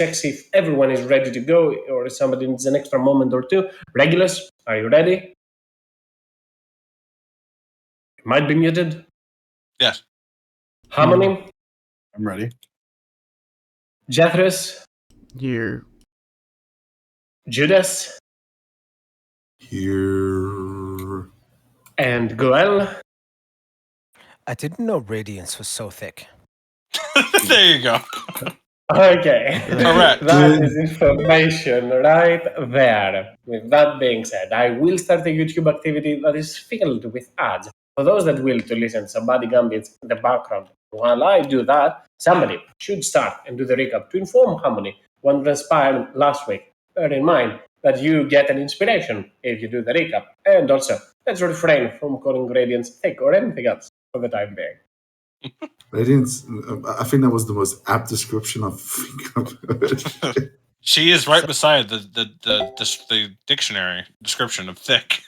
checks if everyone is ready to go or if somebody needs an extra moment or two. Regulus, are you ready? You might be muted. Yes. Harmony? I'm ready. Jethris? Here. Judas? Here. And Goel? I didn't know radiance was so thick. There you go. Okay. Correct. That is information right there. With that being said, I will start a YouTube activity that is filled with ads. For those that will to listen to somebody gambits in the background. While I do that, somebody should start and do the recap to inform Harmony what transpired last week. Bear in mind that you get an inspiration if you do the recap. And also, let's refrain from calling gradients thick or anything else for the time being. Radiance, I think that was the most apt description I've heard. She is right beside the dictionary description of thick.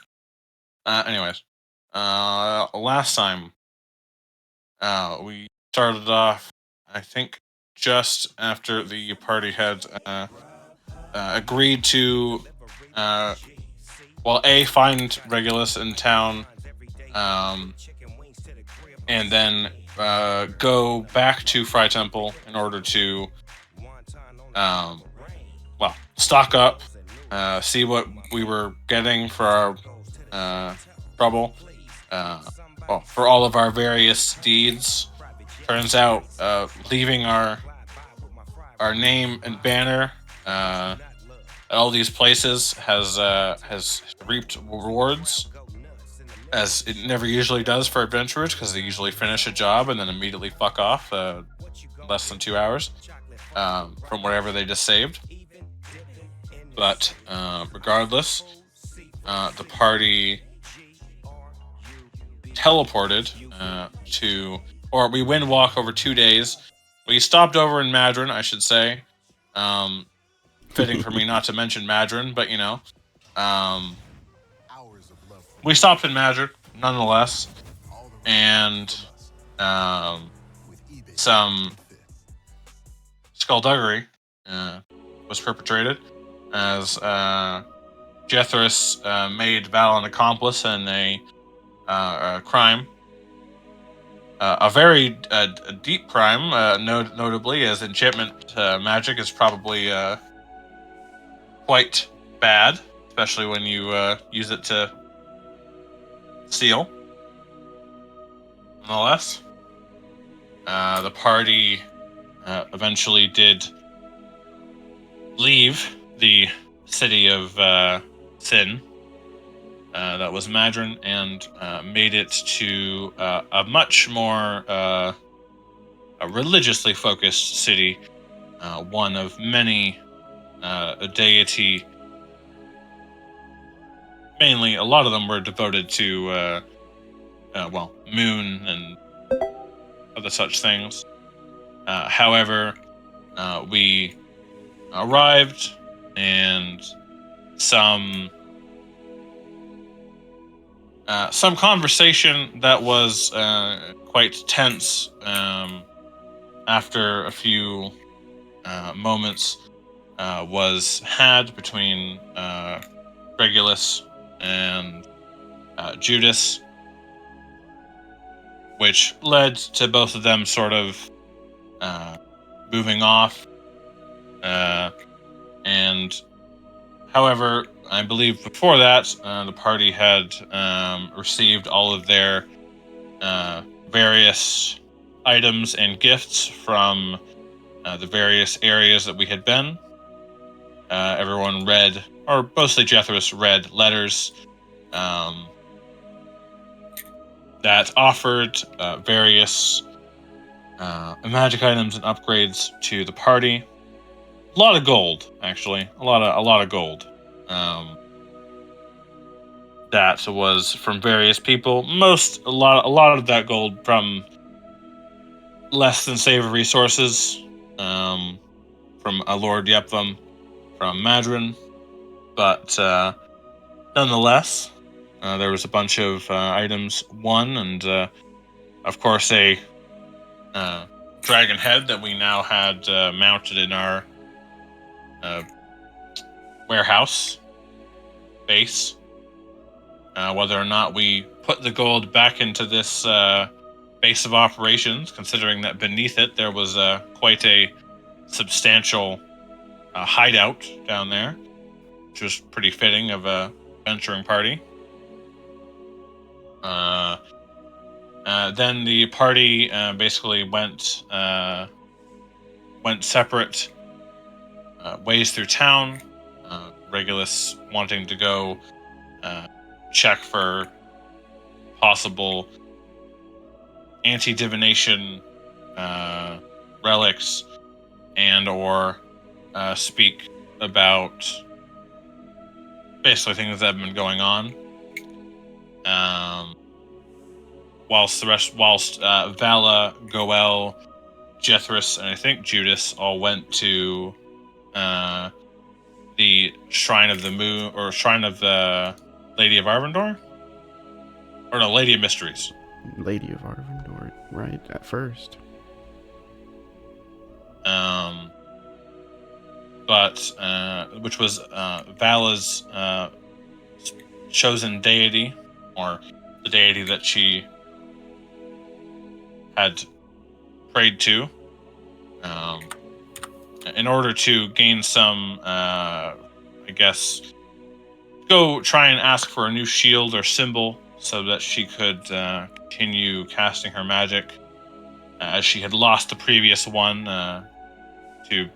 Anyways, last time, we started off, I think, just after the party had agreed to, find Regulus in town, and then go back to Fry Temple in order to, stock up, see what we were getting for our trouble, for all of our various deeds. Turns out, leaving our name and banner at all these places has reaped rewards, as it never usually does for adventurers, because they usually finish a job and then immediately fuck off less than 2 hours from whatever they just saved. But regardless, the party teleported we wind walk over 2 days. We stopped over in Madron, I should say. Fitting for me not to mention Madron, but we stopped in Madron nonetheless, and some skullduggery was perpetrated as Jethris made Val an accomplice in a crime. A very deep crime, notably, as enchantment magic is probably quite bad, especially when you use it to steal. Nonetheless, the party eventually did leave the city of Sin, that was Madron, and made it to a much more a religiously focused city, one of many a deity. Mainly, a lot of them were devoted to moon and other such things. However, we arrived, and some conversation that was quite tense after a few moments was had between Regulus and Judas, which led to both of them sort of moving off. And however, I believe before that, the party had received all of their various items and gifts from the various areas that we had been. Everyone read, or mostly Jethris read, letters that offered various magic items and upgrades to the party. A lot of gold, actually. A lot of gold. That was from various people. A lot of that gold from less than savory sources. From Lord Yeptham, from Madron. But nonetheless, there was a bunch of items won, and of course a dragon head that we now had mounted in our warehouse base. Whether or not we put the gold back into this base of operations, considering that beneath it there was quite a substantial hideout down there, which was pretty fitting of a venturing party. Then the party basically went separate ways through town. Regulus wanting to go check for possible anti-divination relics, and or speak about basically things that have been going on. Whilst Vala, Goel, Jethris, and I think Judas all went to the Shrine of the Moon, or Shrine of the Lady of Arvindor? Or no, Lady of Mysteries. Lady of Arvindor, right, at first. Which was Vala's chosen deity, or the deity that she had prayed to, in order to gain some, I guess, go try and ask for a new shield or symbol so that she could continue casting her magic, as she had lost the previous one to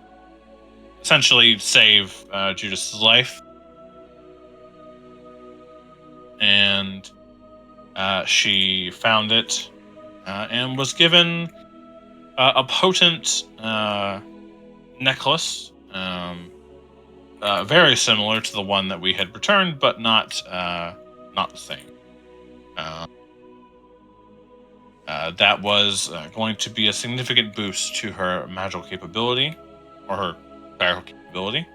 essentially save Judas's life. And she found it and was given a potent necklace, very similar to the one that we had returned, but not the same. That was going to be a significant boost to her magical capability, or her clerical capability.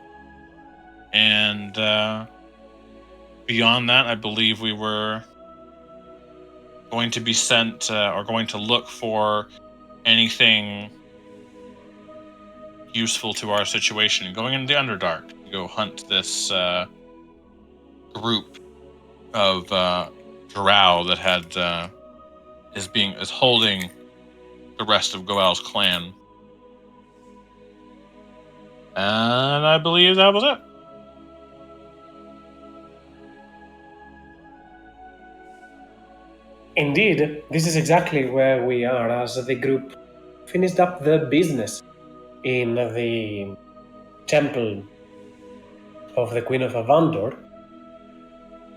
And beyond that, I believe we were going to be sent, or going to look for anything useful to our situation, going into the Underdark to go hunt this group of Drow that had is holding the rest of Goel's clan. And I believe that was it. Indeed, this is exactly where we are as the group finished up the business in the temple of the Queen of Avandor,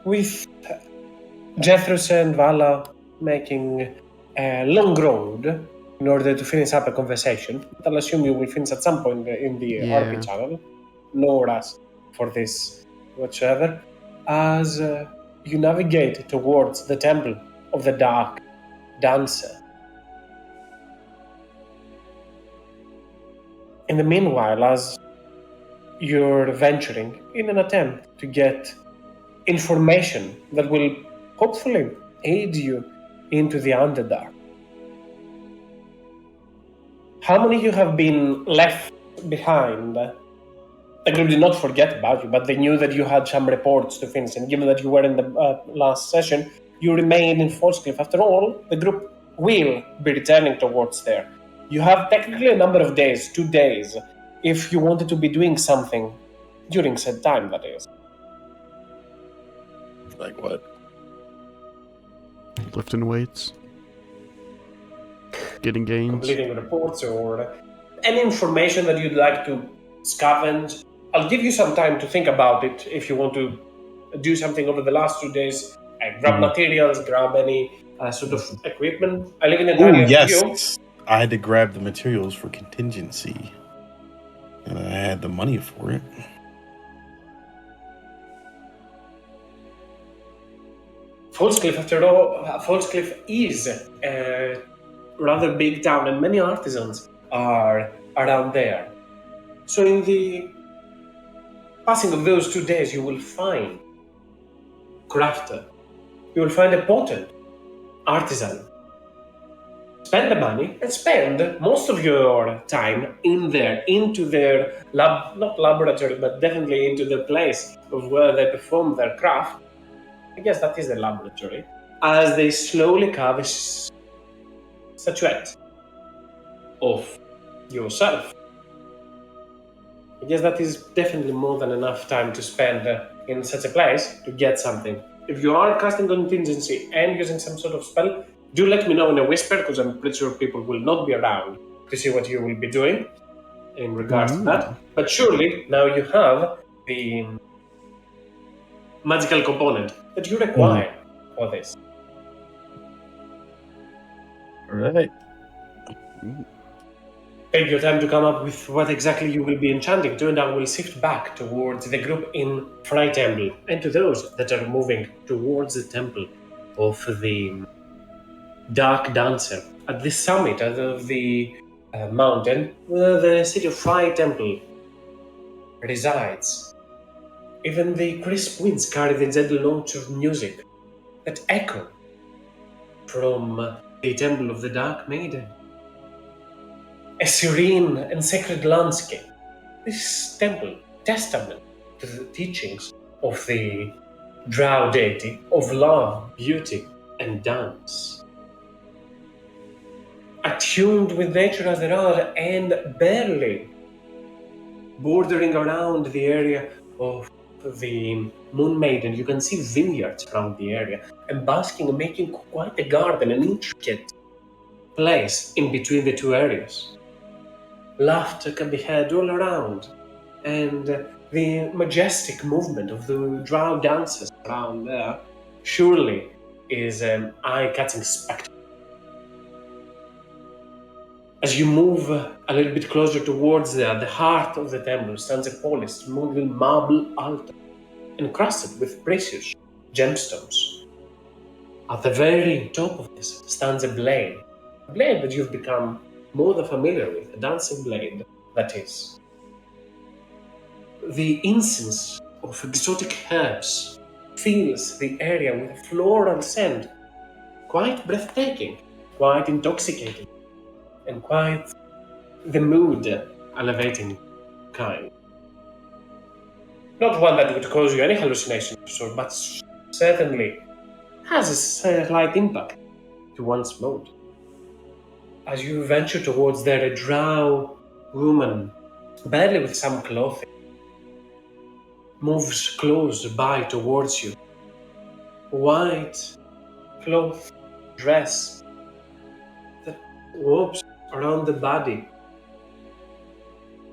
with Jethros and Vala making a long road in order to finish up a conversation. But I'll assume you will finish at some point in the RP channel. No rush for this whatsoever. As you navigate towards the temple of the Dark Dancer. In the meanwhile, as you're venturing in an attempt to get information that will hopefully aid you into the Underdark, how many of you have been left behind? The group did not forget about you, but they knew that you had some reports to finish, and given that you were in the last session, you remain in Falsecliff. After all, the group will be returning towards there. You have technically a number of days, 2 days, if you wanted to be doing something during said time, that is. Like what? Lifting weights. Getting gains. Completing reports or any information that you'd like to scavenge. I'll give you some time to think about it if you want to do something over the last 2 days. Grab materials, grab any sort of equipment. I leave it entirely up to you. I had to grab the materials for contingency. And I had the money for it. Falsecliff, after all, Falsecliff is a rather big town, and many artisans are around there. So in the passing of those 2 days, you will find crafter. You will find a potent artisan spend the money and spend most of your time in there, into their not laboratory, but definitely into the place of where they perform their craft. I guess that is the laboratory. As they slowly carve a statuette of yourself. I guess that is definitely more than enough time to spend in such a place to get something. If you are casting contingency and using some sort of spell, do let me know in a whisper, because I'm pretty sure people will not be around to see what you will be doing in regards to that. But surely now you have the magical component that you require for this. All right. Take your time to come up with what exactly you will be enchanting to, and I will shift back towards the group in Fry Temple and to those that are moving towards the temple of the Dark Dancer at the summit of the mountain where the city of Fry Temple resides. Even the crisp winds carry the gentle notes of music that echo from the temple of the Dark Maiden. A serene and sacred landscape. This temple, testament to the teachings of the Drow deity of love, beauty, and dance. Attuned with nature as they are, and barely bordering around the area of the Moon Maiden, you can see vineyards around the area, and basking and making quite a garden, an intricate place in between the two areas. Laughter can be heard all around, and the majestic movement of the Drow dancers around there surely is an eye-catching spectacle. As you move a little bit closer towards the heart of the temple stands a polished, moving marble altar, encrusted with precious gemstones. At the very top of this stands a blade that you've become more than familiar with, a dancing blade, that is. The incense of exotic herbs fills the area with a floral scent, quite breathtaking, quite intoxicating, and quite the mood elevating kind. Not one that would cause you any hallucination of sort, but certainly has a slight impact to one's mood. As you venture towards there, a drow woman, barely with some clothing, moves close by towards you. White cloth dress that wraps around the body,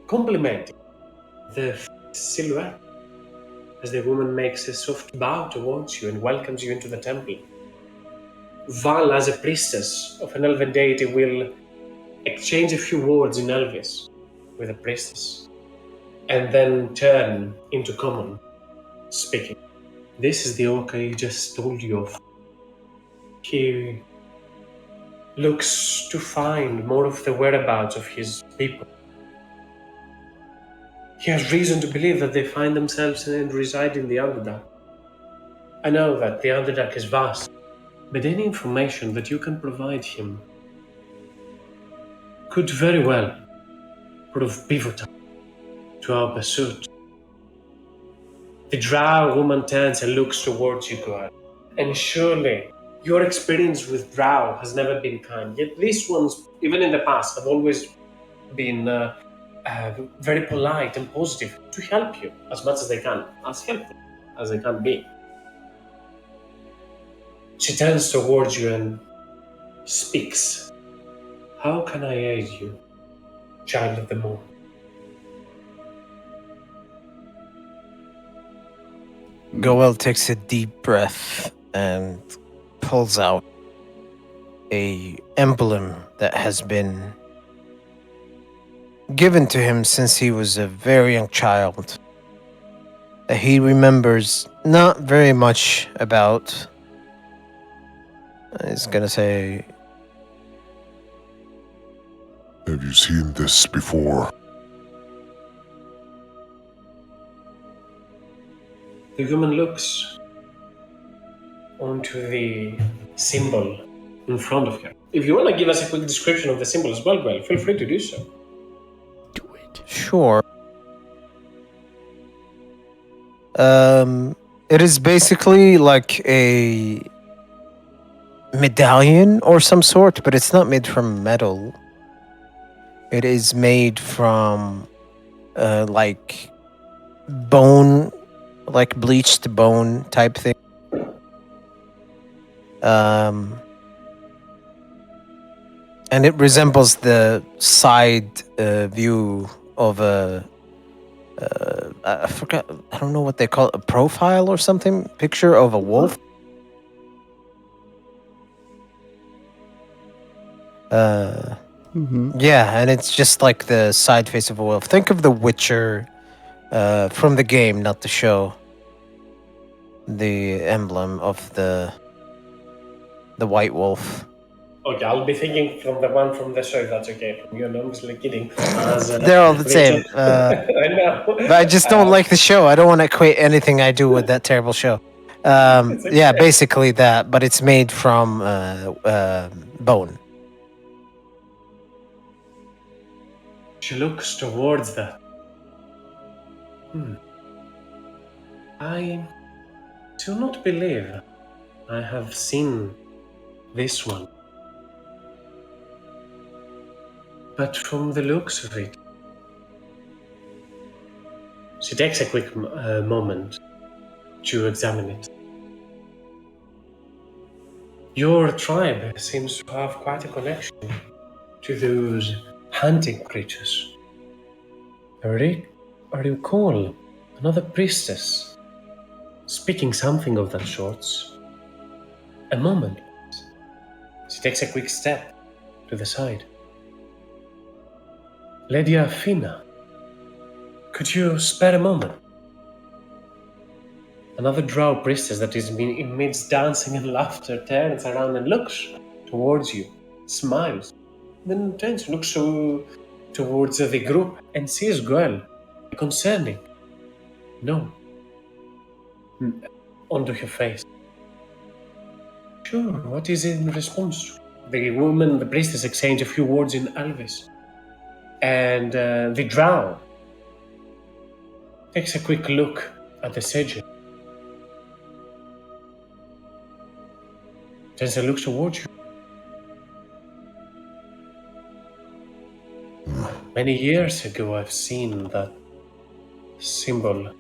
complementing the silhouette as the woman makes a soft bow towards you and welcomes you into the temple. Val, as a priestess of an elven deity, will exchange a few words in Elvish with the priestess and then turn into common, speaking. This is the orc I just told you of. He looks to find more of the whereabouts of his people. He has reason to believe that they find themselves and reside in the Underdark. I know that the Underdark is vast, but any information that you can provide him could very well prove pivotal to our pursuit. The Drow woman turns and looks towards you, Gohan. And surely your experience with Drow has never been kind. Yet these ones, even in the past, have always been very polite and positive to help you as much as they can, as helpful as they can be. She turns towards you and speaks. How can I aid you, child of the moon? Goel takes a deep breath and pulls out a emblem that has been given to him since he was a very young child, that he remembers not very much about. He's gonna say, Have you seen this before? The woman looks onto the symbol in front of her, If you want to give us a quick description of the symbol as well, feel free to do so. Do it. Sure. It is basically like a medallion or some sort, but it's not made from metal. It is made from like bone, like bleached bone type thing. And it resembles the side view of a I forgot, I don't know what they call it, a profile or something, picture of a wolf. Yeah, and it's just like the side face of a wolf. Think of The Witcher from the game, not the show. The emblem of the white wolf. Okay, I'll be thinking from the one from the show, if that's okay. You're obviously kidding. They're all the same. I know. But I just don't like the show. I don't want to equate anything I do with that terrible show. okay. Yeah, basically that, but it's made from bone. She looks towards that. I do not believe I have seen this one. But from the looks of it, she takes a quick moment to examine it. Your tribe seems to have quite a connection to those hunting creatures. I recall another priestess speaking something of that sort. A moment. She takes a quick step to the side. Lady Athena, could you spare a moment? Another Drow priestess that is amidst dancing and laughter turns around and looks towards you, smiles, then turns and looks towards the group and sees Goel, concerning. No. Onto her face. Sure, what is it in response to? The priestess, exchange a few words in Elvish. And the Drow takes a quick look at the sage. Turns and looks towards you. Many years ago I've seen that symbol,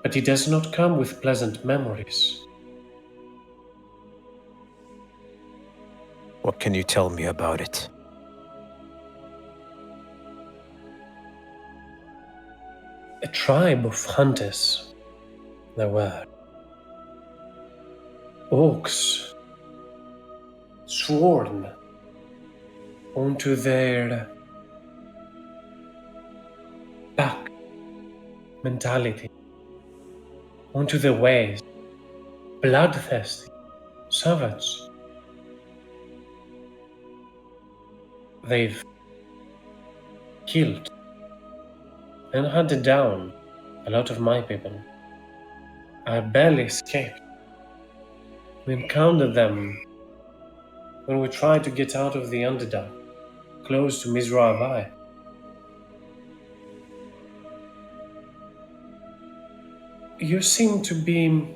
but it does not come with pleasant memories. What can you tell me about it? A tribe of hunters there were. Orcs sworn onto their back mentality, onto their ways, bloodthirsty, savage. They've killed and hunted down a lot of my people. I barely escaped. We encountered them when we tried to get out of the Underdark, close to Mizra Avai. You seem to be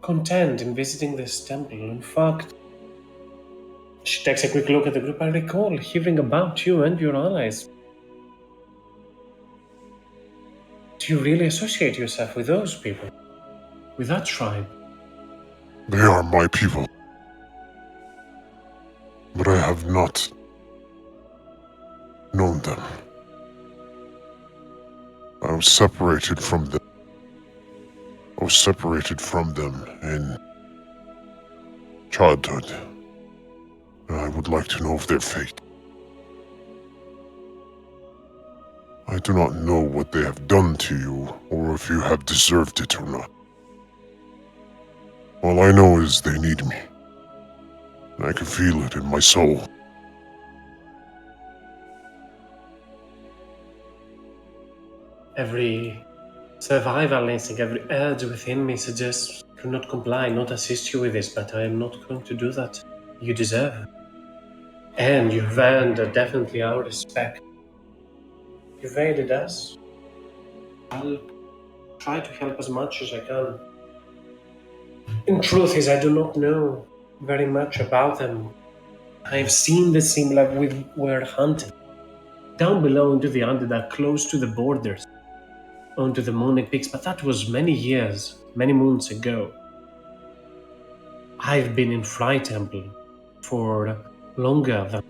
content in visiting this temple. In fact, she takes a quick look at the group. I recall hearing about you and your allies. Do you really associate yourself with those people? With that tribe? They are my people. But I have not known them. I was separated from them. I was separated from them in childhood. And I would like to know of their fate. I do not know what they have done to you, or if you have deserved it or not. All I know is they need me. And I can feel it in my soul. Every survival instinct, every urge within me suggests to not comply, not assist you with this, but I am not going to do that. you deserve. And you've earned definitely our respect. You've aided us. I'll try to help as much as I can. In truth is, I do not know very much about them. I've seen the seem like we were hunted. Down below into the Underdark, close to the borders, onto the Moonic Peaks, but that was many years, many moons ago. I've been in Fly Temple for longer than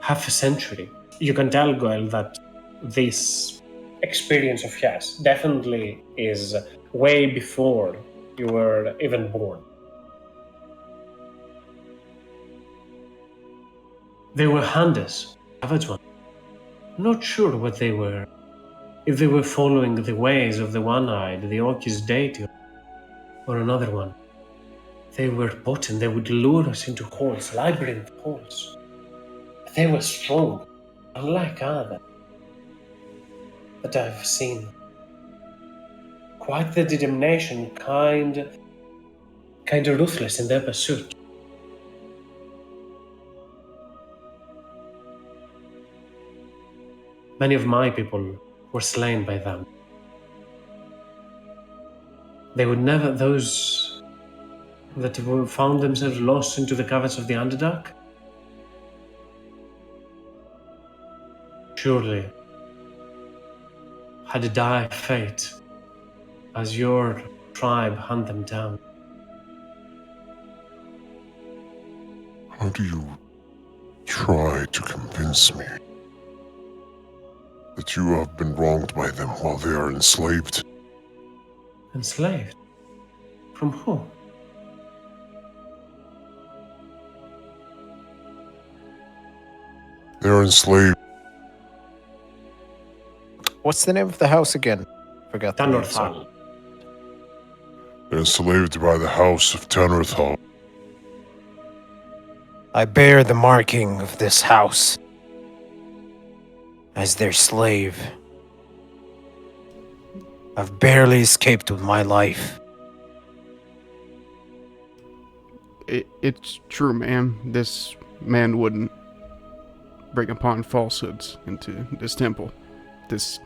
half a century. You can tell, Goel, that this experience of yours definitely is way before you were even born. They were hunters, savage ones. Not sure what they were. If they were following the ways of the One-Eyed, the Orcus deity, or another one. They were potent. They would lure us into holes, labyrinth holes. They were strong, unlike others that I've seen. Quite the determination, kind of ruthless in their pursuit. Many of my people were slain by them. They would never, those that found themselves lost into the caverns of the Underdark, surely had a dire fate as your tribe hunt them down. How do you try to convince me that you have been wronged by them while they are enslaved? Enslaved? From who? They are enslaved. What's the name of the house again? Forgot the name. Tanorthal. They're enslaved by the house of Tanorthal. I bear the marking of this house as their slave. I've barely escaped with my life. It's true, man. This man wouldn't bring upon falsehoods into this temple. This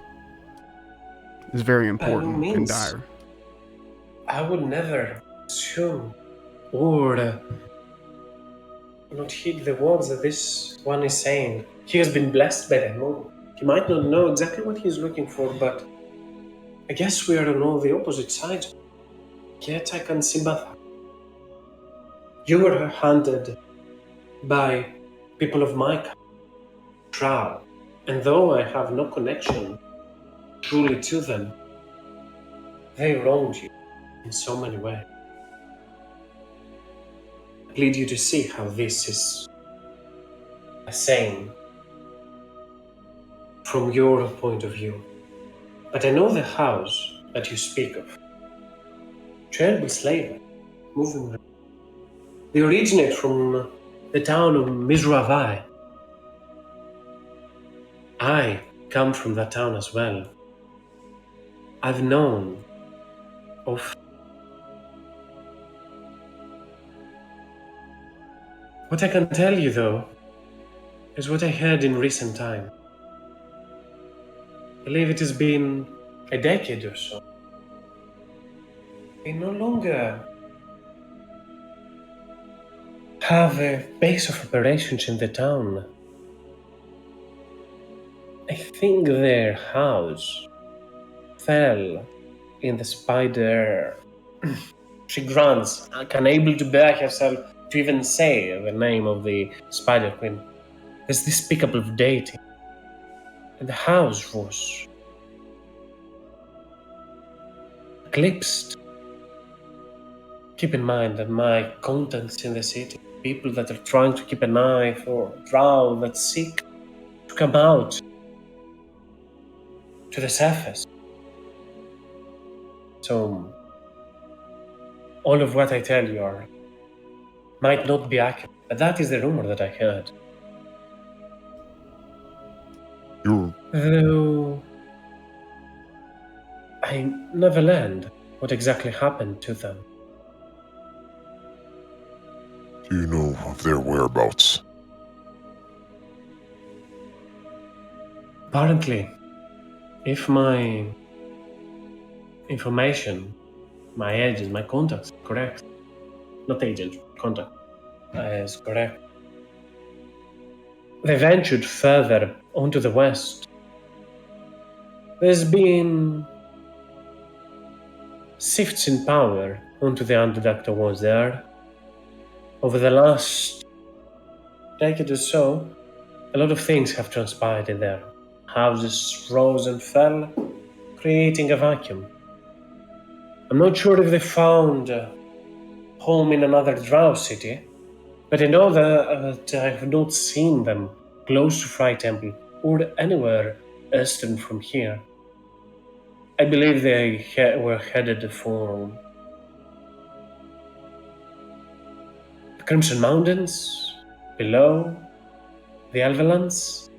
is very important and dire. I would never assume or not heed the words that this one is saying. He has been blessed by the moon. He might not know exactly what he's looking for, but I guess we are on all the opposite sides. Yet I can sympathize. You were hunted by people of my kind, Drow, and though I have no connection truly to them, they wronged you in so many ways. I lead you to see how this is a saying from your point of view. But I know the house that you speak of. Terrible slavery, moving around. They originate from the town of Mizravai. I come from that town as well. I've known of what I can tell you, though, is what I heard in recent time. I believe it has been a decade or so. They no longer have a base of operations in the town. I think their house fell in the spider. She grunts, unable to bear herself to even say the name of the Spider Queen. There's this pickup of deity, and the house was eclipsed. Keep in mind that my contacts in the city, people that are trying to keep an eye for Drow that seek to come out to the surface. So, all of what I tell you might not be accurate, but that is the rumor that I heard. Though I never learned what exactly happened to them. Do you know of their whereabouts? Apparently, if my information, my agents, my contacts are correct, not agents, contact is correct, they ventured further onto the west. There's been shifts in power onto the Underdark towards there. Over the last decade or so, a lot of things have transpired in there. Houses rose and fell, creating a vacuum. I'm not sure if they found a home in another Drow city, but I know that I have not seen them close to Fry Temple or anywhere eastern from here. I believe they were headed for the Crimson Mountains, below, the Elverlands.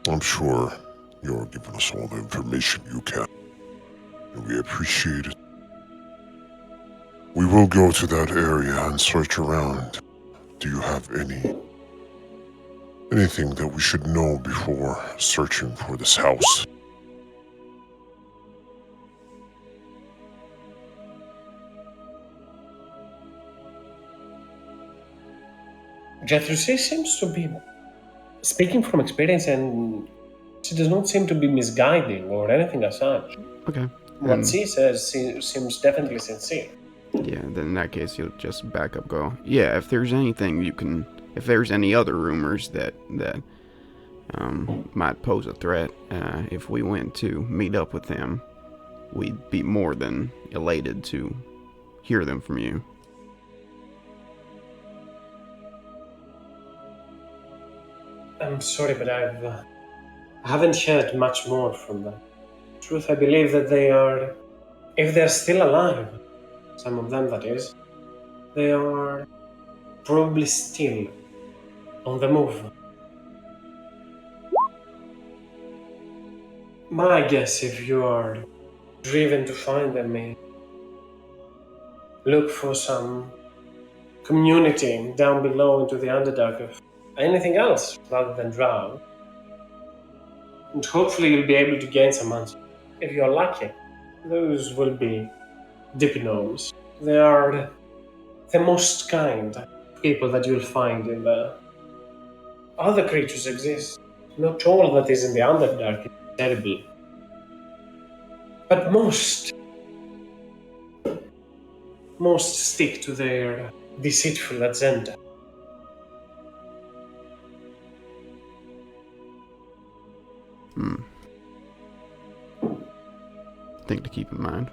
I'm sure you're giving us all the information you can, and we appreciate it. We will go to that area and search around. Do you have anything that we should know before searching for this house? Jethrusi seems to be speaking from experience, and she does not seem to be misguiding or anything as such. Okay. What And she says seems definitely sincere. yeah, then in that case, you'll just back up, go. Yeah, if there's anything you can, if there's any other rumors that might pose a threat, if we went to meet up with them, we'd be more than elated to hear them from you. I'm sorry, but I haven't heard much more from them. Truth, I believe that they are, if they're still alive, some of them that is, they are probably still on the move. My guess, if you are driven to find them, is look for some community down below into the Underdark of anything else rather than Drow. And hopefully you'll be able to gain some answers. If you're lucky, those will be deep gnomes. They are the most kind people that you'll find in the other creatures exist. Not all that is in the Underdark is terrible. But most stick to their deceitful agenda. Thing to keep in mind.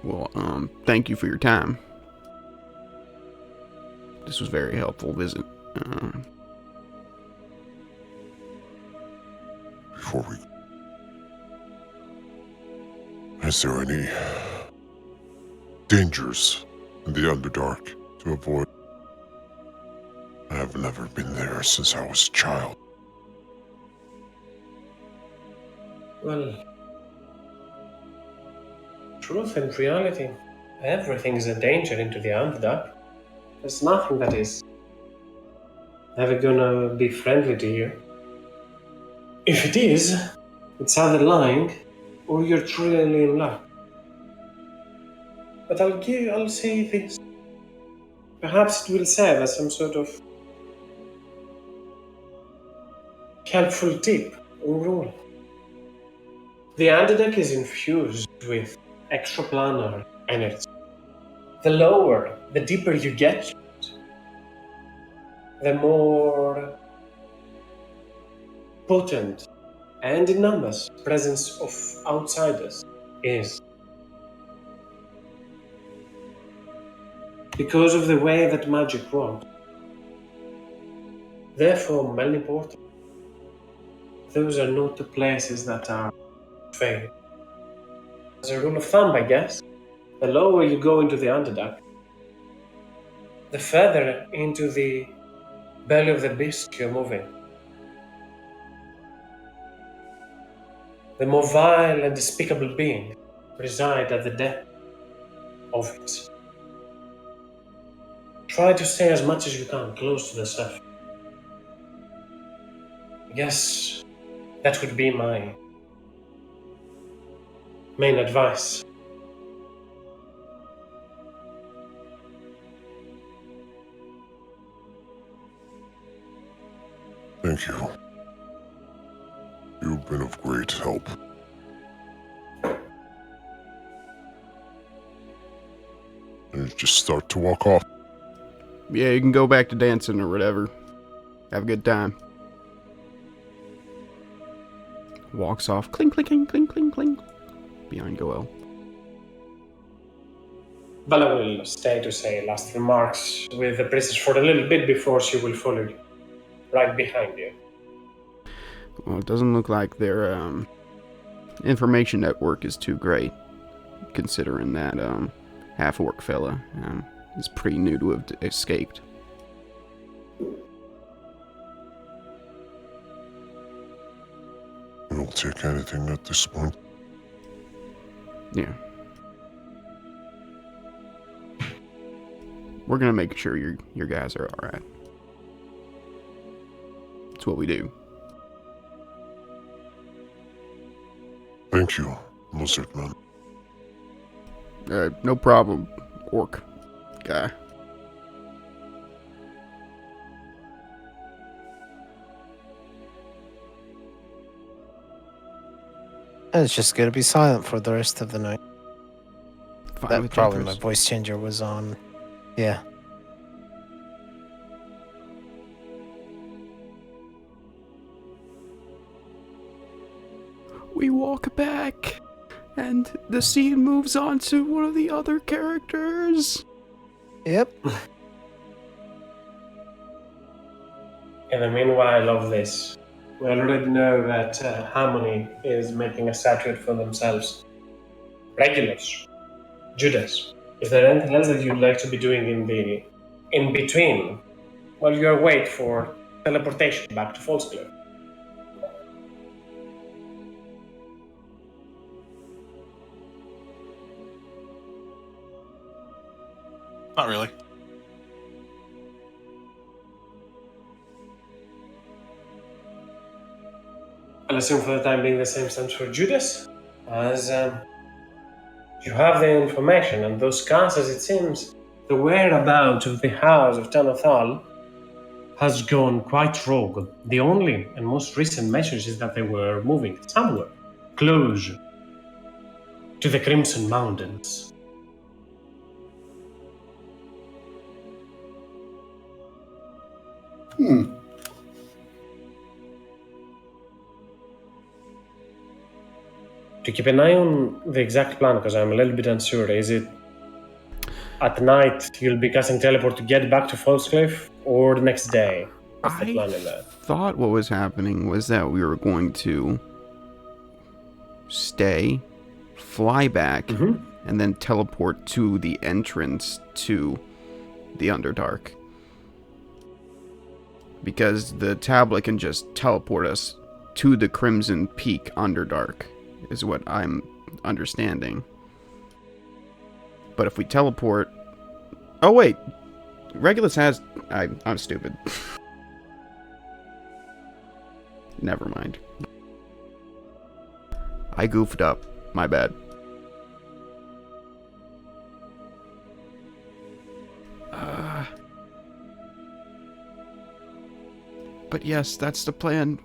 Well, thank you for your time. This was a very helpful visit. Before we... Is there any dangers in the Underdark to avoid? I have never been there since I was a child. Well, truth and reality, everything is a danger into the Underdark. There's nothing that is ever gonna be friendly to you. If it is, it's either lying or you're truly in luck. But I'll say this. Perhaps it will serve as some sort of helpful tip or rule. The Underdark is infused with extraplanar energy. The lower, the deeper you get, the more potent and in numbers presence of outsiders is. Because of the way that magic works. Therefore, Melniport, those are not the places that are fair. As a rule of thumb, I guess, the lower you go into the Underdark, the further into the belly of the beast you're moving. the more vile and despicable beings reside at the depth of it. Try to stay as much as you can close to the surface. I guess that would be my main advice. Thank you. You've been of great help. And you just start to walk off. Yeah, you can go back to dancing or whatever. Have a good time. Walks off. Clink, clink, clink, clink, clink, clink. Behind Goel. Bella will stay to say last remarks with the princess for a little bit before she will follow you, right behind you. Well, it doesn't look like their information network is too great, considering that half-orc fella is pretty new to have escaped. We'll take anything at this point. Yeah. We're gonna make sure your guys are alright. That's what we do. Thank you, Lizard Man. No problem, orc guy. And it's just gonna be silent for the rest of the night. Fine That with probably Jeffers. my voice changer was on. Yeah. We walk back, and the scene moves on to one of the other characters. Yep. In the meanwhile of this, we already know that Harmony is making a statue for themselves. Regulus, Judas, is there anything else that you'd like to be doing in between while you wait for teleportation back to Falsclear? Not really. I'll assume for the time being the same stands for Judas, as you have the information, and those cast, as it seems, the whereabouts of the house of Tanathal has gone quite rogue. The only and most recent message is that they were moving somewhere close to the Crimson Mountains. To keep an eye on the exact plan, because I'm a little bit unsure. Is it at night you'll be casting teleport to get back to Falscliff, or the next day? What's the plan in that? Thought what was happening was that we were going to stay, fly back, and then teleport to the entrance to the Underdark. Because the tablet can just teleport us to the Crimson Peak Underdark, is what I'm understanding. But if we teleport... Oh wait! Regulus has... I'm stupid. Never mind. I goofed up. My bad. But yes, that's the plan.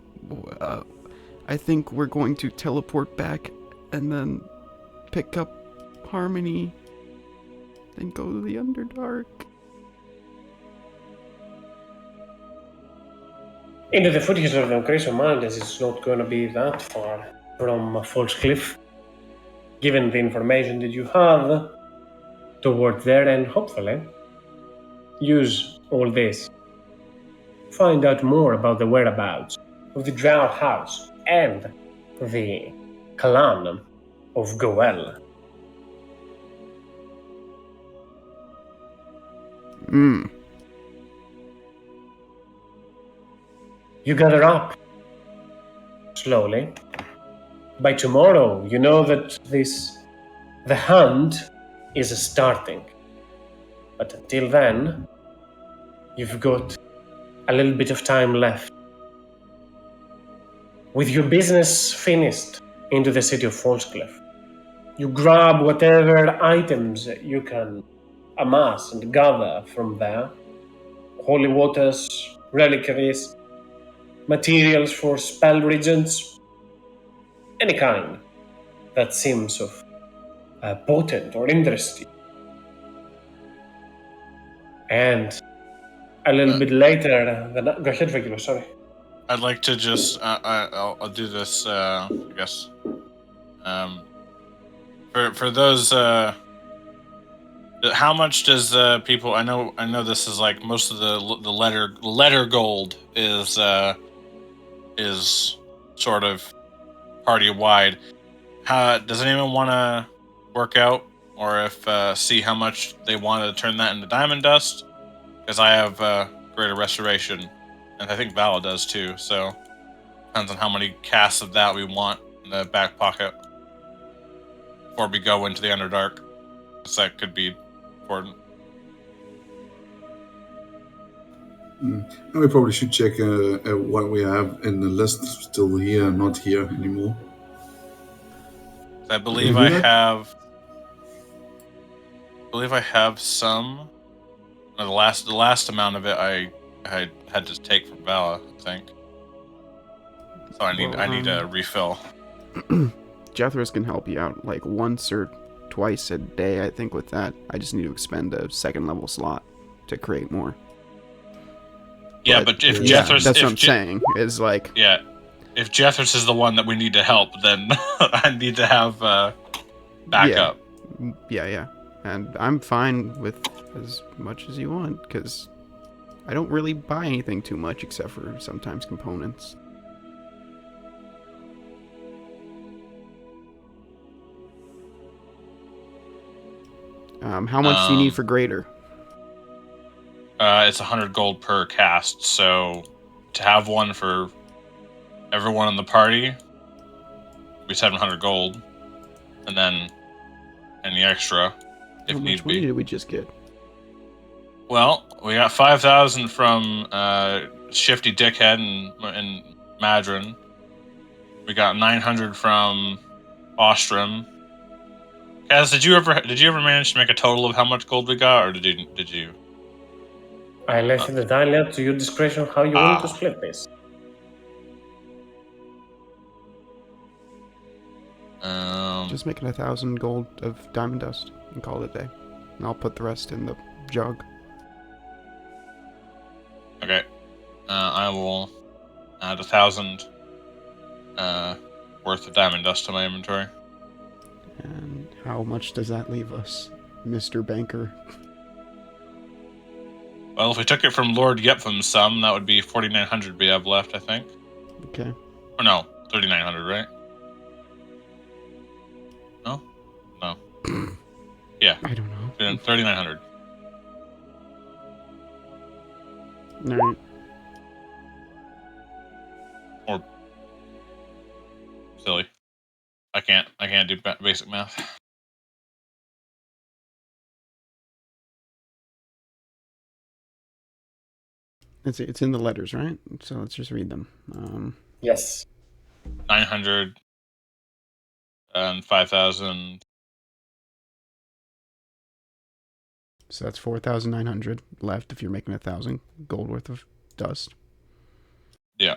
I think we're going to teleport back and then pick up Harmony, then go to the Underdark. Into the foothills of the Crimson Mountains, it's not going to be that far from Falscliff, given the information that you have towards there, and hopefully use all this. Find out more about the whereabouts of the Drow house and the clan of Goel. You gather up slowly by tomorrow, you know that the hunt is starting. But until then, you've got a little bit of time left. With your business finished into the city of Fallscliff, you grab whatever items you can amass and gather from there. Holy waters, reliquaries, materials for spell regents, any kind that seems of potent or interesting. And a little bit later, go ahead, Regular, sorry. I'd like to just I'll do this I guess for those how much does people I know this is like most of the letter gold is sort of party wide. How does anyone want to work out or if see how much they want to turn that into diamond dust? Because I have greater restoration, and I think Vala does too. So depends on how many casts of that we want in the back pocket before we go into the Underdark. So that could be important. And we probably should check what we have in the list still here, not here anymore. I believe Can you do that? I have some. The last amount of it I had to take from Vala, I think. So I need a refill. Jethros can help you out like once or twice a day, I think, with that. I just need to expend a second level slot to create more. Yeah, but if Yeah, Jethros... that's what I'm saying, is like... Yeah, if Jethros is the one that we need to help, then I need to have backup. Yeah. And I'm fine with as much as you want, because I don't really buy anything too much except for sometimes components. How much do you need for greater? It's 100 gold per cast, so to have one for everyone in the party would be 700 gold, and then any extra if How need much money be. did we just get? Well, we got 5,000 from Shifty Dickhead and Madron. We got 900 from Ostrom. Kaz, did you ever manage to make a total of how much gold we got, or did you? I left it entirely up to your discretion how you want to split this. Just making 1,000 gold of diamond dust and call it a day. And I'll put the rest in the jug. Okay. I will add 1,000 worth of diamond dust to my inventory. And how much does that leave us, Mr. Banker? Well, if we took it from Lord Yepham's sum, that would be 4,900 we have left, I think. Okay. Or no, 3,900, right? No? No. Yeah. I don't know. 3,900. Alright. Or silly. I can't do basic math. It's in the letters, right? So let's just read them. Yes. 900 and 5,000. So that's 4,900 left if you're making 1,000 gold worth of dust. Yeah.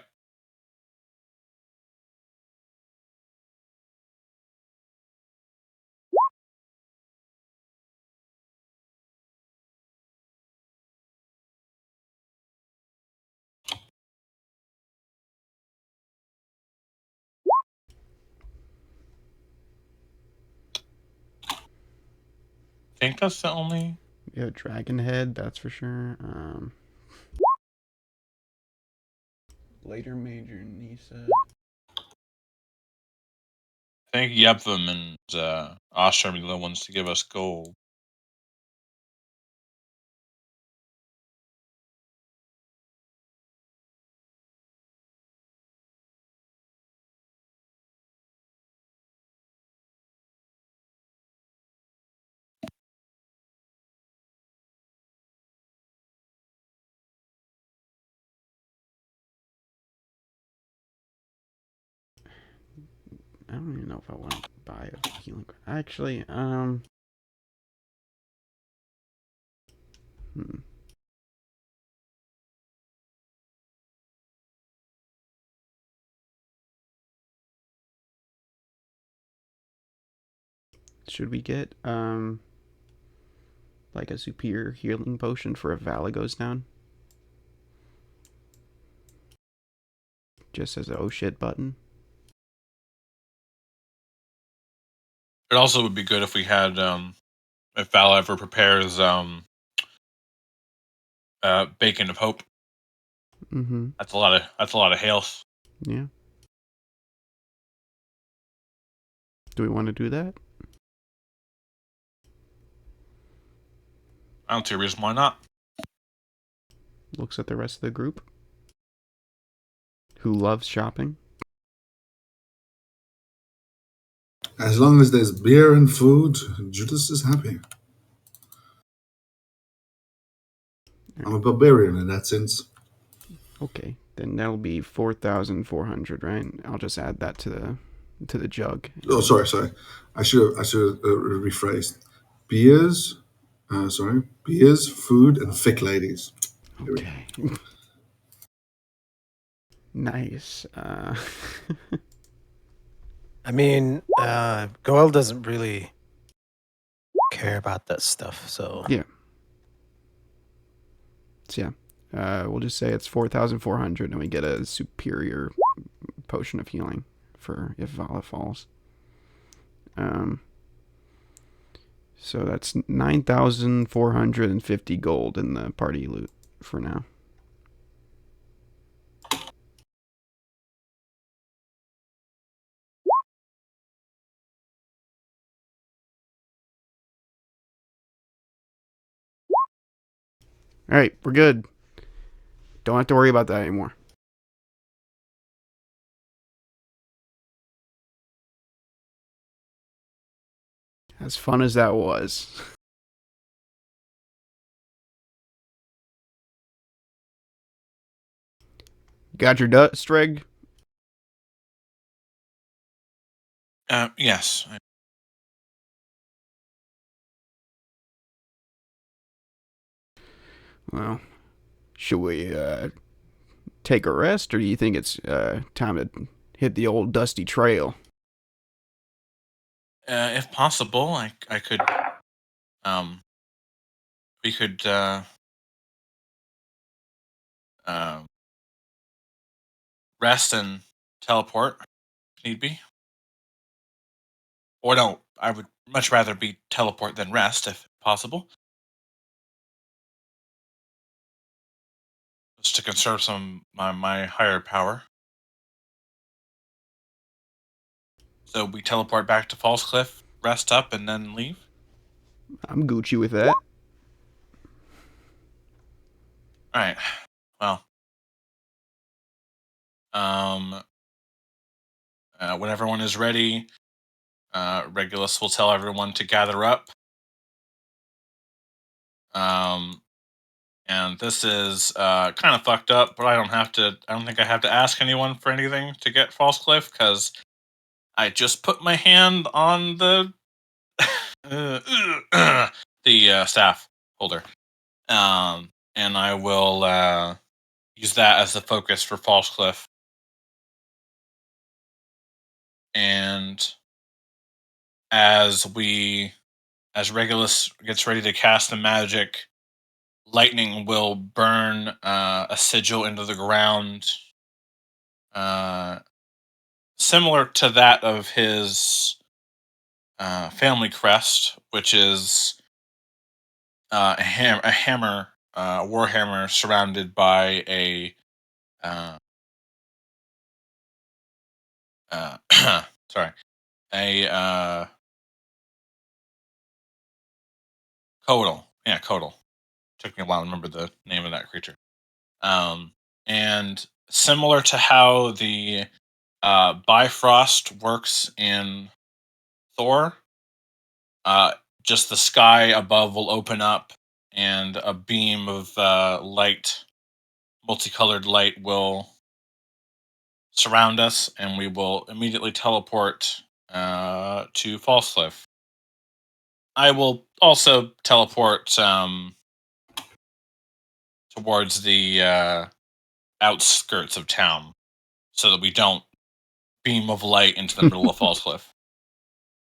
I think that's the only... Yeah, dragon head, that's for sure. Later Major Nisa. I think Yepvam and Ostrom are the ones to give us gold. I don't even know if I want to buy a healing. Actually, should we get like a superior healing potion for if Vala goes down? Just as a oh shit button. It also would be good if we had, if Val ever prepares Bacon of Hope. Mm-hmm. That's a lot of health. Yeah. Do we want to do that? I don't see a reason why not. Looks at the rest of the group. Who loves shopping? As long as there's beer and food, Judas is happy. I'm a barbarian in that sense. Okay, then that'll be 4,400, right? I'll just add that to the jug. Oh, sorry. I should have rephrased. Beers, beers, food, and thick ladies. Okay. Nice. I mean, Goel doesn't really care about that stuff, so Yeah. So yeah, we'll just say it's 4,400, and we get a superior potion of healing for if Vala falls. So that's 9,450 gold in the party loot for now. All right, we're good. Don't have to worry about that anymore. As fun as that was. Got your dust, Reg? Yes. Well, should we take a rest, or do you think it's time to hit the old dusty trail? If possible, I could, we could, rest and teleport if need be. Or no, I would much rather be teleport than rest if possible. Just to conserve some my higher power. So we teleport back to Falls Cliff, rest up, and then leave. I'm Gucci with that. All right. Well, when everyone is ready, Regulus will tell everyone to gather up. And this is kind of fucked up, but I don't think I have to ask anyone for anything to get False Cliff, because I just put my hand on the the staff holder. And I will use that as the focus for False Cliff. And as Regulus gets ready to cast the magic, lightning will burn a sigil into the ground, similar to that of his family crest, which is a hammer, warhammer surrounded by a sorry, a Codal. Yeah, Codal. Took me a while to remember the name of that creature. And similar to how the Bifrost works in Thor, just the sky above will open up, and a beam of light, multicolored light, will surround us, and we will immediately teleport to False Cliff. I will also teleport towards the outskirts of town, so that we don't beam of light into the middle of False Cliff.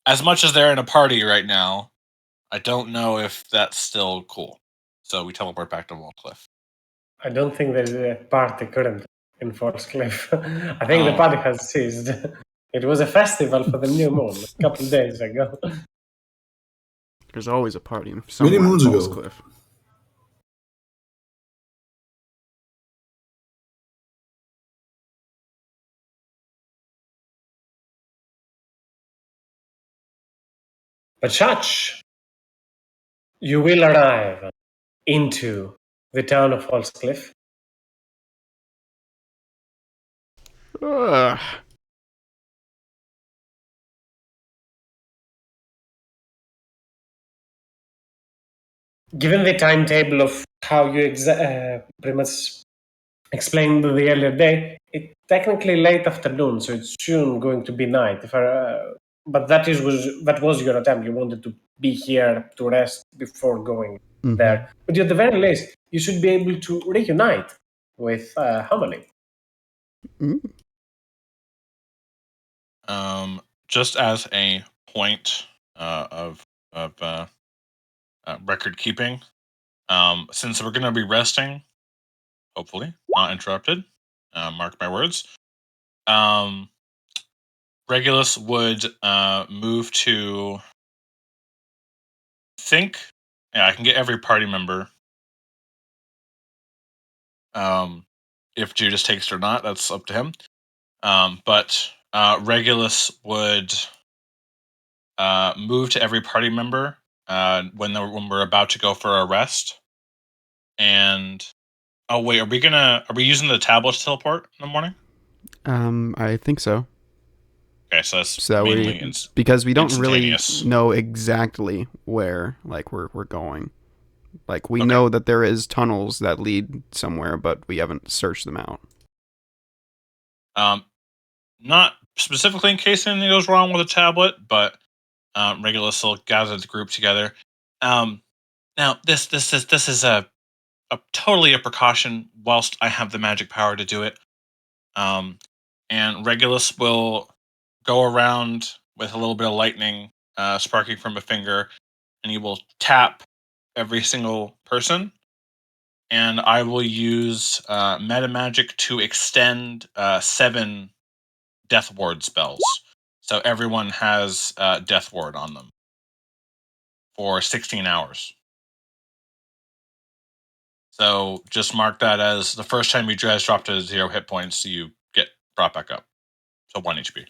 As much as they're in a party right now, I don't know if that's still cool. So we teleport back to False Cliff. I don't think there's a party currently in False Cliff. I think the party has ceased. It was a festival for the new moon a couple of days ago. There's always a party somewhere Many moons in False ago. Cliff. But Shach, you will arrive into the town of False Cliff. Ugh. Given the timetable of how you pretty much explained the earlier day, it's technically late afternoon, so it's soon going to be night. But that was your attempt. You wanted to be here to rest before going there. But at the very least, you should be able to reunite with Harmony. Just as a point of record keeping, since we're going to be resting, hopefully not interrupted, mark my words, Regulus would move to I can get every party member. If Judas takes it or not, that's up to him. But Regulus would move to every party member when we're about to go for a rest. And oh wait, are we using the tablet to teleport in the morning? I think so. Okay, so that's because we don't really know exactly where we're going. Like we know that there is tunnels that lead somewhere, but we haven't searched them out. Not specifically in case anything goes wrong with the tablet, but Regulus will gather the group together. Now this is a totally a precaution whilst I have the magic power to do it. And Regulus will go around with a little bit of lightning sparking from a finger, and he will tap every single person. And I will use meta magic to extend 7 death ward spells. So everyone has death ward on them for 16 hours. So just mark that as the first time you guys drop to 0 hit points, you get brought back up. So 1 HP.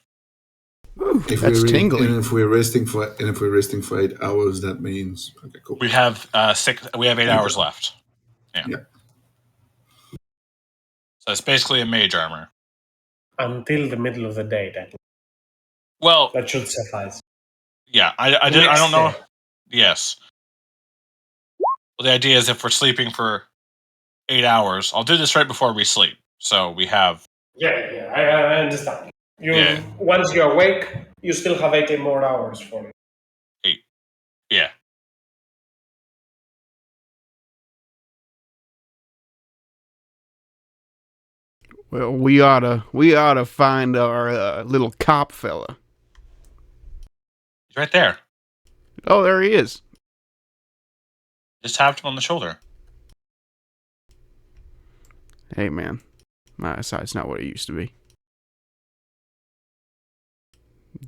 Ooh, that's tingly. And if we're resting for 8 hours, that means okay, cool. We have 8 hours left. Yeah. So it's basically a mage armor Until the middle of the day, then. Well, that should suffice. Yeah, I don't know. Yes. Well, the idea is if we're sleeping for 8 hours, I'll do this right before we sleep. So we have. Yeah, I understand. Once you're awake, you still have 18 more hours for it. 8. Yeah. Well, we oughta find our little cop fella. He's right there. Oh, there he is. Just tapped him on the shoulder. Hey, man. My eyesight's not what it used to be.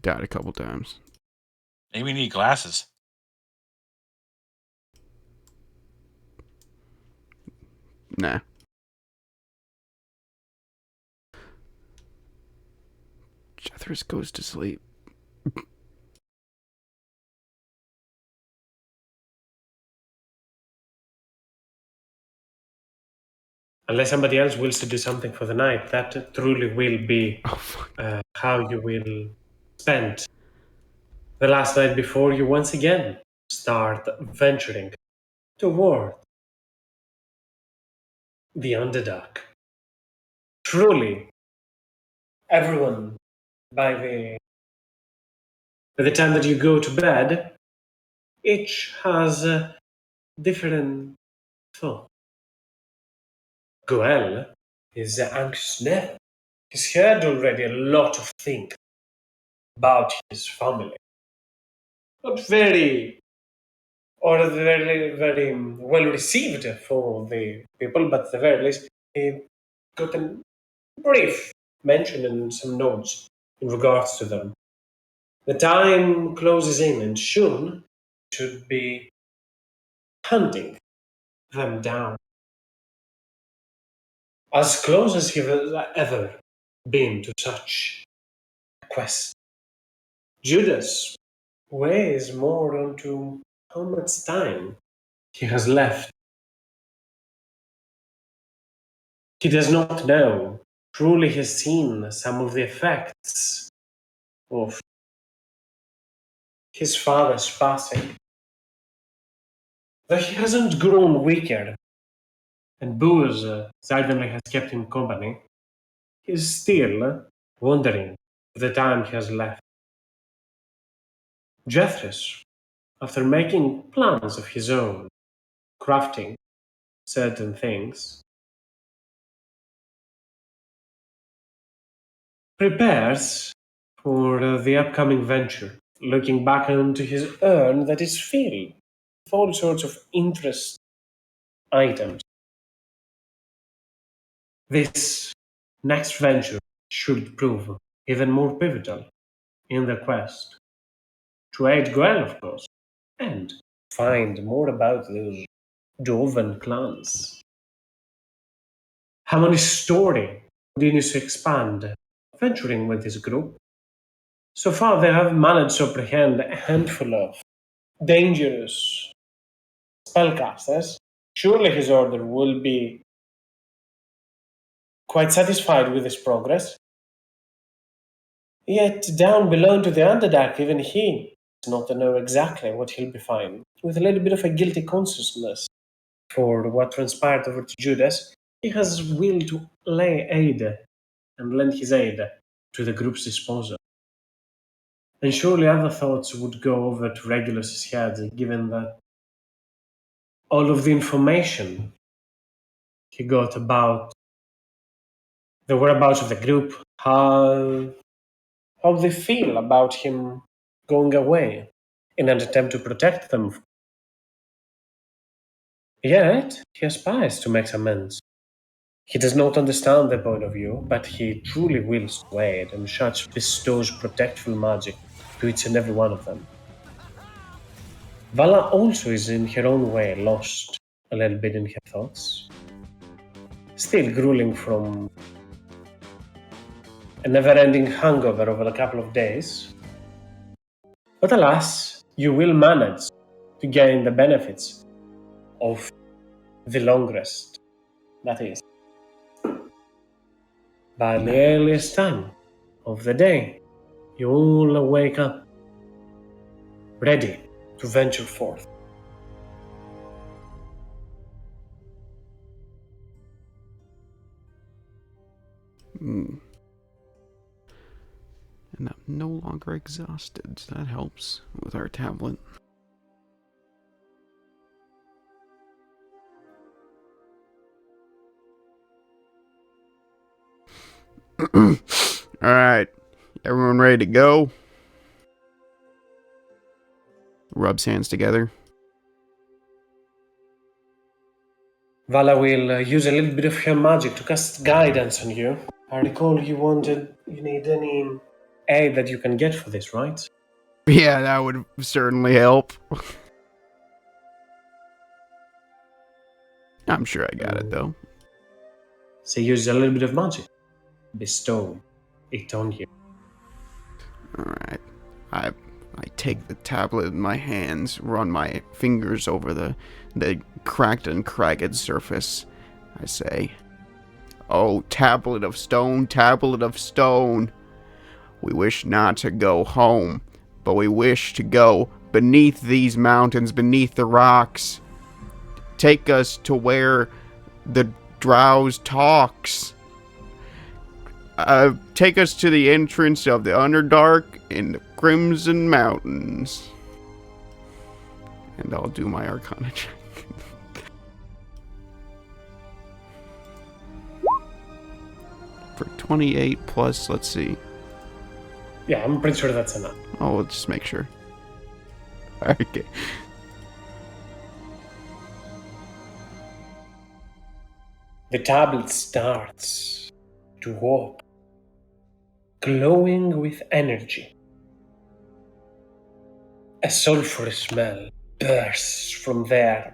Died a couple times. Maybe we need glasses. Nah. Jethris goes to sleep. Unless somebody else wills to do something for the night, that truly will be how you will spend the last night before you once again start venturing toward the Underdark. Truly, everyone, by the time that you go to bed, each has a different thought. Goel is anxious now. He's heard already a lot of things about his family. Not very, or very, very well received for the people, but at the very least, he got a brief mention and some notes in regards to them. The time closes in, and soon should be hunting them down. As close as he has ever been to such a quest. Judas weighs more onto how much time he has left. He does not know. Truly has seen some of the effects of his father's passing. Though he hasn't grown weaker, and booze certainly has kept him company, he is still wondering the time he has left. Jethris, after making plans of his own, crafting certain things, prepares for the upcoming venture, looking back into his urn that is filled with all sorts of interest items. This next venture should prove even more pivotal in the quest to aid Gwen, of course, and find more about those Dwarven clans. Harmony's story continues to expand, venturing with his group. So far, they have managed to apprehend a handful of dangerous spellcasters. Surely his order will be quite satisfied with his progress. Yet down below to the Underdark, even he does not know exactly what he'll be finding, with a little bit of a guilty consciousness for what transpired over to Judas. He has will to lay aid and lend his aid to the group's disposal. And surely other thoughts would go over to Regulus's head, given that all of the information he got about the whereabouts of the group, how they feel about him going away in an attempt to protect them. Yet, he aspires to make amends. He does not understand their point of view, but he truly wills to aid and such bestows protectful magic to each and every one of them. Vala also is in her own way lost a little bit in her thoughts, still grueling from a never-ending hangover over a couple of days. But alas, you will manage to gain the benefits of the long rest, that is, by the earliest time of the day, you all wake up, ready to venture forth. And I'm no longer exhausted, so that helps with our tablet. Alright, everyone ready to go? Rubs hands together. Vala will use a little bit of her magic to cast guidance on you. I recall you need any aid that you can get for this, right? Yeah, that would certainly help. I'm sure I got it, though. So use a little bit of magic. Bestow it on you. Alright. I take the tablet in my hands, run my fingers over the cracked and cragged surface. I say, "Oh, tablet of stone, we wish not to go home, but we wish to go beneath these mountains, beneath the rocks. Take us to where the Drows talks. Take us to the entrance of the Underdark in the Crimson Mountains. And I'll do my Arcana check. For 28 plus, let's see. Yeah, I'm pretty sure that's enough. Oh, let's just make sure. Okay. The tablet starts to warp, glowing with energy. A sulphurous smell bursts from there.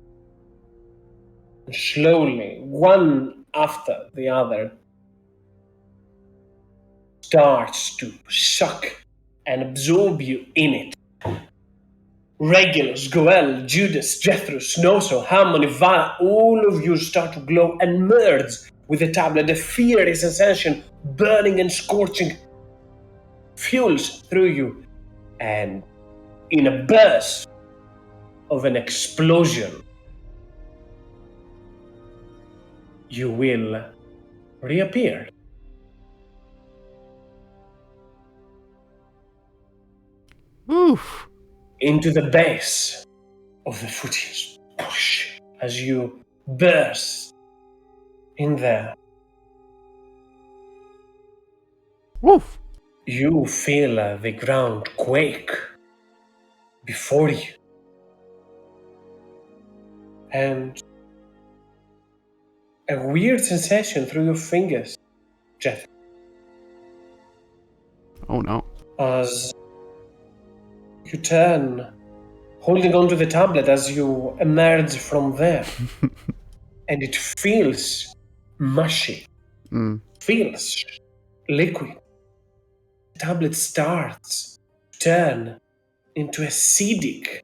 And slowly, one after the other, starts to suck and absorb you in it. Regulus, Goel, Judas, Jethro, Snoso, Hammon, Ivana, all of you start to glow and merge with the tablet. The fiery sensation, burning and scorching, fuels through you. And in a burst of an explosion, you will reappear. Oof. Into the base of the foothills. Push as you burst in there. Woof. You feel the ground quake before you. And a weird sensation through your fingers, Jeff, Oh no. as you turn, holding onto the tablet as you emerge from there. And it feels mushy, feels liquid. The tablet starts to turn into acidic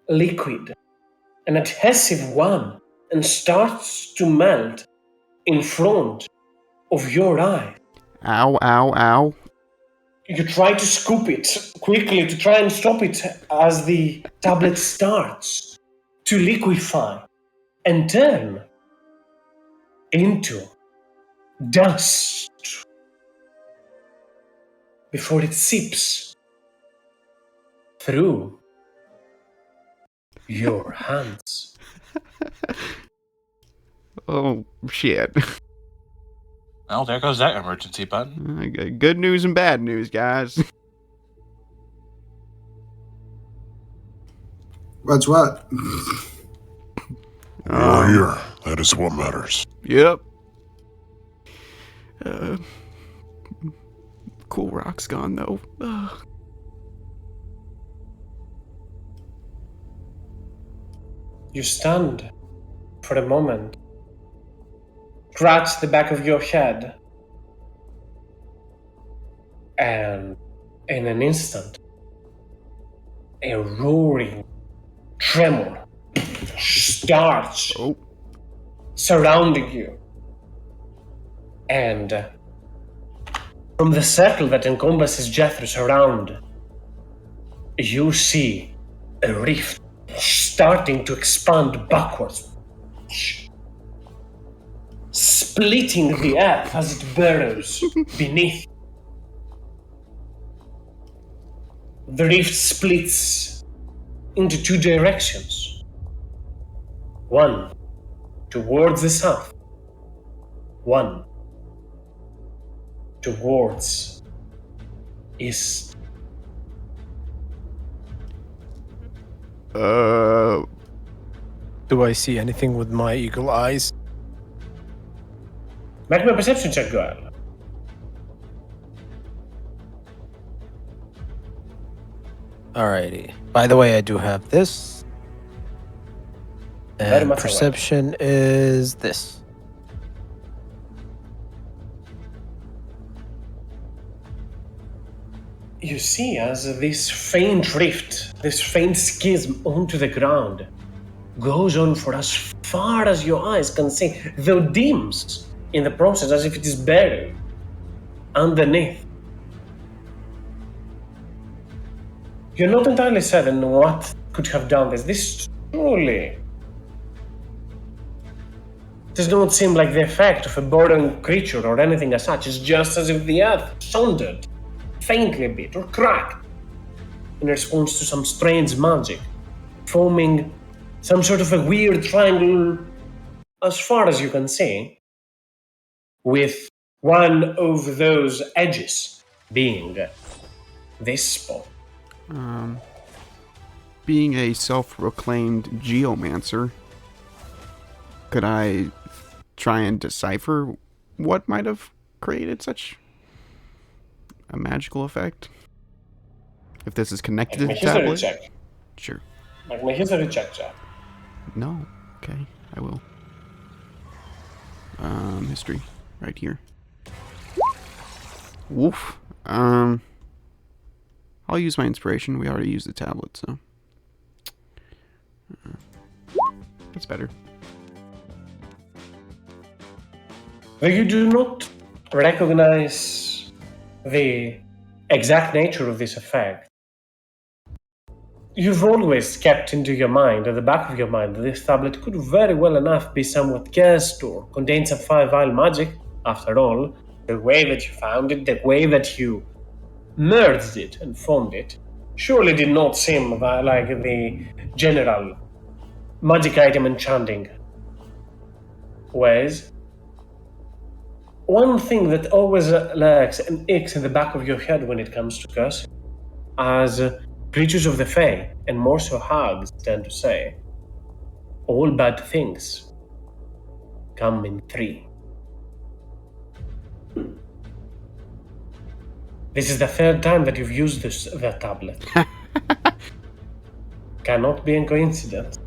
liquid, an adhesive one, and starts to melt in front of your eye. Ow, ow, ow. You try to scoop it quickly to try and stop it as the tablet starts to liquefy and turn into dust before it seeps through your hands. Oh, shit. Well, there goes that emergency button. Good news and bad news, guys. That's what. We're here. That is what matters. Yep. Cool Rock's gone, though. You stand for a moment, scratch the back of your head, and in an instant, a roaring tremor starts surrounding you. And from the circle that encompasses Jethro's around, you see a rift starting to expand backwards, splitting the earth as it burrows beneath. The rift splits into two directions. One towards the south, one towards east. Do I see anything with my eagle eyes? Make me a perception check, girl. Alrighty. By the way, I do have this. Very And much perception is this. You see, as this faint rift, this faint schism onto the ground, goes on for as far as your eyes can see, though dims in the process as if it is buried underneath. You're not entirely certain what could have done this. This truly does not seem like the effect of a boring creature or anything as such. It's just as if the earth sounded faintly a bit or cracked in response to some strange magic, forming some sort of a weird triangle as far as you can see, with one of those edges being this spot. Being a self-proclaimed geomancer, could I try and decipher what might have created such a magical effect? If this is connected to the History tablet? check. Sure. Make my history check, Jack. No. Okay, I will. History. Right here. Woof. I'll use my inspiration. We already used the tablet, so... that's better. Though you do not recognize the exact nature of this effect, you've always kept into your mind, at the back of your mind, that this tablet could very well enough be somewhat cursed or contain some vile magic. After all, the way that you found it, the way that you merged it and formed it, surely did not seem like the general magic item enchanting ways. One thing that always lurks and aches in the back of your head when it comes to cursing, as creatures of the Fae, and more so hags, tend to say, all bad things come in three. This is the third time that you've used that tablet. Cannot be a coincidence.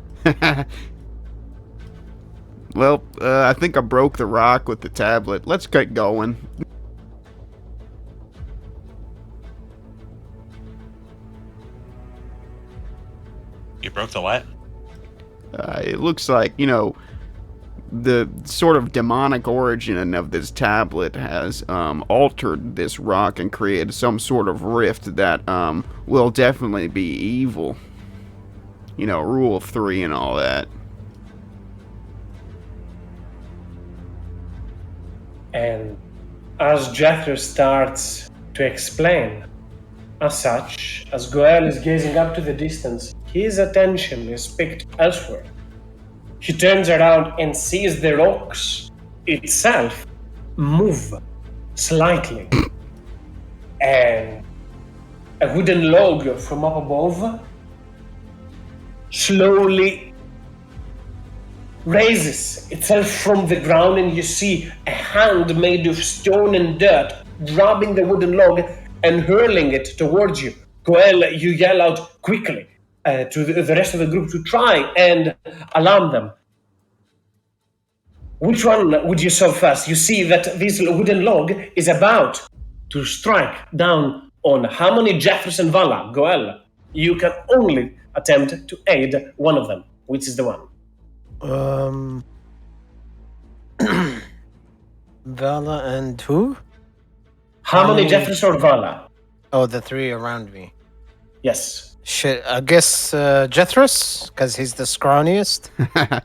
Well, I think I broke the rock with the tablet. Let's get going. You broke the what? It looks like, the sort of demonic origin of this tablet has altered this rock and created some sort of rift that will definitely be evil. Rule of 3 and all that. And as Jethro starts to explain, as such, as Goel is gazing up to the distance, his attention is picked elsewhere. He turns around and sees the rocks itself move slightly. And a wooden log from up above slowly raises itself from the ground, and you see a hand made of stone and dirt grabbing the wooden log and hurling it towards you. Goel, you yell out quickly to the rest of the group to try and alarm them. Which one would you solve first? You see that this wooden log is about to strike down on Harmony, Jefferson, Vala. Goel, you can only attempt to aid one of them. Which is the one? Vala and who? Harmony, Jefferson, or Vala? Oh, the three around me. Yes. Shit, I guess Jethros, because he's the scrawniest. I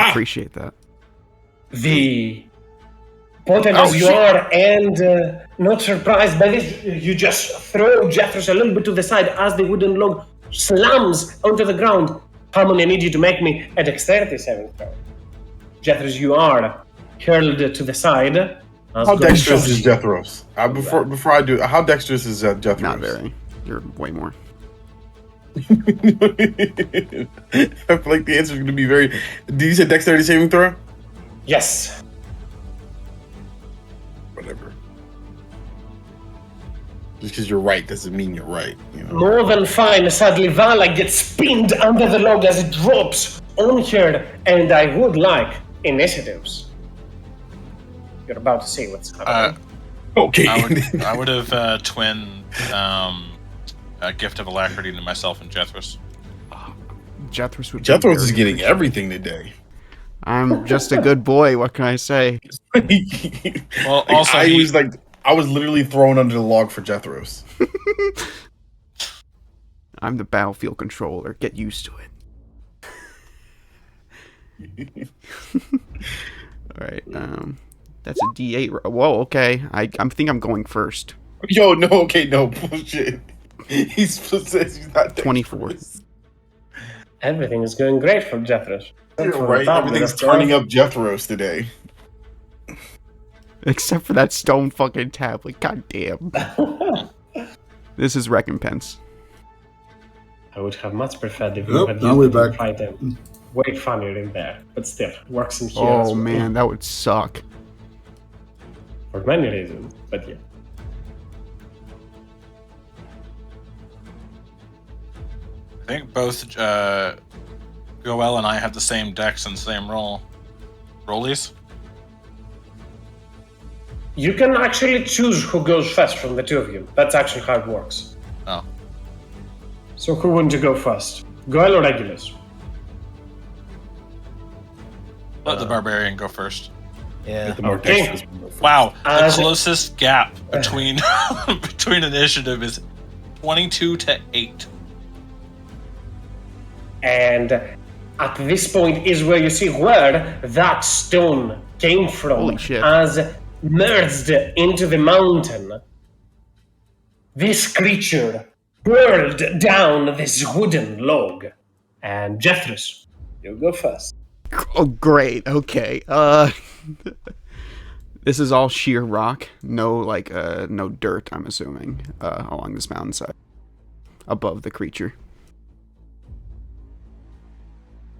appreciate that. The potent as you are and not surprised by this, you just throw Jethros a little bit to the side as the wooden log slams onto the ground. Harmony, I need you to make me a dexterity saving throw. Jethros, you are hurled to the side. How dexterous is Jethros? Before I do, how dexterous is Jethros? Not very. You're way more. I feel like the answer is going to be very... Did you say dexterity saving throw? Yes. Whatever. Just because you're right doesn't mean you're right. More than fine. Sadly, Vala gets pinned under the log as it drops on her, and I would like initiatives. You're about to see what's happening. Okay. I would have twinned a gift of alacrity to myself and Jethros. Jethros is getting everything today. I'm just a good boy. What can I say? Well, also I was literally thrown under the log for Jethros. I'm the battlefield controller. Get used to it. All right. That's a D8. Whoa. Okay. I think I'm going first. Yo, no, okay, no bullshit. He's possessed. He's not 24. dexterous. Everything is going great for Jethros. Yeah, right. Everything's turning up Jethros today. Except for that stone fucking tablet. God damn. This is recompense. I would have much preferred if Yep, you had now we're used it to back. fight them. Way funnier in there, but still, works in here as Oh well. man, that would suck. For many reasons, but yeah. I think both Goel and I have the same dex and same rollies. You can actually choose who goes first from the two of you. That's actually how it works. Oh. So who wouldn't you go first? Goel or Regulus? Let the barbarian go first. Yeah. The more Okay. dexterous one go first. Wow, the As- closest gap between between initiative is 22 to 8. And at this point is where you see where that stone came from. Holy shit. As merged into the mountain. This creature whirled down this wooden log. And Jethros, you go first. Oh great. Okay. This is all sheer rock. No no dirt, I'm assuming, along this mountainside. Above the creature.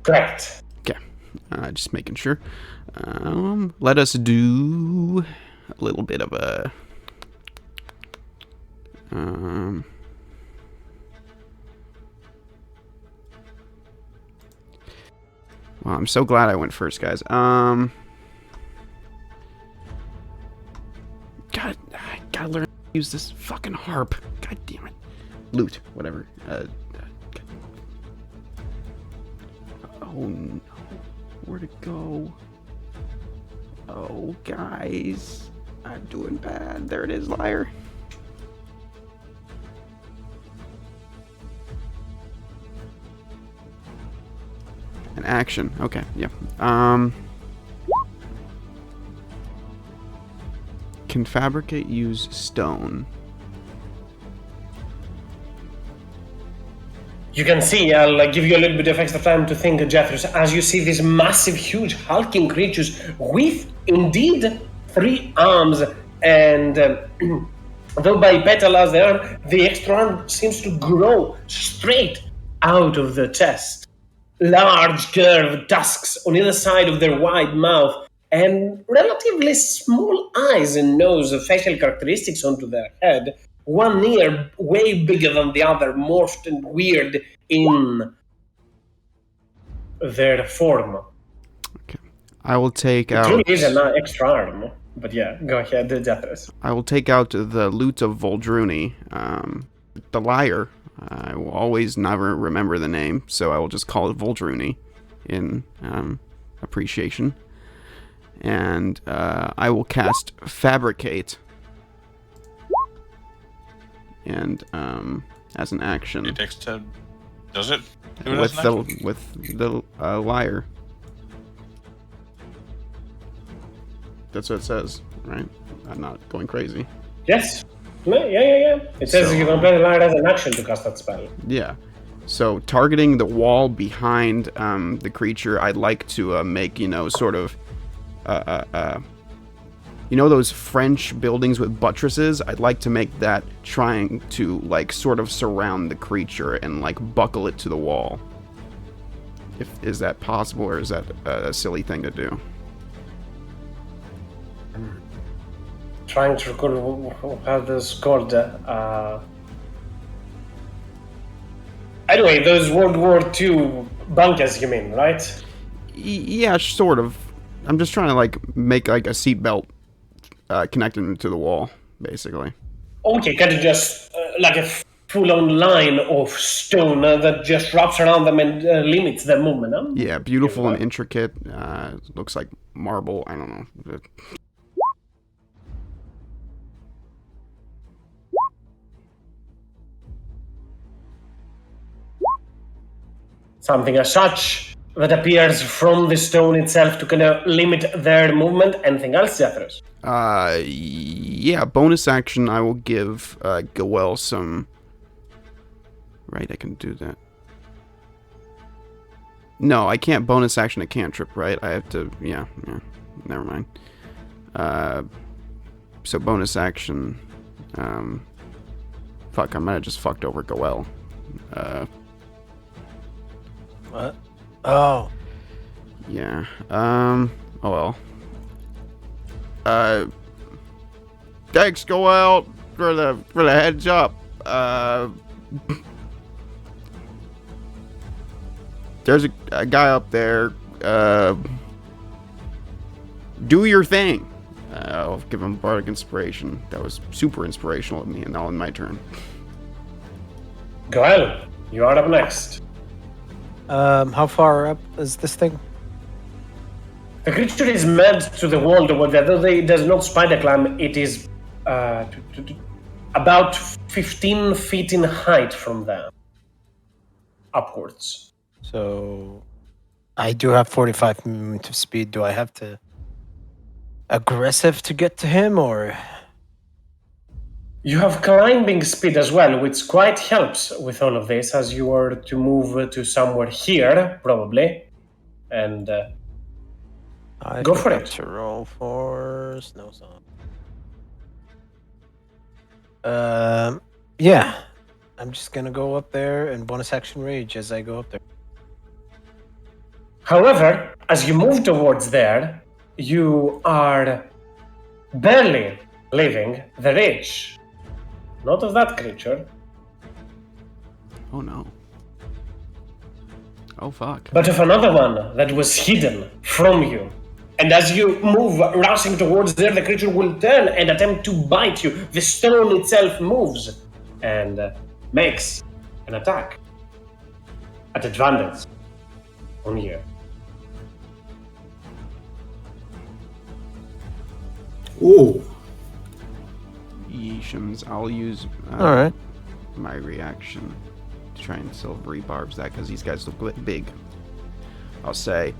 Correct. Okay. Just making sure. Let us do a little bit of a Well, I'm so glad I went first, guys. God, I gotta learn to use this fucking harp. God damn it. Lute, whatever. Oh no. Where'd it go? Oh, guys. I'm doing bad. There it is, liar. An action. Okay, yeah. Can fabricate use stone? You can see, I'll give you a little bit of extra time to think, Jethros, as you see these massive, huge, hulking creatures with, indeed, 3 arms. And though bipedal as they are, the extra arm seems to grow straight out of the chest. Large, curved tusks on either side of their wide mouth, and relatively small eyes and nose, facial characteristics onto their head. One ear way bigger than the other, morphed and weird in their form. Okay. I will take It out. truly is an extra arm. But yeah, go ahead, Jethros. I will take out the lute of Voldruni. The liar. I will always never remember the name, so I will just call it Voldruni in appreciation. And I will cast Fabricate. And as an action, It takes 10. Does it? Do it with as an action? with the liar. That's what it says, right? I'm not going crazy. Yes. No, yeah. It says So, you can play the liar as an action to cast that spell. Yeah. So targeting the wall behind the creature, I'd like to make, sort of, those French buildings with buttresses? I'd like to make that trying to, sort of surround the creature and, buckle it to the wall. Is that possible, or is that a silly thing to do? Trying to recall how this called. Anyway, those World War II bunkers, you mean, right? Yeah, sort of. I'm just trying to, make, a seatbelt connected to the wall, basically. Okay, kind of just like a full-on line of stone that just wraps around them and limits their movement. Huh? Yeah, beautiful and intricate. Looks like marble. I don't know. Something as such that appears from the stone itself to kind of limit their movement? Anything else, Zethros? Yeah, bonus action, I will give Goel some... Right, I can do that. No, I can't bonus action a cantrip, right? I have to... Yeah, never mind. So bonus action... Fuck, I might have just fucked over Goel. What? Oh. Yeah, oh well. Thanks, Goel, for the heads up. There's a guy up there. Do your thing. I'll give him bardic inspiration. That was super inspirational of me, and now in my turn. Goel, you are up next. How far up is this thing? The creature is mad to the wall toward that. Though it does not spider climb, it is about 15 feet in height from there. Upwards. So, I do have 45 movement of speed. Do I have to aggressive to get to him, or? You have climbing speed as well, which quite helps with all of this, as you are to move to somewhere here, probably. And go for it. To roll for snow song. Yeah. I'm just gonna go up there and bonus action rage as I go up there. However, as you move towards there, you are barely leaving the reach. Not of that creature, Oh no. Oh fuck. but of another one that was hidden from you. And as you move, rushing towards there, the creature will turn and attempt to bite you. The stone itself moves and makes an attack at advantage on you. Oh, Yeeshams, I'll use Alright. my reaction to try and silvery barbs that, because these guys look big. I'll say,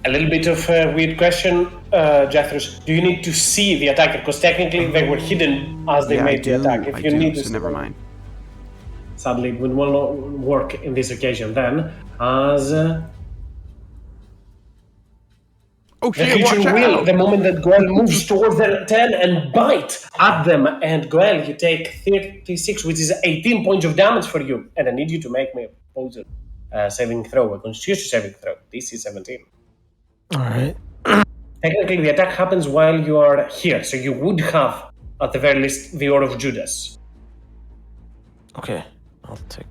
A little bit of a weird question, Jethros. Do you need to see the attacker? Because technically they were hidden as they yeah, made the attack. If I you do, need to so see never them- mind. Sadly, it will not work in this occasion then, as Oh the shit, watch creature will, out! the moment that Goel moves towards them, turn and bite at them. And Goel, you take 36, which is 18 points of damage for you. And I need you to make me a opposing saving throw, a constitution saving throw. DC 17. Alright. Technically, the attack happens while you are here, so you would have, at the very least, the Ore of Judas. Okay. I'll take.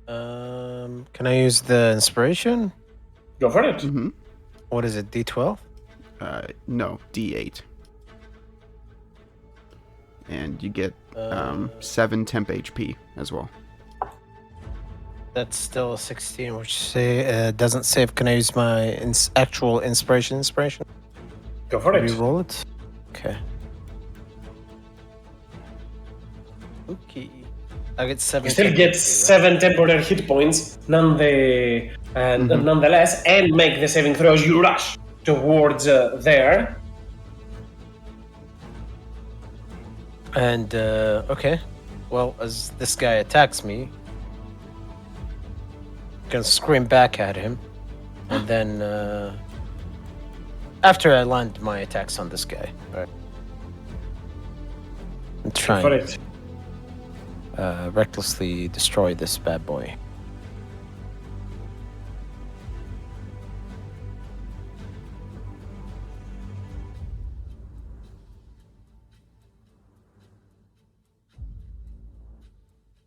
Can I use the inspiration? Go for it. Mm-hmm. What is it? D12? No, D8. And you get 7 temp HP as well. That's still a 16, which say doesn't save. Can I use my actual inspiration? Go for it. Reroll it. Okay. Okay. I get 7. You still get 7 temporary hit points, nonetheless, and make the saving throw as you rush towards there. And okay. Well, as this guy attacks me, I'm gonna scream back at him, and then after I land my attacks on this guy, right? I'm Go trying for it. recklessly destroy this bad boy.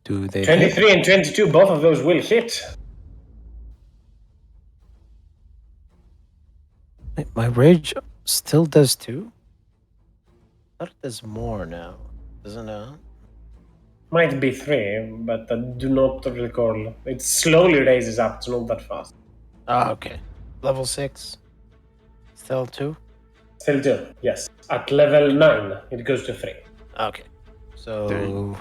Do they hit? 23 and 22, both of those will hit. Wait, my rage still does too? I thought it does more now. Doesn't it? Might be 3, but I do not recall. It slowly raises up, it's not that fast. Ah, okay. Level 6. Still 2? Still 2, yes. At level 9, it goes to 3. Okay. So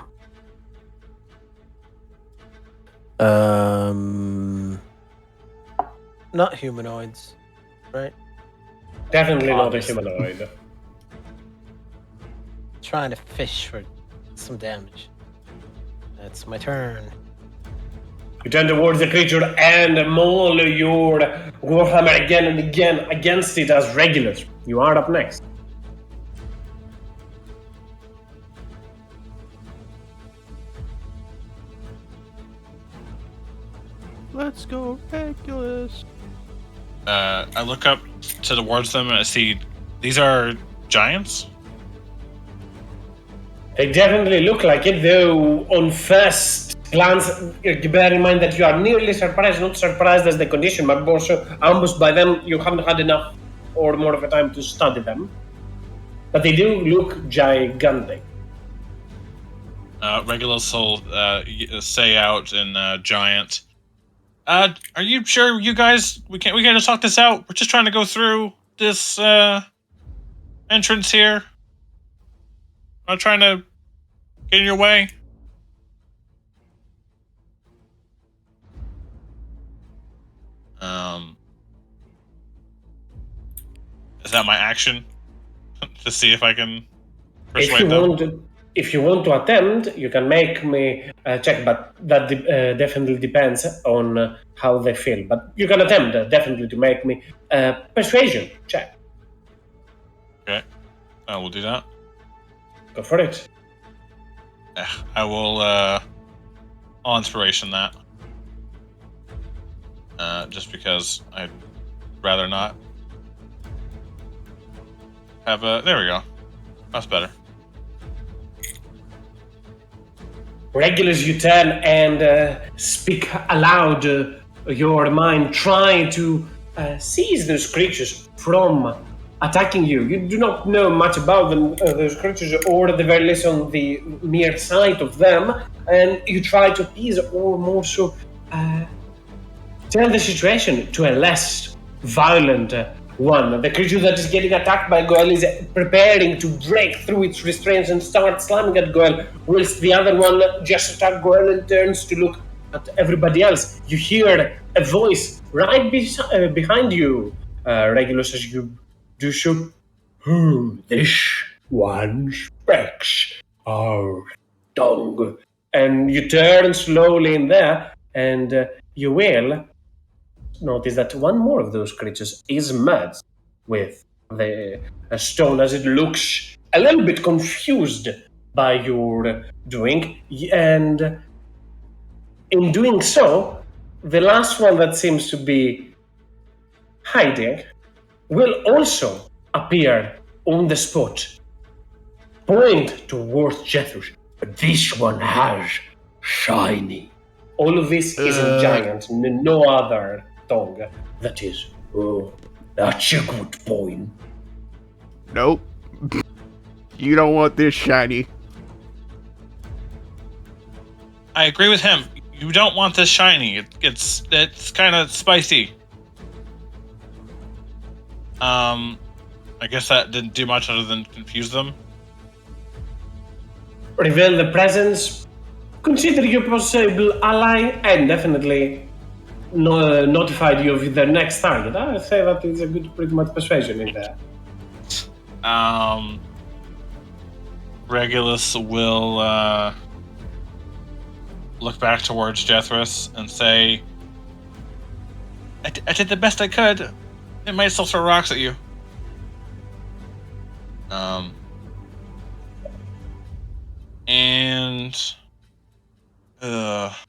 Not humanoids, right? Definitely not a Obviously. humanoid. Trying to fish for some damage. That's my turn. You turn towards the creature and maul your Warhammer again and again against it as regulars. You are up next. Let's go, Regulus. I look up towards them and I see these are giants. They definitely look like it, though on first glance, bear in mind that you are nearly surprised, not surprised as the condition, but also almost by them you haven't had enough or more of a time to study them. But they do look gigantic. Regulus will say out in giant. Are you sure you guys we can't just talk this out? We're just trying to go through this entrance here. I'm not trying to get in your way. Is that my action? To see if I can persuade them? If you want to attempt, you can make me check, but that definitely depends on how they feel. But you can attempt definitely to make me persuasion check. Okay, I will do that. Go for it. I will all inspiration that. Just because I'd rather not have a. There we go. That's better. Regulars, you turn and speak aloud your mind, trying to seize those creatures from attacking you. You do not know much about them, those creatures, or at the very least on the mere sight of them, and you try to appease or more so turn the situation to a less violent one. The creature that is getting attacked by Goel is preparing to break through its restraints and start slamming at Goel, whilst the other one just attacks Goel and turns to look at everybody else. You hear a voice right behind you, Regulus, as you do so. This one speaks our tongue. And you turn slowly in there, and you will notice that one more of those creatures is merged with the stone, as it looks a little bit confused by your doing. And in doing so, the last one that seems to be hiding will also appear on the spot. Point towards Jethus. But this one has shiny. All of this is in giant, no other tongue. That is, that's a good point. Nope. You don't want this shiny. I agree with him. You don't want this shiny. It's kind of spicy. I guess that didn't do much other than confuse them. Reveal the presence, consider you a possible ally, and definitely notified you of their next target. I would say that is a good, pretty much persuasion in there. Regulus will look back towards Jethus and say, I did the best I could. It might still throw rocks at you. And can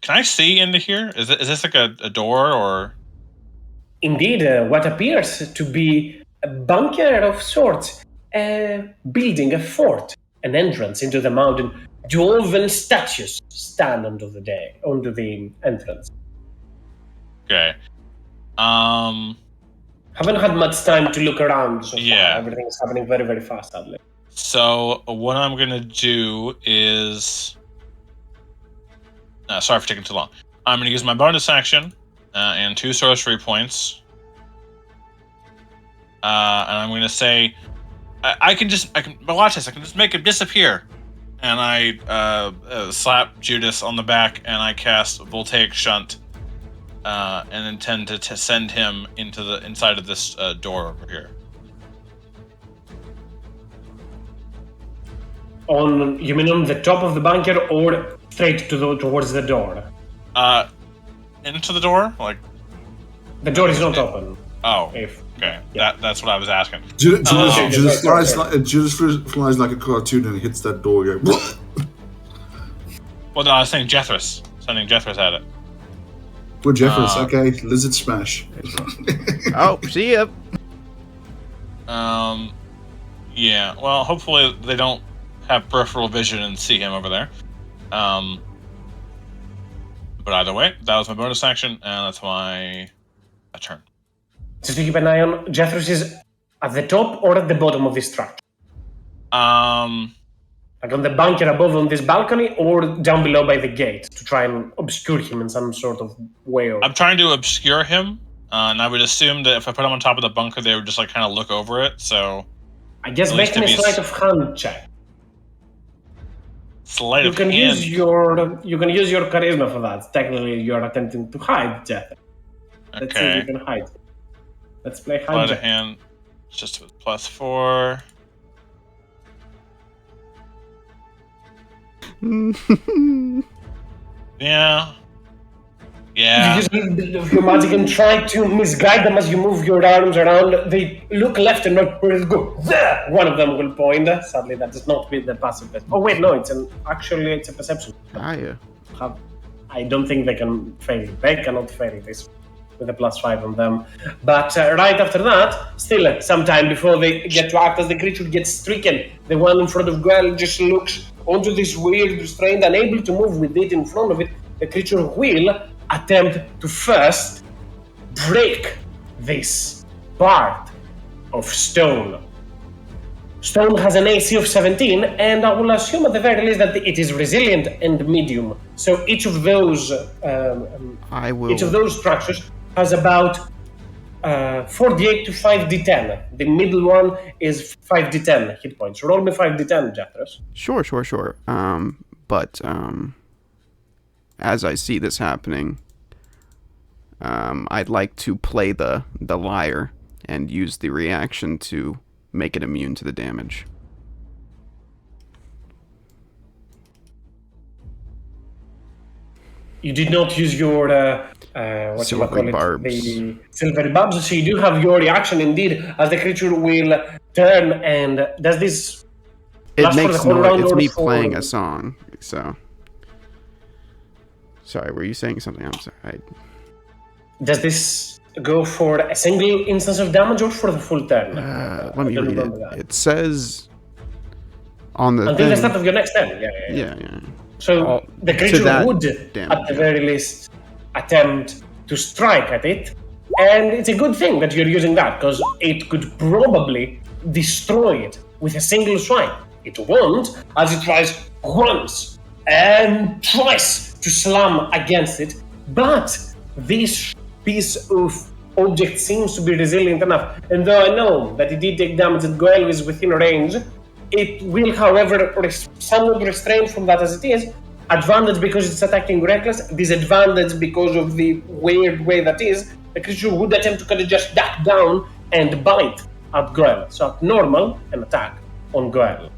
I see into here? Is this like a door or? Indeed, what appears to be a bunker of sorts, building a fort, an entrance into the mountain. Dwarven statues stand onto the entrance. Okay. Haven't had much time to look around so Yeah. far. Everything is happening very, very fast, sadly. So what I'm gonna do is, sorry for taking too long. I'm gonna use my bonus action and 2 sorcery points, and I'm gonna say, I can watch this. I can just make it disappear, and I slap Judas on the back, and I cast Voltaic Shunt, and intend to send him into the inside of this door over here. You mean on the top of the bunker or straight towards the door? Into the door, like the door is not open. Oh, If okay. Yeah. That's what I was asking. Judas sorry. flies like a cartoon and hits that door. Going, Well, no, I was saying Jethris. Sending Jethris at it. Well, Jeffers, okay, lizard smash. Oh, see ya. Yeah. Well, hopefully they don't have peripheral vision and see him over there. But either way, that was my bonus action, and that's my turn. Just to keep an eye on, Jethros is at the top or at the bottom of this structure? Like on the bunker above on this balcony or down below by the gate to try and obscure him in some sort of way? I'm trying to obscure him, and I would assume that if I put him on top of the bunker, they would just like kind of look over it. So I guess at make least me a if he's- sleight of hand check. Sleight You of can hand. use your charisma for that. Technically, you're attempting to hide Jethro. Let's see if you Okay. can hide. Let's play hide Sleight of Jethro. hand, just with +4. Yeah. You Yeah. use a little bit of your magic and try to misguide them as you move your arms around. They look left and right, where it go. There! One of them will point. Sadly, that does not be the passive test. Oh wait, no, it's a perception. Hiya. I don't think they can fail. They cannot fail this with a +5 on them. But right after that, still some time before they get to act as the creature gets stricken, the one in front of Goel just looks onto this weird restraint, unable to move with it in front of it. The creature will attempt to first break this part of stone. Stone has an AC of 17, and I will assume at the very least that it is resilient and medium. So each of those structures has about 48 to 5d10. The middle one is 5d10 hit points. Roll me 5d10, Jethros. Sure. But as I see this happening, I'd like to play the liar and use the reaction to make it immune to the damage. You did not use your Silvery barbs. the silvery barbs, so you do have your reaction indeed, as the creature will turn and does this. It last for makes the whole noise. round It's or me for- playing a song. So, sorry, were you saying something? I'm sorry. Does this go for a single instance of damage or for the full turn? Let me I don't read remember it. that. It says on the Until the thing. start of your next turn. Yeah. Yeah. So the to creature that would, damage, at the very least, attempt to strike at it. And it's a good thing that you're using that, because it could probably destroy it with a single swipe. It won't, as it tries once and twice to slam against it. But this piece of object seems to be resilient enough. And though I know that it did take damage and Goel is within range, it will, however, somewhat restrained from that as it is. Advantage because it's attacking reckless, disadvantage because of the weird way that is. The creature would attempt to kind of just duck down and bite at Goel. So at normal, an attack on Goel.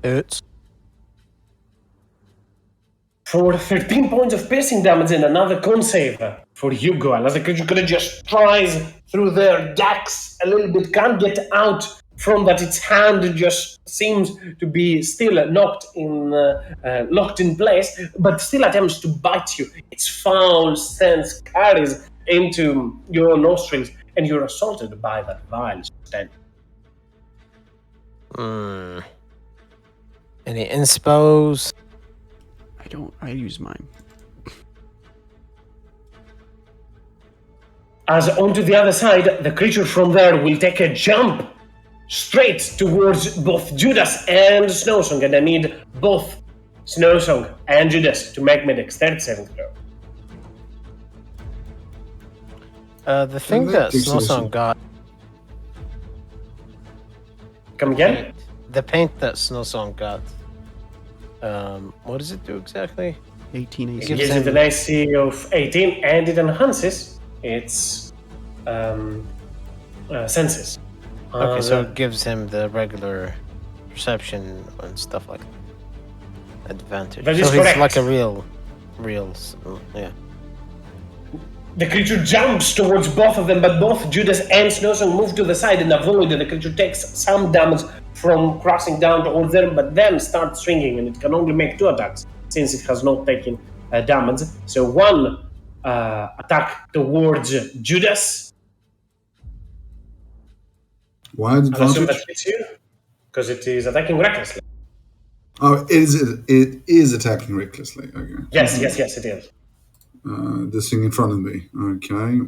It's For 13 points of piercing damage and another con save for you, Goel, as the creature kind of just tries through their gax a little bit, can't get out from that. Its hand just seems to be still locked in place, but still attempts to bite you. Its foul sense carries into your nostrils, and you're assaulted by that vile stench. Any inspos? I use mine. As onto the other side, the creature from there will take a jump straight towards both Judas and Snowsong, and I need both Snowsong and Judas to make me dexterity saving throw. The thing that that takes Snowsong awesome. got. Come again? The paint that Snowsong got. What does it do exactly? 18 It AC. gives it an AC of 18, and it enhances its senses. Okay, so it gives him the regular perception and stuff like that. Advantage. That so is he's correct. like a real, yeah. The creature jumps towards both of them, but both Judas and Snowsong move to the side and avoid. The creature takes some damage from crossing down towards them, but then starts swinging, and it can only make 2 attacks since it has not taken damage. So 1 attack towards Judas. Why And I assume that advantage? hits you, because it is attacking recklessly. Oh, it is attacking recklessly. Okay. Yes, it is. This thing in front of me. Okay.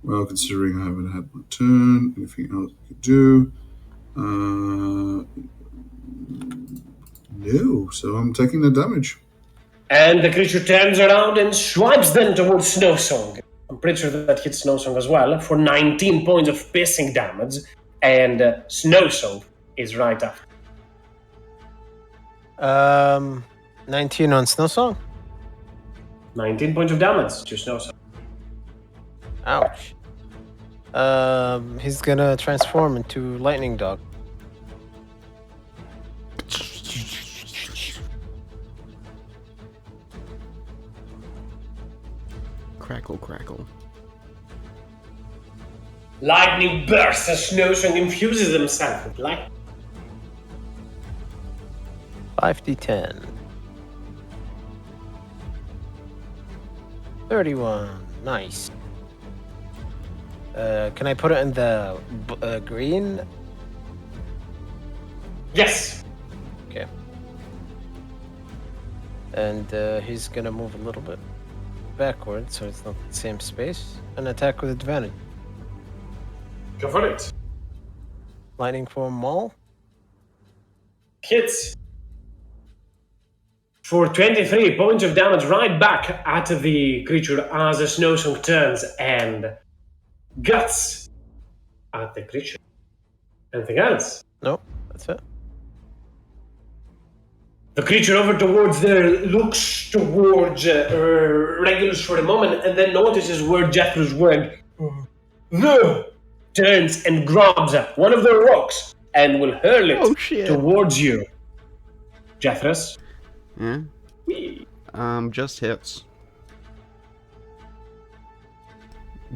Well, considering I haven't had my turn, anything else I could do? No. So I'm taking the damage. And the creature turns around and swipes them towards Snowsong. I'm pretty sure that hits Snowsong as well for 19 points of piercing damage, and Snowsong is right after. 19 on Snowsong? 19 points of damage to Snowsong. Ouch. He's gonna transform into Lightning Dog. Crackle, crackle. Lightning bursts as Snowsong infuses himself with light. 5d10. 31. Nice. Can I put it in the green? Yes. Okay. And he's gonna move a little bit backward so it's not the same space and attack with advantage. Go for it. Lightning form Maul. Hits. For 23 points of damage right back at the creature as the Snowsong turns and guts at the creature. Anything else? Nope, that's it. The creature over towards there looks towards Regulus for a moment and then notices where Jethro's wearing. Turns and grabs one of the rocks and will hurl it towards you. Jethros. Yeah. Just hits.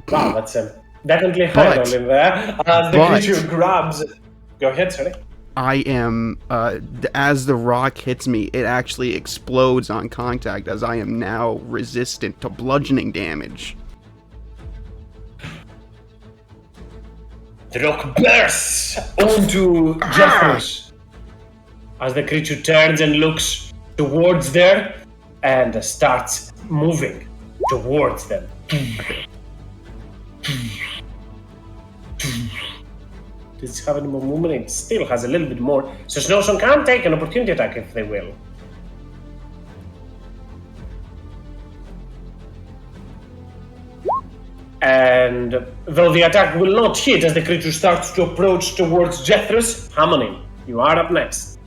Wow, that's definitely high roll in there. The creature grabs. Go ahead, sorry. I am, as the rock hits me, it actually explodes on contact as I am now resistant to bludgeoning damage. The rock bursts onto Jethros as the creature turns and looks towards there and starts moving towards them. Does it have any more movement? It still has a little bit more. So Snowsong can take an opportunity attack if they will. And though the attack will not hit as the creature starts to approach towards Jethros, Harmony, you are up next.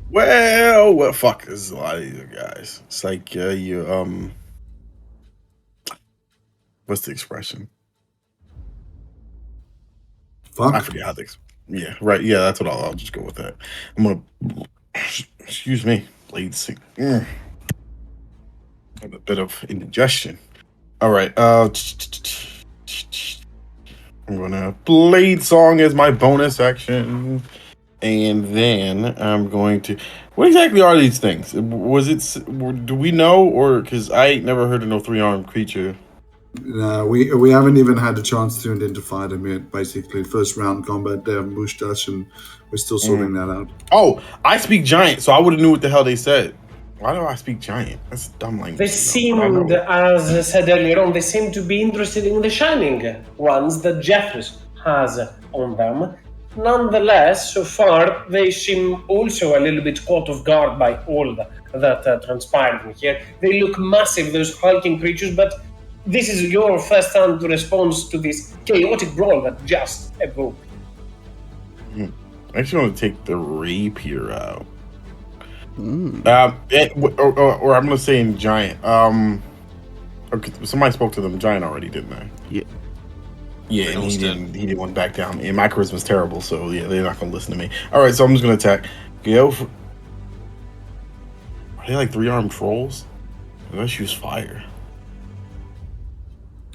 Well, fuck, there's a lot of these guys. It's like what's the expression? Fuck. I forget how they. Yeah, right. Yeah, that's what I'll just go with that. I'm gonna. Excuse me, blade sick. A bit of indigestion. All right. I'm gonna blade song as my bonus action, and then I'm going to. What exactly are these things? Was it? Do we know, or because I ain't never heard of no 3-armed creature? No, we haven't even had a chance to identify them yet. Basically, first round combat, they have mushed us, and we're still sorting that out. Oh, I speak giant, so I would have knew what the hell they said. Why do I speak giant? That's dumb language. They seemed, as I said earlier on, they seem to be interested in the shining ones that Jethros has on them. Nonetheless, so far, they seem also a little bit caught off guard by all that transpired in here. They look massive, those hulking creatures, but this is your first turn to respond to this chaotic brawl that just evoked. I actually want to take the rapier out. Mm. Or I'm gonna say in giant. Okay, somebody spoke to them giant already, didn't they? Yeah. Yeah, and almost he didn't want to back down. And my charisma's terrible, so yeah, they're not gonna listen to me. All right, so I'm just gonna attack. Are they like 3-armed trolls? Let's use fire.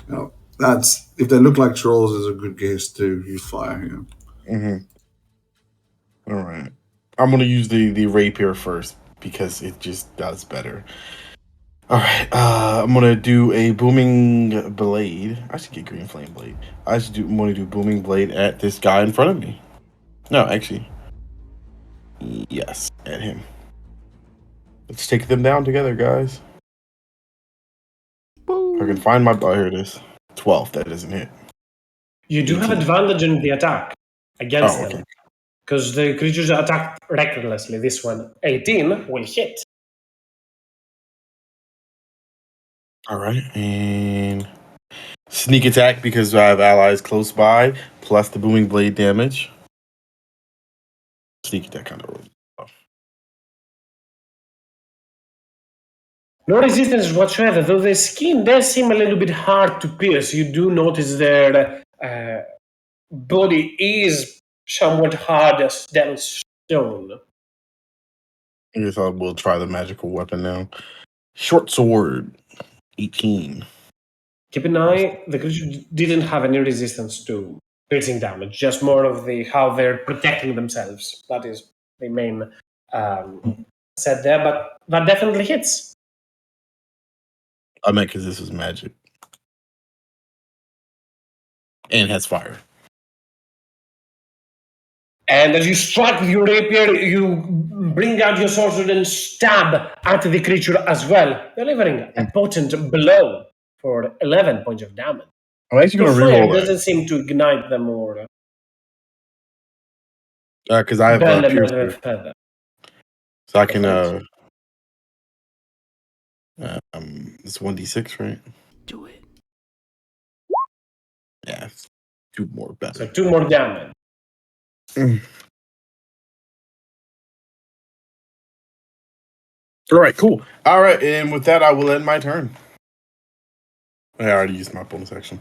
No, that's if they look like trolls, is a good guess to use fire. Yeah. Mm-hmm. All right, I'm gonna use the rapier first because it just does better. All right, I'm gonna do a booming blade. I should get green flame blade. I'm gonna do booming blade at this guy in front of me. No, actually, yes, at him. Let's take them down together, guys. If I can find my. Oh, here it is. 12. That doesn't hit. You do have 18. advantage in the attack against Oh, okay. them. Because the creatures attack recklessly. This one, 18, will hit. All right, and sneak attack because I have allies close by, plus the booming blade damage. Sneak attack kind of rolls. No resistance whatsoever, though the skin does seem a little bit hard to pierce. You do notice their body is somewhat hard than stone. I guess I will try the magical weapon now. Short sword, 18. Keep an eye, the creature didn't have any resistance to piercing damage, just more of the how they're protecting themselves. That is the main set there, but that definitely hits. I meant because this is magic. And has fire. And as you strike with your rapier, you bring out your sword and stab at the creature as well, delivering a potent blow for 11 points of damage. I'm actually Your going to fire reroll that. doesn't seem to ignite them or Because I have burn them piercer. even further. So I can. It's 1d6, right? Do it. Yeah. 2 more better. So 2 more damage. All right, cool. All right, and with that, I will end my turn. I already used my bonus action.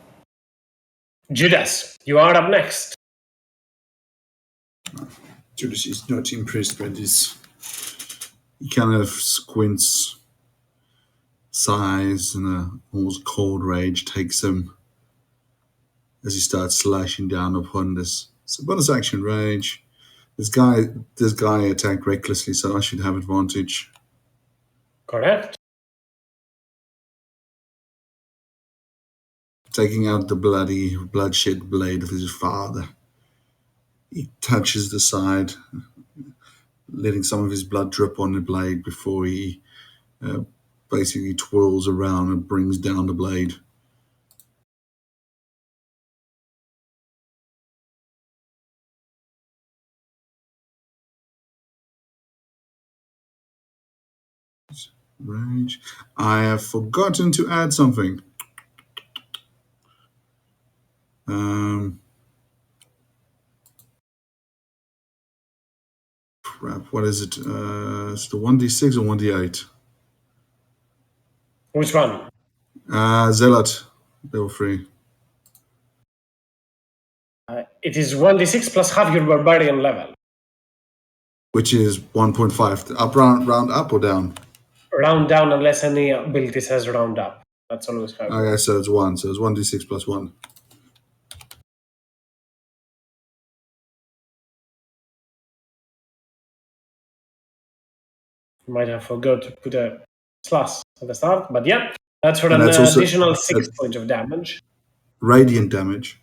Judas, you are up next. Judas is not impressed by this. He kind of squints, sighs, and a almost cold rage takes him as he starts slashing down upon this. So bonus action rage. This guy attacked recklessly, so I should have advantage. Correct. Taking out the bloody, bloodshed blade of his father. He touches the side, letting some of his blood drip on the blade before he basically twirls around and brings down the blade. Rage. I have forgotten to add something. Crap, what is it? It's the 1d6 or 1d8? Which one? Zealot, level 3. It is 1d6 plus half your barbarian level. Which is 1.5. Up, round up or down? Round down unless any ability says round up. That's always how it works. Okay, so it's 1. So it's 1d6 plus 1. You might have forgot to put a slash at the start, but yeah, that's for And an that's also- additional 6 points of damage. Radiant damage.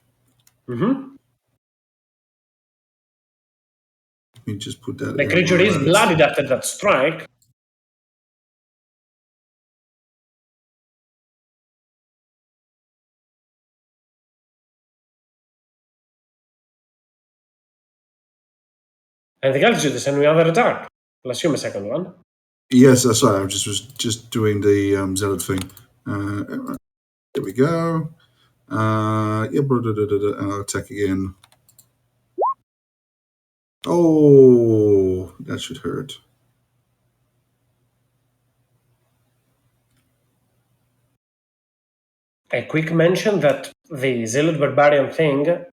Mm-hmm. Let me just put that The in creature my is notes. bloodied after that strike. Anything else, Judas? Any other attack? I'll assume a second one. Yes, sorry, I was just doing the zealot thing. There we go. Yeah, I'll attack again. Oh, that should hurt. A quick mention that the Zealot Barbarian thing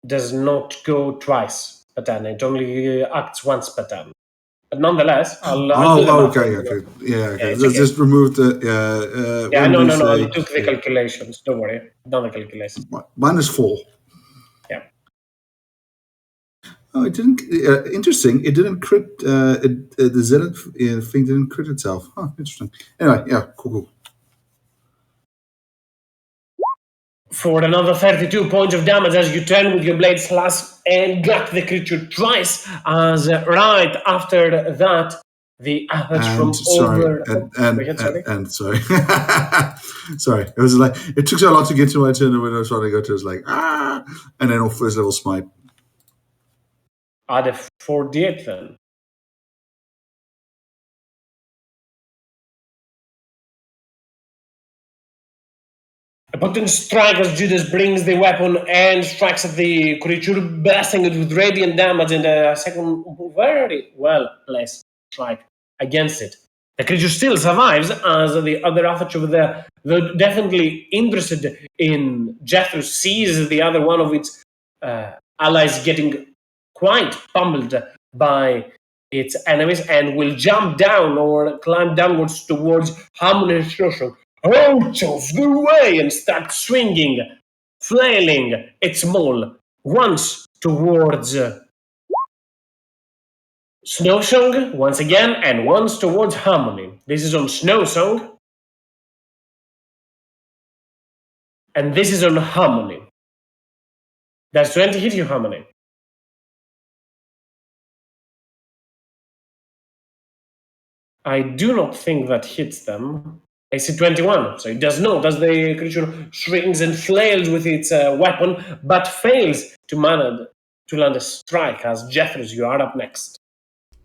does not go twice per turn. It only acts once per turn. But nonetheless, I'll do the math. Okay, okay. Yeah, okay. it's okay. Just remove the. Yeah, when no, we no, no. say- I took the calculations. Don't worry. Done the calculations. -4. Yeah. Oh, it didn't. Interesting. It didn't crit. The Zealot thing didn't crit itself. Huh, interesting. Anyway, yeah, cool. For another 32 points of damage as you turn with your blade slash and gut the creature twice. As right after that, the attack from over. Sorry, sorry. It was like it took so long to get to my turn, and when I was trying to go to, it was like and then on first level smite. Add a 4d8 then. A potent strike as Judas brings the weapon and strikes at the creature, blasting it with radiant damage, and a second very well placed strike against it. The creature still survives as the other aperture over there, though definitely interested in Jethro, sees the other one of its allies getting quite pummeled by its enemies and will jump down or climb downwards towards Harmony Social. Out of the way and start swinging, flailing its maul once towards Snowsong once again and once towards Harmony. This is on Snowsong and this is on Harmony. That's 20 hit you, Harmony. I do not think that hits them. I see 21, so it does not, as the creature shrinks and flails with its weapon, but fails to land a strike. As Jeffers, you are up next.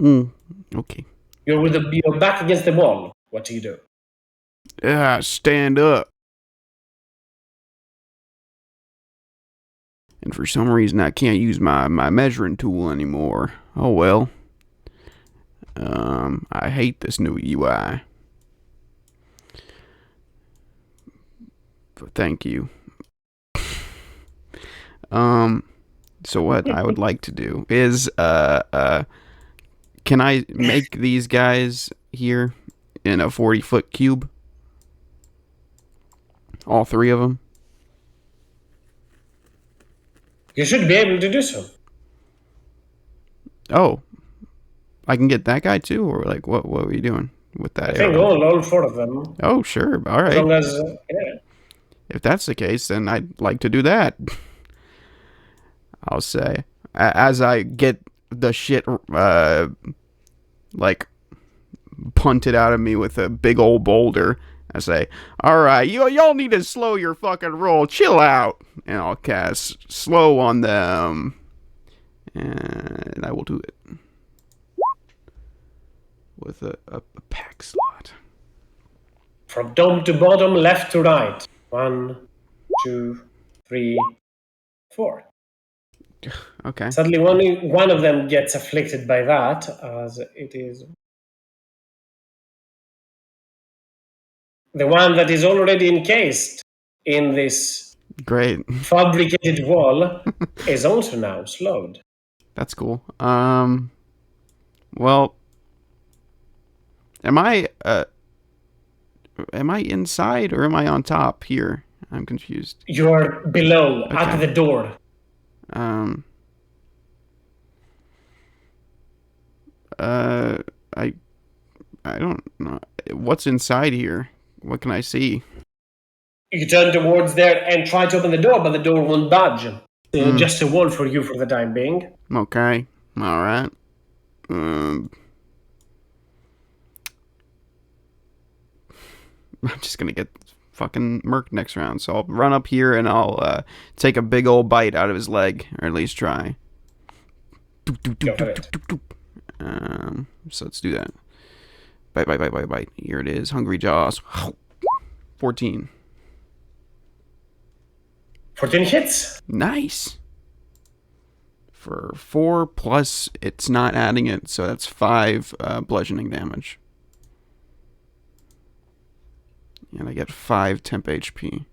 Okay. You're with your back against the wall. What do you do? Stand up. And for some reason, I can't use my measuring tool anymore. Oh well. I hate this new UI. But thank you. So what I would like to do is, can I make these guys here in a 40-foot cube? All three of them? You should be able to do so. Oh. I can get that guy too? Or like, what are you doing with that? I think all four of them. Oh, sure. All right. As long as, yeah. If that's the case, then I'd like to do that. I'll say. As I get the shit, like, punted out of me with a big old boulder, I say, alright, y'all need to slow your fucking roll. Chill out. And I'll cast slow on them. And I will do it. With a pack slot. From top to bottom, left to right. 1, 2, 3, 4. Okay. Sadly, only one of them gets afflicted by that, as it is the one that is already encased in this great fabricated wall is also now slowed. That's cool. Well, am I inside or am I on top here? I'm confused. You're below, at the door. I don't know. What's inside here? What can I see? You turn towards there and try to open the door, but the door won't budge. Just a wall for you for the time being. Okay. All right. I'm just gonna get fucking murked next round. So I'll run up here and I'll take a big old bite out of his leg, or at least try. Go for it. So let's do that. Bite. Here it is. Hungry Jaws. 14. 14 hits. Nice. For 4 plus, it's not adding it, so that's 5 bludgeoning damage. And I get 5 temp HP.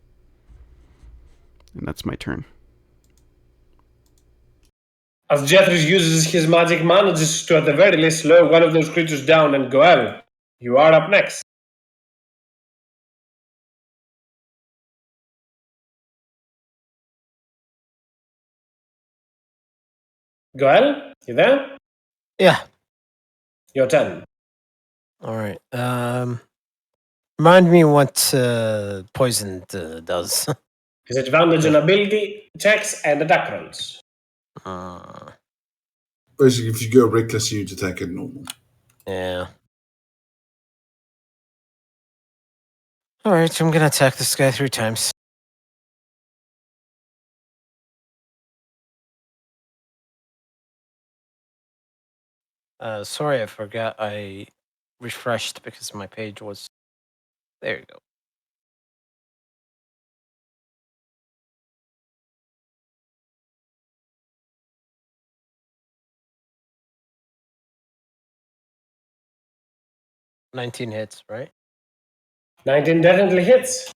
And that's my turn. As Jeffries uses his magic, manages to at the very least slow one of those creatures down, and Goel, you are up next. Goel, you there? Yeah. Your turn. All right. Remind me what poison does. Disadvantage on ability checks and attack rolls. Basically, if you go reckless, you attack it normal. Yeah. All right, I'm gonna attack this guy 3 times. Sorry, I forgot I refreshed because my page was... There you go. $19 hits, right? 19 definitely hits.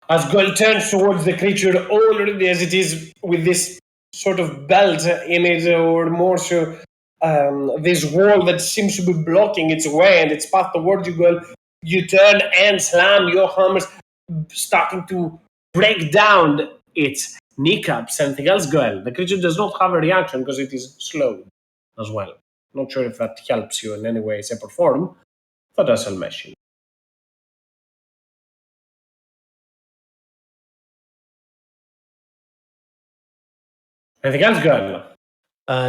As Goel turns towards the creature, already as it is with this sort of belt in it, or more so this wall that seems to be blocking its way and its path towards you, Goel, you turn and slam your hammers, starting to break down its kneecaps. Anything else, Goel? The creature does not have a reaction because it is slowed as well. Not sure if that helps you in any way, shape, or form. Thought I shall mention. Anything else, Goel?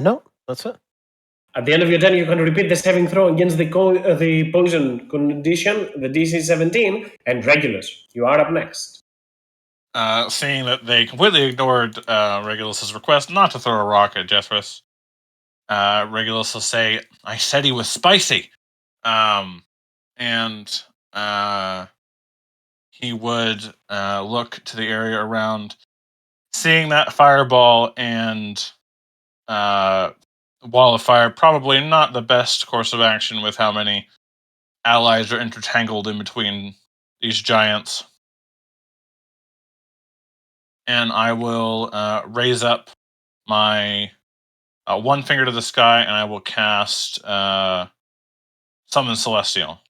No, that's it. At the end of your turn, you can repeat the saving throw against the poison condition, the DC 17, and Regulus. You are up next. Seeing that they completely ignored Regulus's request not to throw a rock at Jethris, Regulus will say, "I said he was spicy," and he would look to the area around, seeing that fireball and wall of fire. Probably not the best course of action with how many allies are intertangled in between these giants. And I will raise up my one finger to the sky, and I will cast Summon Celestial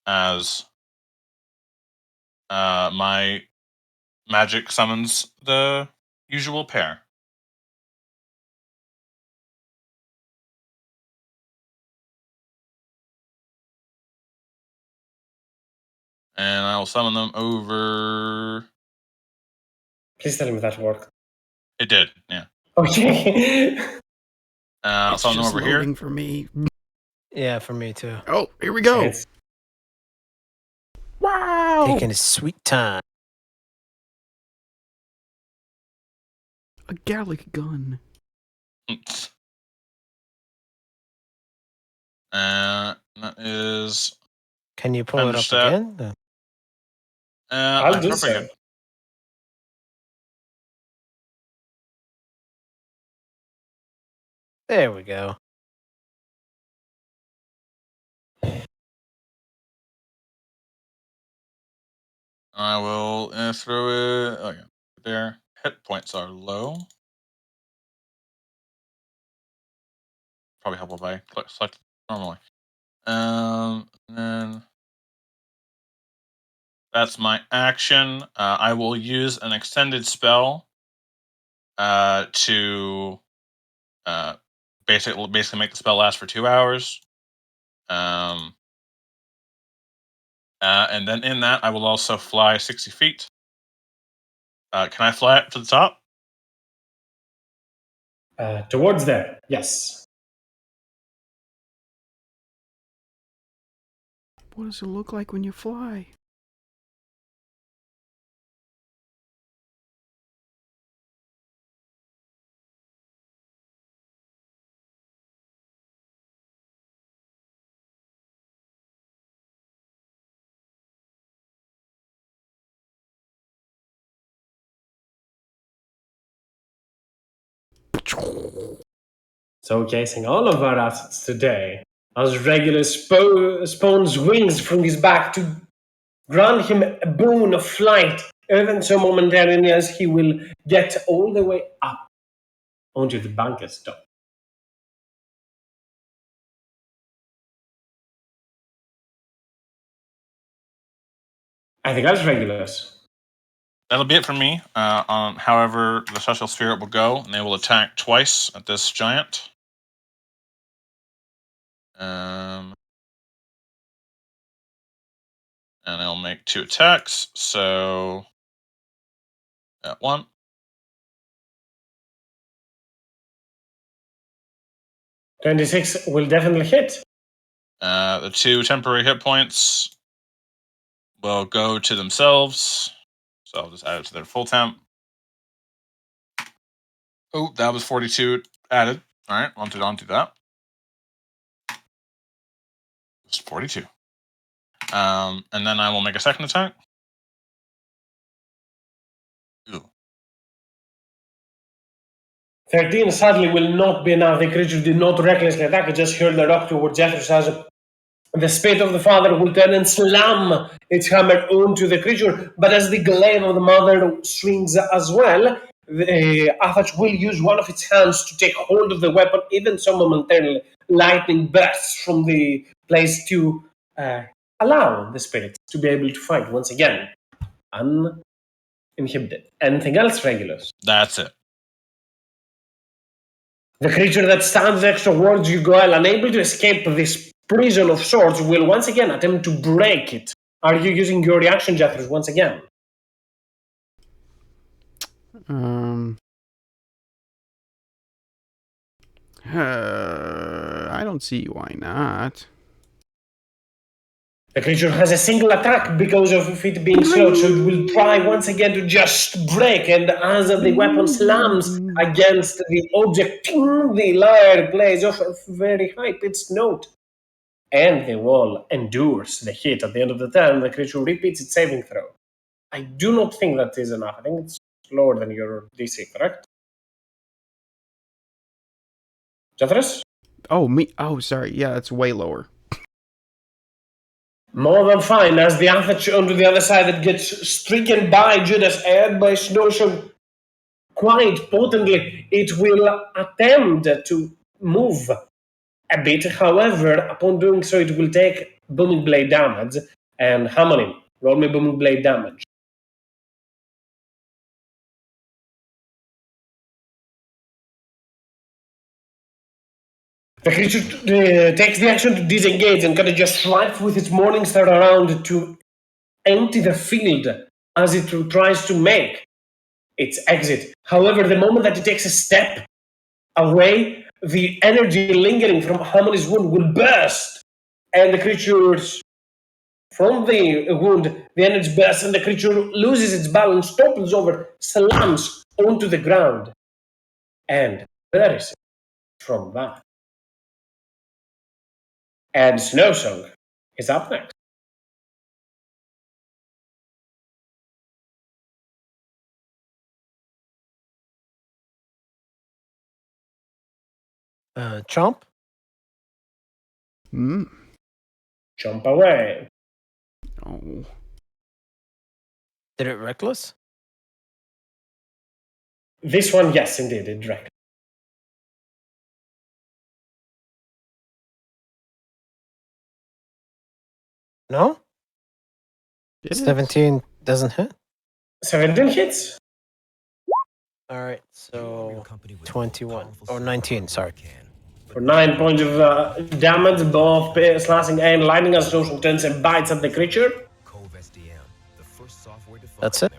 as my magic summons the usual pair. And I will summon them over. Please tell me that worked. It did, yeah. Okay. I'll It's summon them just over loading here. for me. Yeah, for me too. Oh, here we go. It's- Wow. Taking his sweet time. A Gallic gun. That is. Can you pull it up Thunderstep. again? I'll I do can so. bring it. There we go. I will throw it. Oh, yeah. There. Hit points are low. Probably help if I select normally. And then that's my action. I will use an extended spell to basically make the spell last for 2 hours. And then in that, I will also fly 60 feet. Can I fly up to the top? Towards there, yes. What does it look like when you fly? Showcasing all of our assets today, as Regulus spawns wings from his back to grant him a boon of flight, even so momentarily as he will get all the way up onto the banker's top. I think that's Regulus. That'll be it for me. However, the Celestial Spirit will go, and they will attack twice at this giant. And they'll make 2 attacks. So, at 1. $26 will definitely hit. The 2 temporary hit points will go to themselves. So I'll just add it to their full temp. Oh, that was 42 added. All right, onto that. It's 42. And then I will make a second attack. Ooh. 13 sadly will not be enough. The creature did not recklessly attack. It just hurled the rock towards Jethros as the spirit of the father will turn and slam its hammer onto the creature. But as the glaive of the mother swings as well, the EoFH will use one of its hands to take hold of the weapon, even so momentarily. Lightning bursts from the place to allow the spirit to be able to fight once again, uninhibited. Anything else, Regulus? That's it. The creature that stands next towards you, Goel, unable to escape this prison of sorts, will once again attempt to break it. Are you using your reaction, Jethros, once again? I don't see why not. The creature has a single attack because of it being slowed, so it will try once again to just break, and as the weapon slams against the object, the lyre plays off a very high-pitched note. And the wall endures the hit. At the end of the turn, the creature repeats its saving throw. I do not think that is enough. I think it's lower than your DC, correct? Jethros? Oh, me. Oh, sorry. Yeah, it's way lower. More than fine, as the EoFH onto the other side that gets stricken by Judas and by Snowshoe quite potently. It will attempt to move a bit. However, upon doing so, it will take Booming Blade damage. And Hammerling, roll me Booming Blade damage. The creature takes the action to disengage and kind of just swipes with its Morning Star around to empty the field as it tries to make its exit. However, the moment that it takes a step away, the energy lingering from Hammerling's wound will burst, and the creature's from the wound, the energy bursts, and the creature loses its balance, topples over, slams onto the ground, and perishes from that. And Snowsong is up next. Chomp? Jump away. Oh. Did it reckless? This one, yes, indeed, it directly. No? It is. 17 doesn't hit? 17 hits. Alright, so 21. Or 19, sorry. For 9 points of damage, both slashing and lightning, as Snowsong turns and bites at the creature. That's it?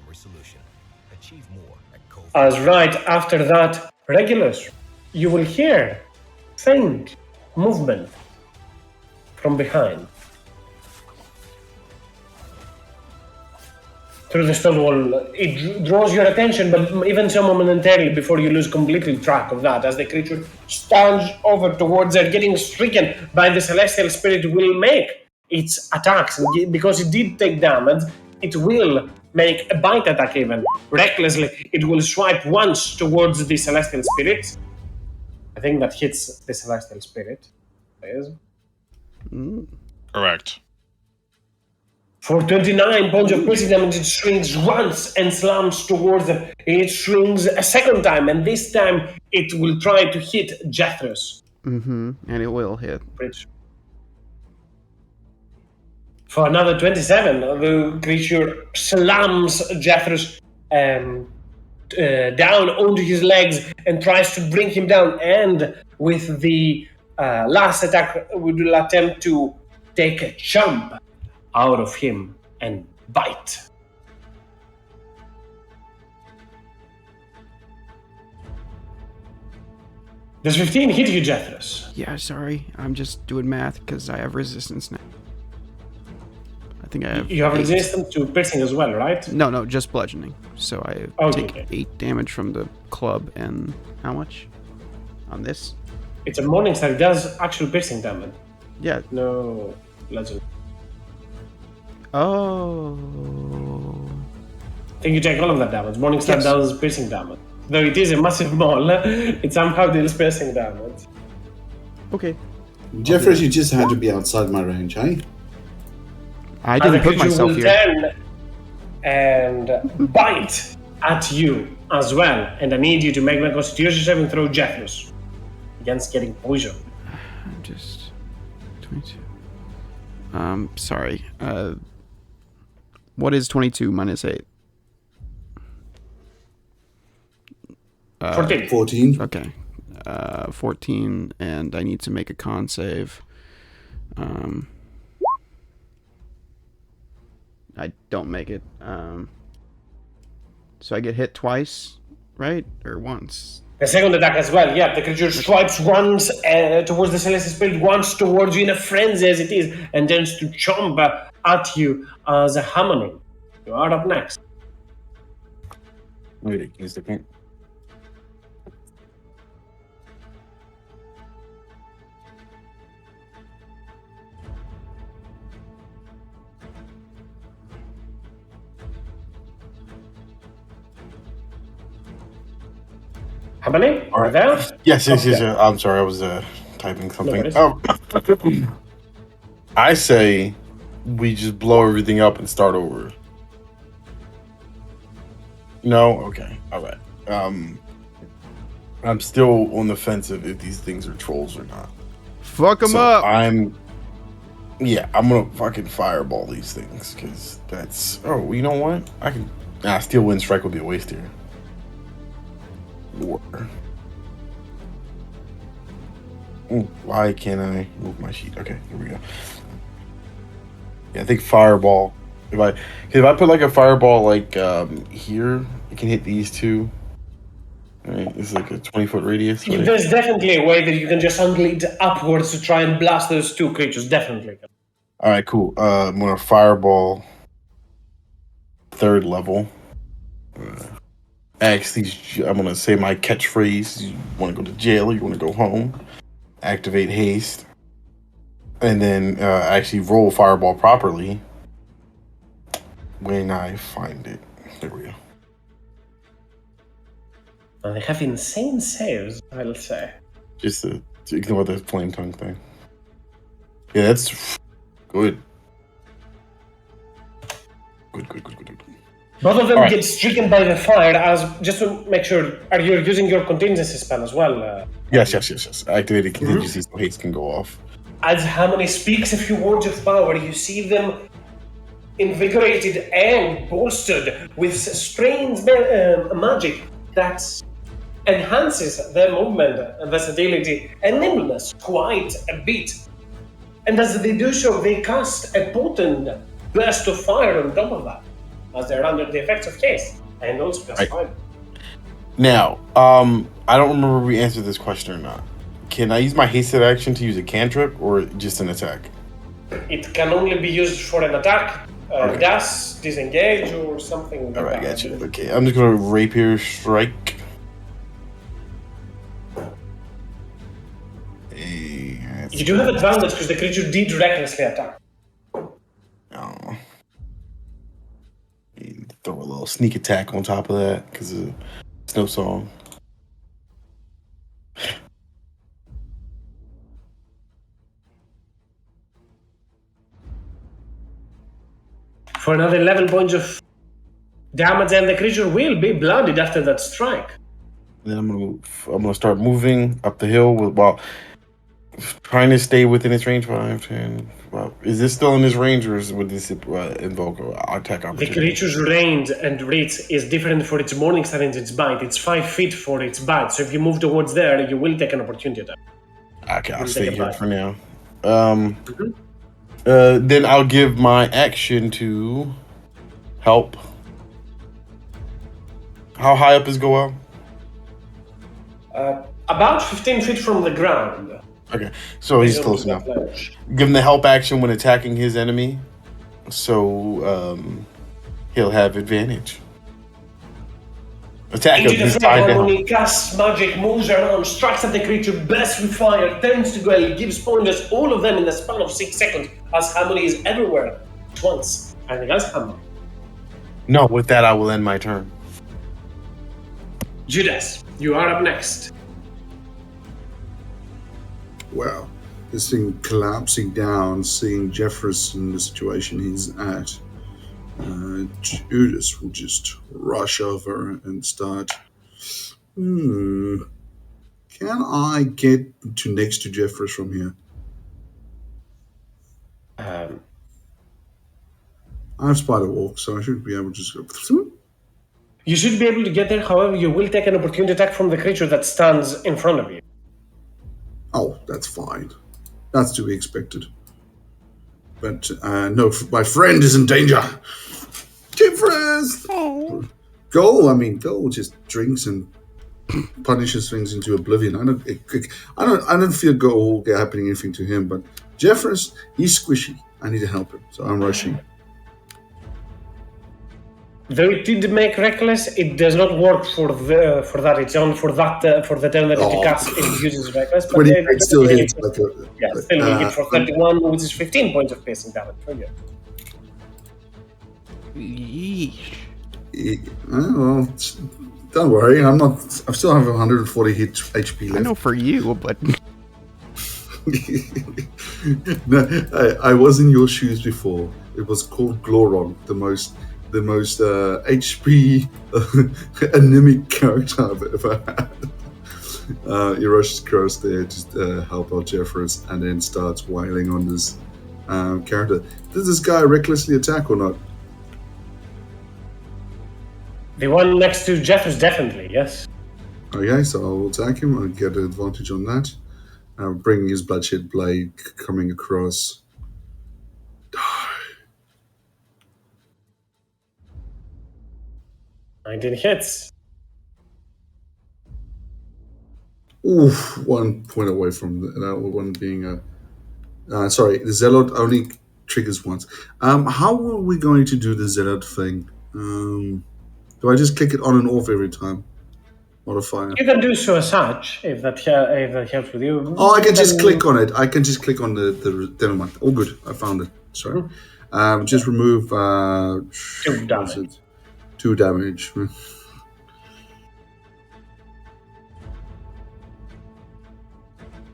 As right after that, Regulus, you will hear faint movement from behind. Through the stone wall, it draws your attention, but even so momentarily before you lose completely track of that, as the creature stands over towards it, getting stricken by the celestial spirit, will make its attacks. Because it did take damage, it will make a bite attack even. Recklessly, it will swipe once towards the celestial spirit, I think that hits the Celestial Spirit. Yes. Correct. For 29 points of piercing damage, it swings once and slams towards them. It swings a second time, and this time it will try to hit Jethros. And it will hit. For another 27, the creature slams Jethros down onto his legs and tries to bring him down. And with the last attack, we will attempt to take a jump out of him and bite. Does 15 hit you, Jethros? Yeah, sorry. I'm just doing math because I have resistance now. I think I have. You have 8. resistance to piercing as well, right? No, just bludgeoning. So I take 8 damage from the club, and how much on this? It's a Morningstar. It does actual piercing damage. Yeah. No legend. Oh. I think you take all of that damage. Morningstar Yes. does piercing damage. Though it is a massive mole, it somehow deals piercing damage. Okay. Jeffers, you just had to be outside my range, eh? I didn't put myself will here. turn and bite at you as well. And I need you to make my Constitution saving throw, Jethros, against getting poisoned. I'm just 22. Sorry. What is 22 minus 8? 14. 14. Okay. 14, and I need to make a con save. I don't make it. So I get hit twice, right? Or once? The second attack as well, yeah. The creature strikes once towards the Celestial Spirit, once towards you in a frenzy as it is, and tends to chomp at you as a Hammoning. You are up next. Wait, is the point? Hammoning? All right. There? Yes. I'm sorry, I was typing something. worries. I say we just blow everything up and start over. No? Okay. All right. I'm still on the fence of if these things are trolls or not. Fuck them So up! I'm gonna fucking fireball these things because that's. Oh, you know what? I can. Steel Wind Strike would be a waste here. War. Why can't I move my sheet? Okay, here we go. Yeah, I think fireball. If I put like a fireball like here, it can hit these two. Right, it's like a 20-foot radius. Right? There's definitely a way that you can just unlead upwards to try and blast those two creatures. Definitely. All right, cool. I'm gonna fireball 3rd level. Actually, I'm gonna say my catchphrase. You want to go to jail? Or you want to go home? Activate haste, and then actually roll fireball properly when I find it. There we go. And they have insane saves, I'll say. Just to ignore the flame tongue thing. Yeah, that's good. Good. Both of them Alright. get stricken by the fire. Just to make sure, are you using your contingency spell as well? Yes. Activated contingency so haste can go off. As Harmony speaks a few words of power, you see them invigorated and bolstered with strange magic that enhances their movement, versatility, and nimbleness quite a bit. And as they do so, they cast a potent burst of fire on top of that, as they're under the effects of haste, and also plus fire. Now, I don't remember if we answered this question or not. Can I use my hasted action to use a cantrip or just an attack? It can only be used for an attack, Okay. dash, disengage, or something like Alright, that. gotcha. Okay, I'm just gonna rapier strike. Hey, You do have advantage because the creature did recklessly attack. Oh. Throw a little sneak attack on top of that because of Snow Song. for another 11 points of damage, and the creature will be bloodied after that strike. Then I'm gonna start moving up the hill while trying to stay within its range. 5, 10. Well, is this still in his range, or would this invoke an attack The opportunity? creature's range and reach is different for its Morningstar and its bite. It's 5 feet for its bite, so if you move towards there, you will take an opportunity attack. Okay, I'll You'll stay take a here bite. for now. Then I'll give my action to help. How high up is Goel? About 15 feet from the ground. Okay, so he's close enough. Give him the help action when attacking his enemy, so he'll have advantage. Attack him. Into the He's flame, tied down. when he casts magic, moves around, strikes at the creature, blasts with fire, turns to Goel, gives pointers, all of them in the span of 6 seconds, as Harmony is everywhere at once. Anything else, Harmony? No, with that I will end my turn. Judas, you are up next. Wow. This thing collapsing down, seeing Jefferson in the situation he's at. Judas will just rush over and start. Can I get to next to Jeffers from here? I have spider walk, so I should be able to just go through. You should be able to get there, however, you will take an opportunity attack from the creature that stands in front of you. Oh, that's fine. That's to be expected. But no, my friend is in danger. Jeffers! Go just drinks and punishes things into oblivion. I don't feel Go happening anything to him, but Jeffers, he's squishy. I need to help him, so I'm rushing. Though it did make reckless, it does not work for that. It's only for that for the turn that it casts. It uses reckless. But 20 still hits. still will hit for 31, which is 15 points of piercing damage for you. Yeesh. Well, don't worry. I still have 140 HP left. I know for you, but No, I was in your shoes before. It was called Gloron, the most HP anemic character I've ever had. He rushes across there to help out Jeffers, and then starts wailing on this character. Does this guy recklessly attack or not? The one next to Jeffers, definitely, yes. Okay, so I'll attack him. I'll get an advantage on that. Bringing his bloodshed blade coming across. 19 hits. Oof, 1 point away from that one being a... sorry, the Zealot only triggers once. How are we going to do the Zealot thing? Do I just click it on and off every time? Modifier. You can do so as such, if that helps with you. Oh, I can just click on it. I can just click on the never mind. Oh, good. I found it. Sorry. Just remove... 2 damage. 2 damage.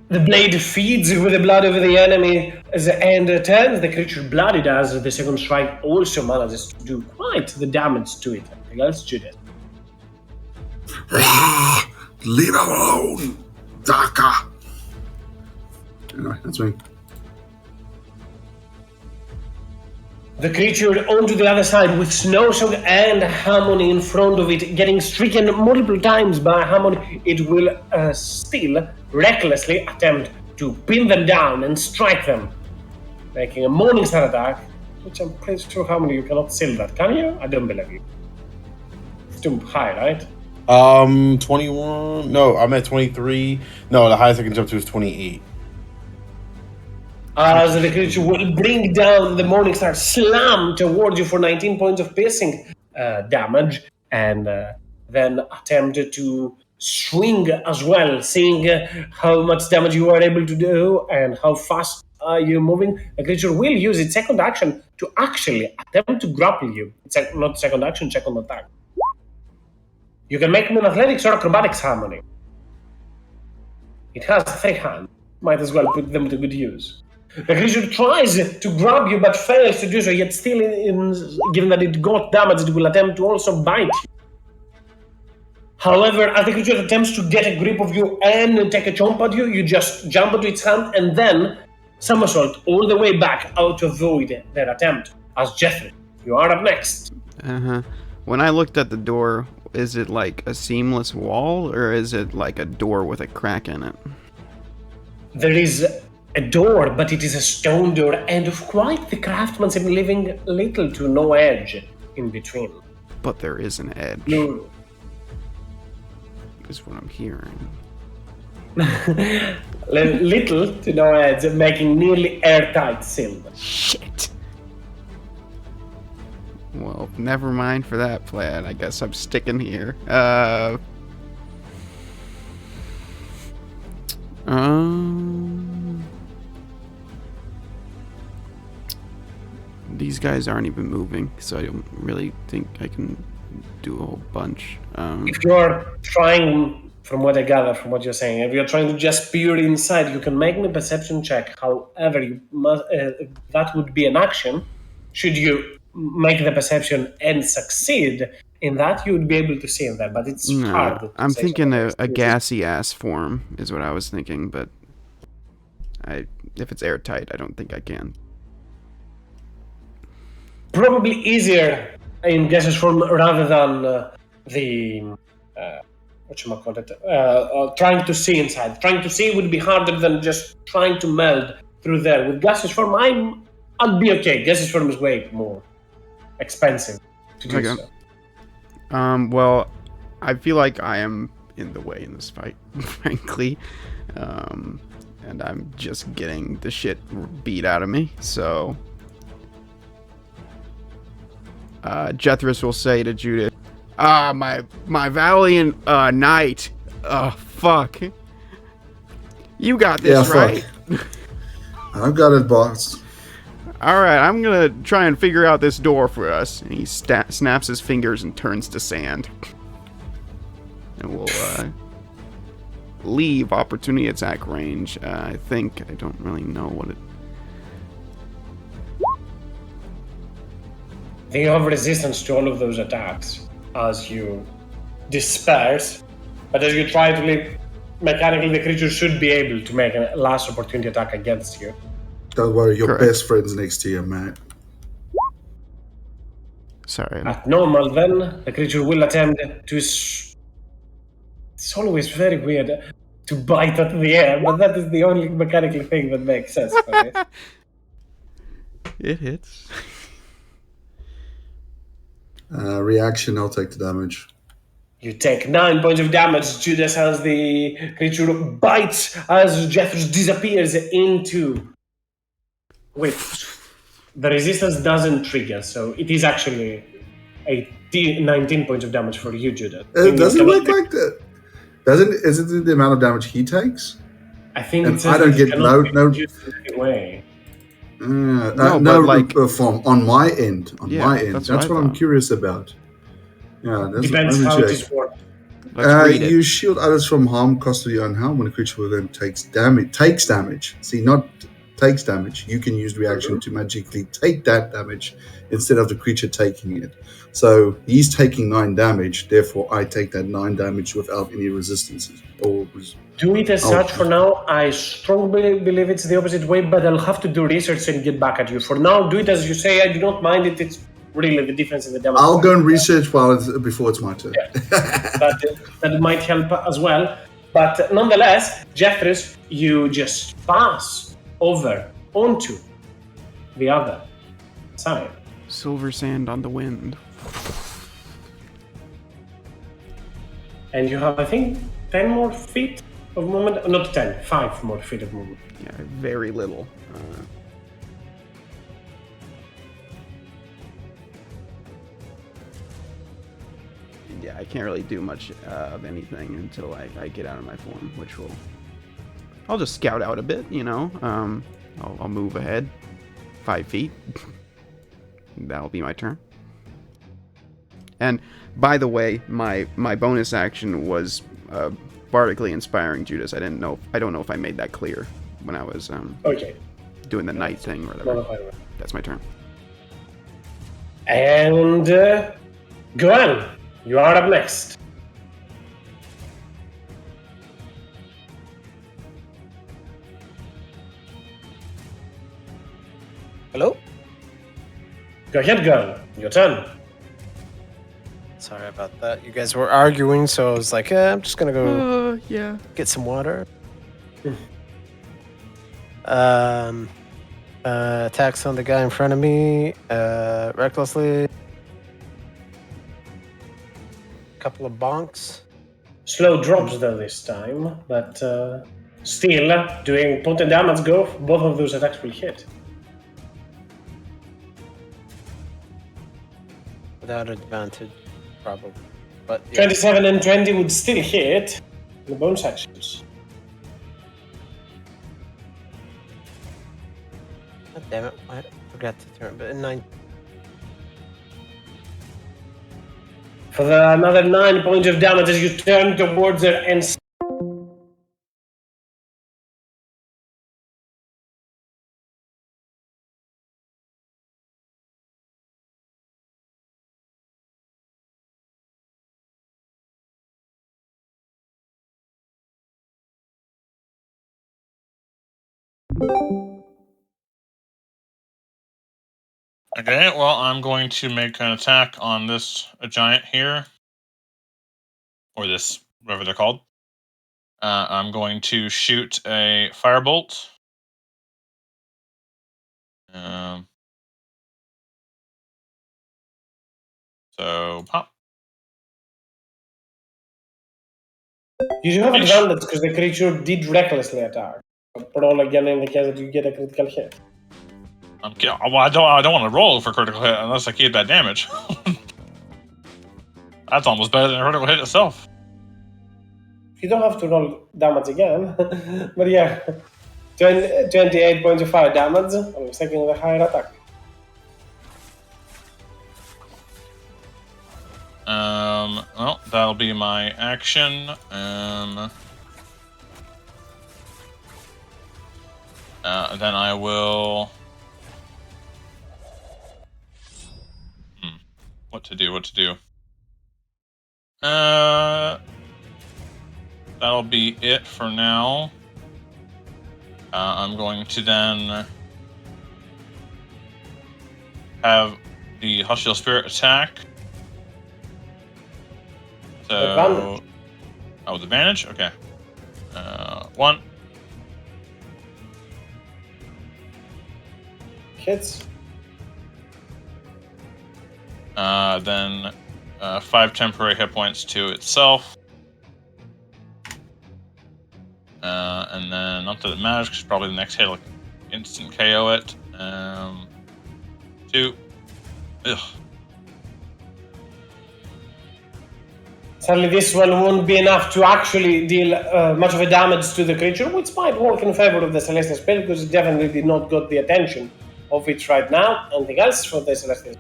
The blade feeds with the blood of the enemy and turns the creature bloodied as the second strike also manages to do quite the damage to it. Anything else, Judith? Leave alone, Daka. Anyway, that's me. The creature onto the other side with Snowshock and Harmony in front of it, getting stricken multiple times by Harmony. It will still recklessly attempt to pin them down and strike them, making a Morningstar attack, which I'm pretty sure Harmony, you cannot seal that, can you? I don't believe you. It's too high, right? 21. No, I'm at 23. No, the highest I can jump to is 28. As the creature will bring down the Morningstar, slam towards you for 19 points of piercing damage, and then attempt to swing as well, seeing how much damage you are able to do and how fast are you moving. The creature will use its second action to actually attempt to grapple you. It's not second action, second attack. You can make him an athletics or acrobatics, Harmony. It has 3 hands. Might as well put them to good use. The creature tries to grab you but fails to do so, yet still, given that it got damaged, it will attempt to also bite you. However, as the creature attempts to get a grip of you and take a chomp at you, you just jump onto its hand and then somersault all the way back out to avoid their attempt. As Jeffrey, you are up next. When I looked at the door, is it like a seamless wall, or is it like a door with a crack in it? There is a door, but it is a stone door and of quite the craftsmanship, leaving little to no edge in between. But there is an edge. No. Is what I'm hearing. Little to no edge, making nearly airtight seal. Shit. Well, never mind for that plan. I guess I'm sticking here. These guys aren't even moving, so I don't really think I can do a whole bunch. If you're trying, from what I gather, from what you're saying, if you're trying to just peer inside, you can make me a perception check. However, you must, that would be an action. Should you make the perception and succeed in that, you would be able to see in that, but it's hard. I'm thinking a gassy ass form is what I was thinking, but if it's airtight, I don't think I can. Probably easier in gaseous form rather than trying to see inside. Trying to see would be harder than just trying to meld through there. With gaseous form, I'd be okay. Gaseous form is way more expensive to do so. Well, I feel like I am in the way in this fight, frankly. And I'm just getting the shit beat out of me, so... Jethris will say to Judith, my valiant knight. Fuck. You got this, right? I've got it, boss. Alright, I'm gonna try and figure out this door for us. And he snaps his fingers and turns to sand. And we'll leave opportunity attack range. I think. I don't really know what it... You have resistance to all of those attacks as you disperse, but as you try to leave, mechanically the creature should be able to make a last opportunity attack against you. Don't worry, your Correct. best friend's next to you, mate. Sorry. At normal, then, the creature will attempt to... It's always very weird to bite at the air, but that is the only mechanical thing that makes sense for it. It hits. Reaction, I'll take the damage. You take 9 points of damage, Judas, as the creature bites as Jethros disappears into... Wait, the resistance doesn't trigger, so it is actually 19 points of damage for you, Judas. Does it work like that? Is it the amount of damage he takes? I think And it says I don't that you get cannot no- be reduced in any way. but like- from on my end. Yeah, My end. that's That's what I what I'm thought. curious about. Yeah, that's Depends let me how it check. is worked. Let's read it. You shield others from harm, cost of your own harm when a creature within takes damage. See, not takes damage. You can use reaction to magically take that damage instead of the creature taking it. So he's taking 9 damage, therefore I take that 9 damage without any resistances. Do it as such for now. I strongly believe it's the opposite way, but I'll have to do research and get back at you. For now, do it as you say. I do not mind it. It's really the difference in the damage. I'll go and research before it's my turn. Yeah. that might help as well. But nonetheless, Jethris, you just pass over onto the other side. Silver sand on the wind. And you have, I think, 10 more feet of movement. Not 10, 5 more feet of movement. Yeah, very little. Yeah, I can't really do much of anything until I get out of my form, which will... I'll just scout out a bit, you know. I'll move ahead 5 feet. That'll be my turn. And by the way, my bonus action was bardically inspiring Judas. I don't know if I made that clear when I was Okay. doing the night thing or whatever. That's my turn. And Goel, you are up next. Hello? Go ahead, Goel. Your turn. Sorry about that. You guys were arguing, so I was like, I'm just gonna go Yeah. get some water. Attacks on the guy in front of me, recklessly. Couple of bonks. Slow drops though this time, but still doing potent damage. Go. Both of those attacks will hit. Without advantage, probably. But yeah. 27 and 20 would still hit the bonus actions. God damn it! I forgot to turn. But 9. For another 9 points of damage as you turn towards her and Okay, well, I'm going to make an attack on this giant here. Or this, whatever they're called. I'm going to shoot a firebolt. So, pop. you do have advantage because the creature did recklessly attack. But roll again in the case that you get a critical hit. Well, I don't want to roll for critical hit unless I keep that damage. That's almost better than a critical hit itself. You don't have to roll damage again, but yeah, 28 points of fire damage. I'm taking the higher attack. Well, that'll be my action. Then I will. What to do? That'll be it for now. I'm going to then have the Hostile Spirit attack. So, Advantage. Oh, with advantage? Okay. 1. Hits. Then 5 temporary hit points to itself. And then, not that it matters, because probably the next hit will instant KO it. 2. Ugh. Sadly, this one won't be enough to actually deal much of a damage to the creature, which might work in favor of the Celestial spell because it definitely did not got the attention of it right now. Anything else for the Celestial?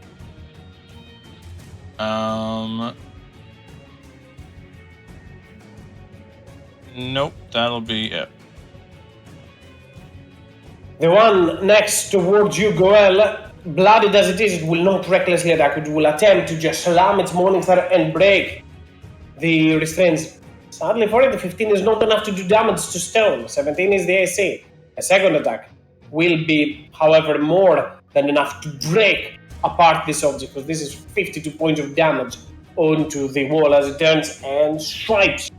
Nope, that'll be it. The one next towards you, Goel, bloodied as it is, it will not recklessly attack. It will attempt to just slam its Morningstar and break the restraints. Sadly for it, the 15 is not enough to do damage to stone. 17 is the AC. A second attack will be, however, more than enough to break apart this object, because this is 52 points of damage onto the wall as it turns and strikes,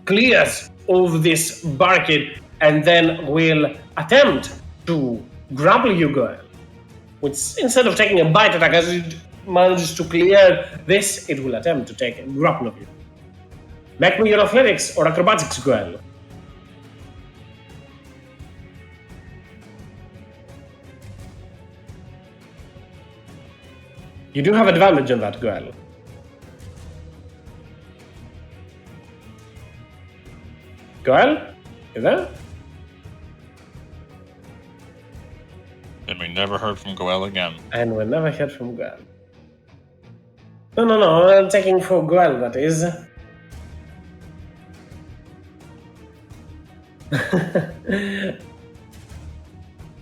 clears over this barricade, and then will attempt to grapple you, Goel. Which, instead of taking a bite attack, as it manages to clear this, it will attempt to take a grapple of you. Make me your athletics or acrobatics, Goel. You do have advantage on that, Goel. Goel? You there? And we never heard from Goel again. And we never heard from Goel. No, I'm taking for Goel, that is.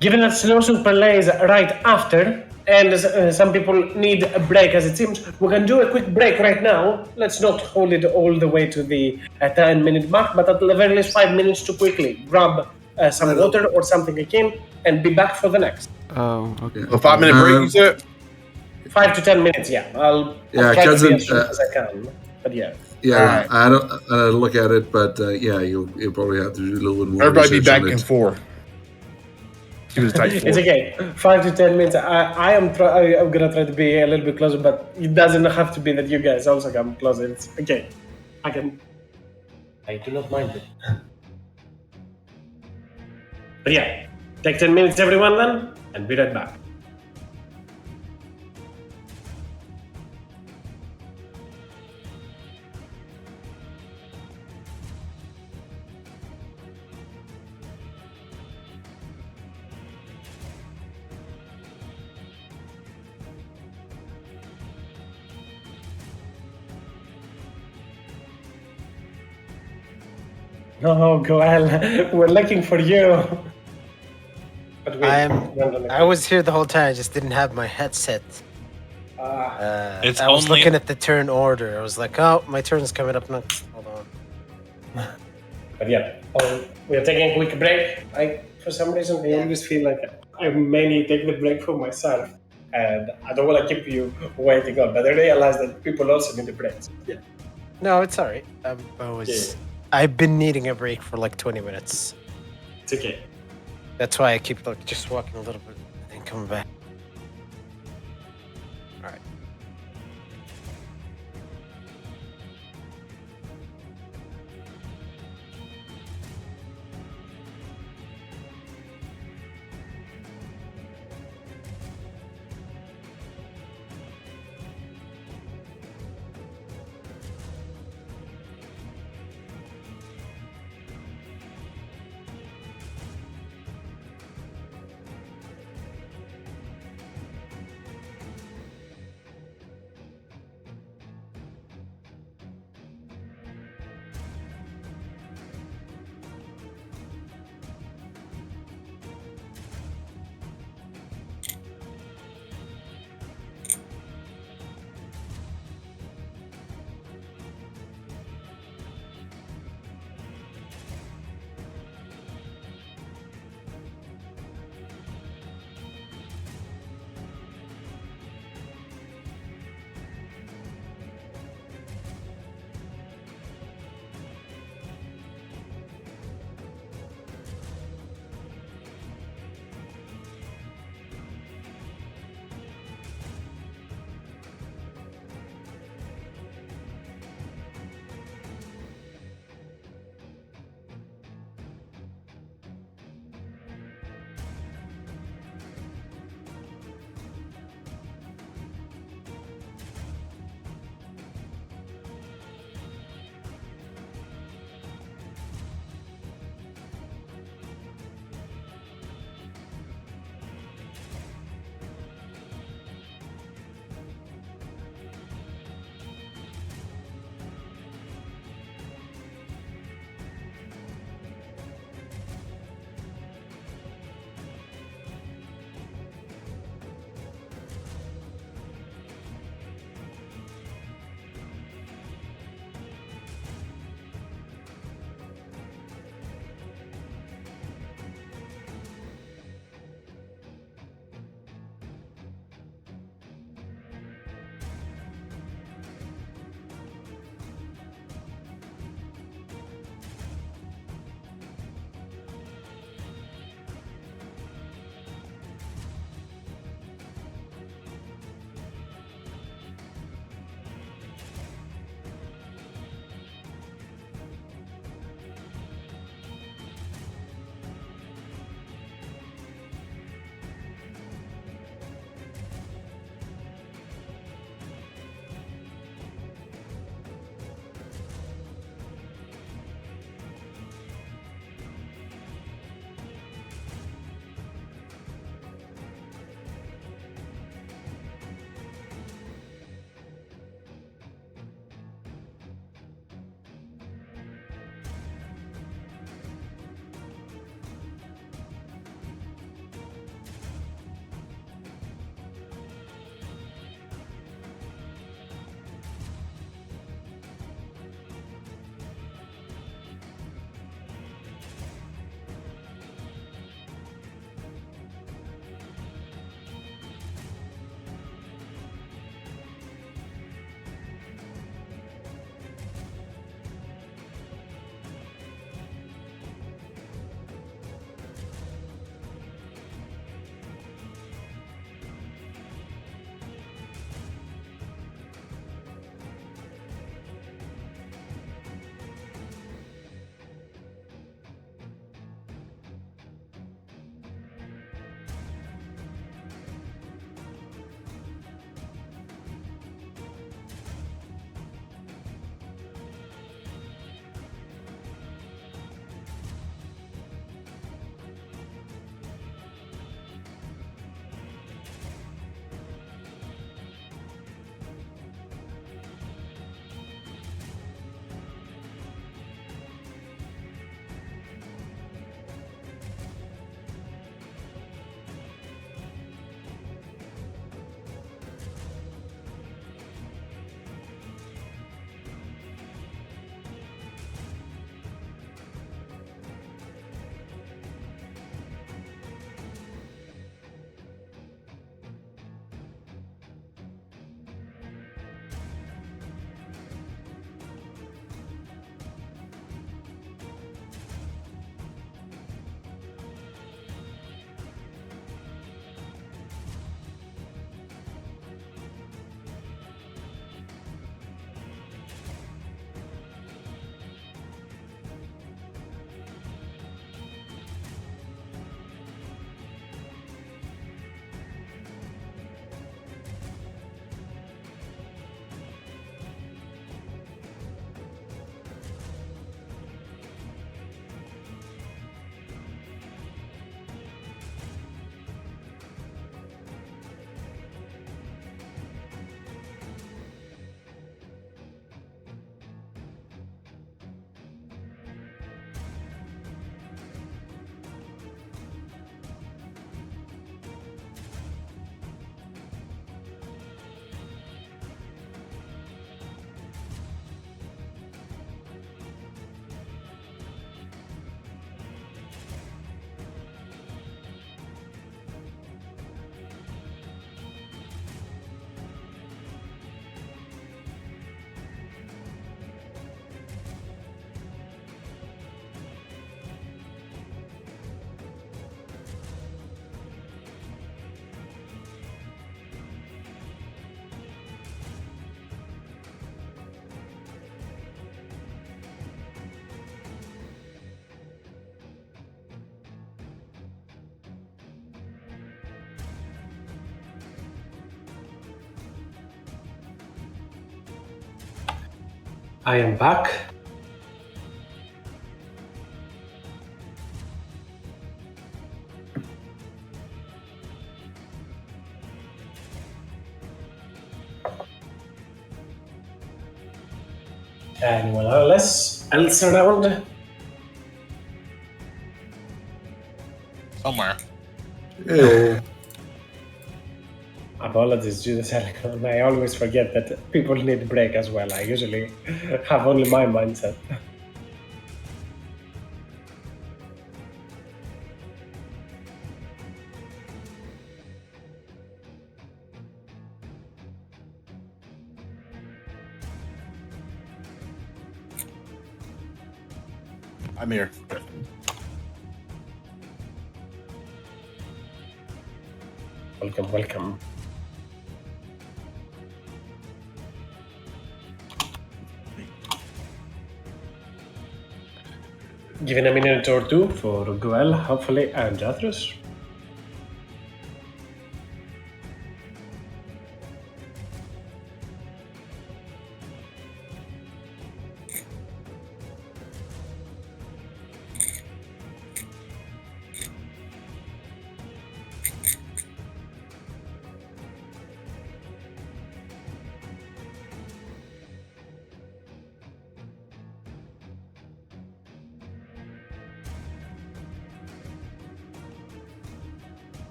Given that Snowsuit plays right after, and some people need a break, as it seems, we can do a quick break right now. Let's not hold it all the way to the 10-minute mark, but at the very least 5 minutes to quickly grab some water or something again and be back for the next. Oh, okay. Yeah. A 5-minute break, you said? 5 to 10 minutes, yeah. I'll try to Cousin, be as short as I can, but yeah. Yeah, Alright. I don't look at it, but yeah, you'll probably have to do a little bit more. Everybody be research back on in it. 4. He was type 4. It's okay. 5 to 10 minutes. I'm gonna try to be a little bit closer, but it doesn't have to be that you guys also come closer. It's okay. I do not mind it. But yeah, take 10 minutes everyone then, and be right back. Oh, Goel, we're looking for you. But wait, I was here the whole time. I just didn't have my headset. It's I was only- looking at the turn order. I was like, oh, my turn's coming up next. Hold on. But yeah, we are taking a quick break. For some reason, I always feel like I mainly take the break for myself. And I don't want to keep you waiting on, but I realize that people also need a break. Yeah. No, it's all right. I've been needing a break for like 20 minutes. It's okay. That's why I keep like just walking a little bit and then coming back. All right. I am back. Anyone else around? Somewhere. Hey, Apologies, Judas Helicon. I always forget that people need a break as well. I usually have only my mindset. I'm here. Welcome. Giving a minute or two for Guel, hopefully, and Jathros.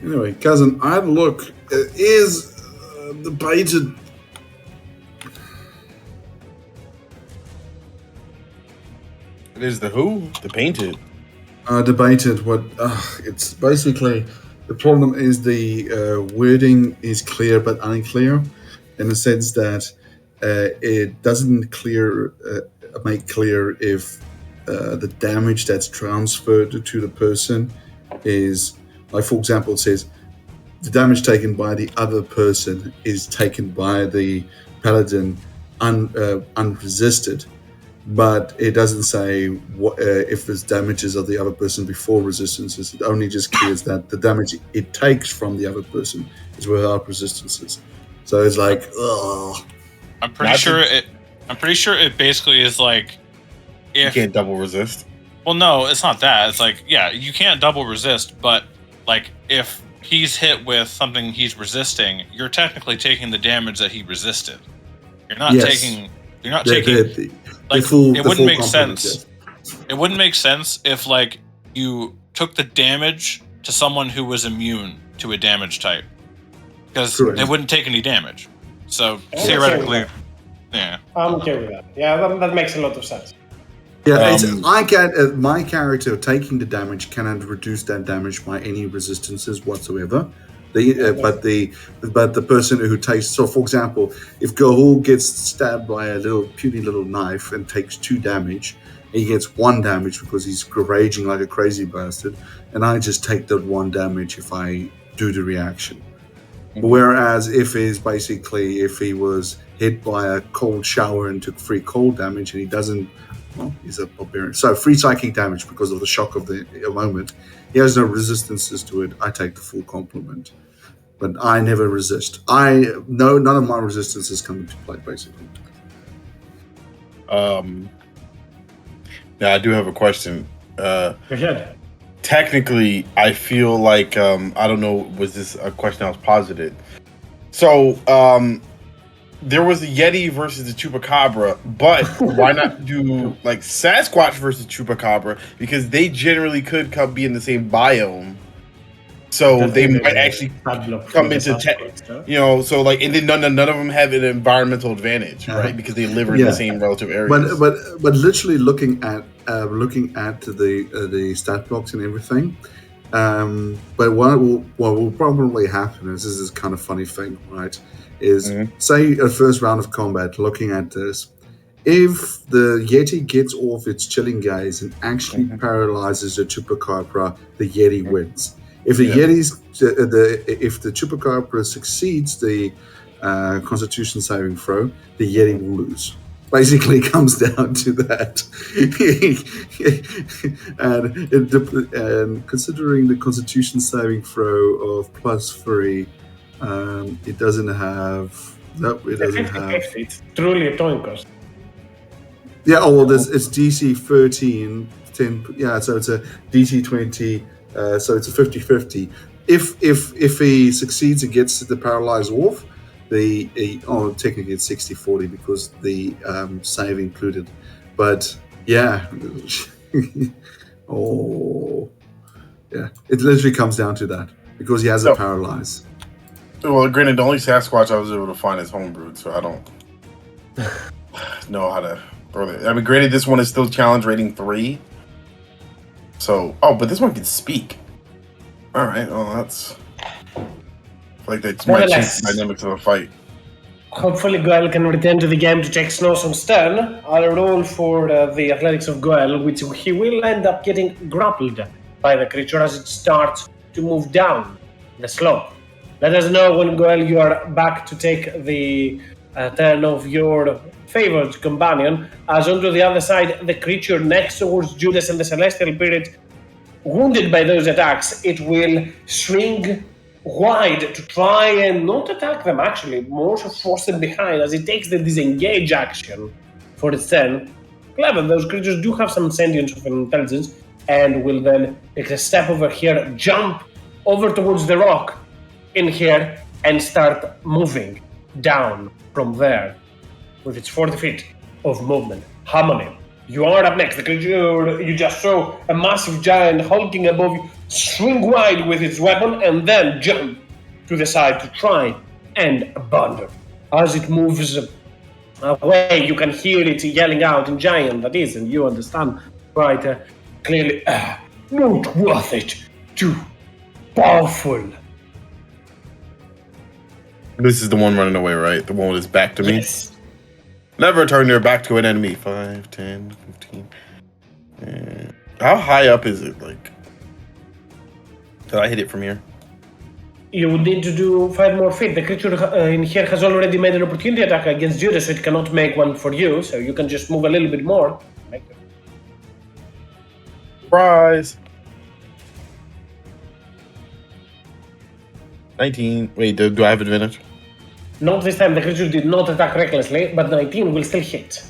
anyway, cousin, I had a look. It is debated. It is the who? The painted. Debated what it's basically. The problem is the wording is clear but unclear, in the sense that it doesn't make clear if the damage that's transferred to the person is, like, for example, it says the damage taken by the other person is taken by the paladin unresisted, but it doesn't say what, if there's damages of the other person before resistances. It only just clears that the damage it takes from the other person is without resistances. So it's like, ugh. I'm pretty sure it basically is like, You if can't double resist. well, no, it's not that. It's like, yeah, you can't double resist, but like if he's hit with something he's resisting, you're technically taking the damage that he resisted. You're not Yes. taking. You're not taking. Like, it wouldn't make sense. It wouldn't make sense if, like, you took the damage to someone who was immune to a damage type, because Correct. they wouldn't take any damage. So Yeah, theoretically, okay. yeah. I'm okay with that. Yeah, that makes a lot of sense. Yeah, I can. My character taking the damage cannot reduce that damage by any resistances whatsoever. But the person who takes, so for example, if Gahul gets stabbed by a puny little knife and takes 2 damage, he gets 1 damage because he's raging like a crazy bastard, and I just take that 1 damage if I do the reaction. Whereas if he was hit by a cold shower and took 3 cold damage and he doesn't, well, he's a barbarian. So 3 psychic damage because of the shock of the moment. He has no resistances to it. I take the full complement, but I never resist. None of my resistances come into play, basically. Now I do have a question. Go ahead. Technically, I feel like I don't know. Was this a question I was posited? So there was a Yeti versus the Chupacabra, but why not do like Sasquatch versus Chupacabra? Because they generally could be in the same biome, so they might actually come into so like, and then none of them have an environmental advantage, right? Because they live in the same relative areas. But literally looking at the stat blocks and everything. But what will probably happen is, this is kind of funny thing, right? Is say a first round of combat, looking at this, if the Yeti gets off its chilling gaze and actually paralyzes the Chupacabra, the Yeti wins. If the Yeti's, if the Chupacabra succeeds the Constitution saving throw, the Yeti will lose. Basically, it comes down to that. and considering the Constitution saving throw of +3, it doesn't have. No, it doesn't have. It's truly a coin cost. Yeah. Oh well, it's DC 13, 10. Yeah, so it's a DC 20. So it's a 50-50. If he succeeds and gets the paralyze off, technically it's 60-40 because the save included. But yeah, it literally comes down to that because he has a paralyze. Well, granted, the only Sasquatch I was able to find is homebrewed, so I don't know how to. I mean, granted, this one is still challenge rating 3. So, but this one can speak. All right, well, that's like that might change the dynamics of a fight. Hopefully, Goel can return to the game to take Snow some stern. I'll roll for the athletics of Goel, which he will end up getting grappled by the creature as it starts to move down the slope. Let us know when, Goel, you are back to take the turn of your favored companion, as onto the other side, the creature next towards Judas and the Celestial Spirit, wounded by those attacks, it will swing wide to try and not attack them, actually, more to force them behind as it takes the disengage action for its turn. Clever, those creatures do have some sentience of intelligence, and will then take a step over here, jump over towards the rock in here, and start moving down from there with its 40 feet of movement. Harmony, you are up next. The creature you just saw, a massive giant hulking above you, swing wide with its weapon and then jump to the side to try and bundle. As it moves away, you can hear it yelling out in giant, that is, and you understand quite clearly, not worth it, too powerful. This is the one running away, right? The one with his back to me? Yes. Never turn your back to an enemy. 5, 10, 15. How high up is it? Like, can I hit it from here? You would need to do 5 more feet. The creature in here has already made an opportunity attack against Judas, so it cannot make one for you, so you can just move a little bit more. Surprise! 19. Wait, do I have advantage? Not this time. The creature did not attack recklessly, but 19 will still hit.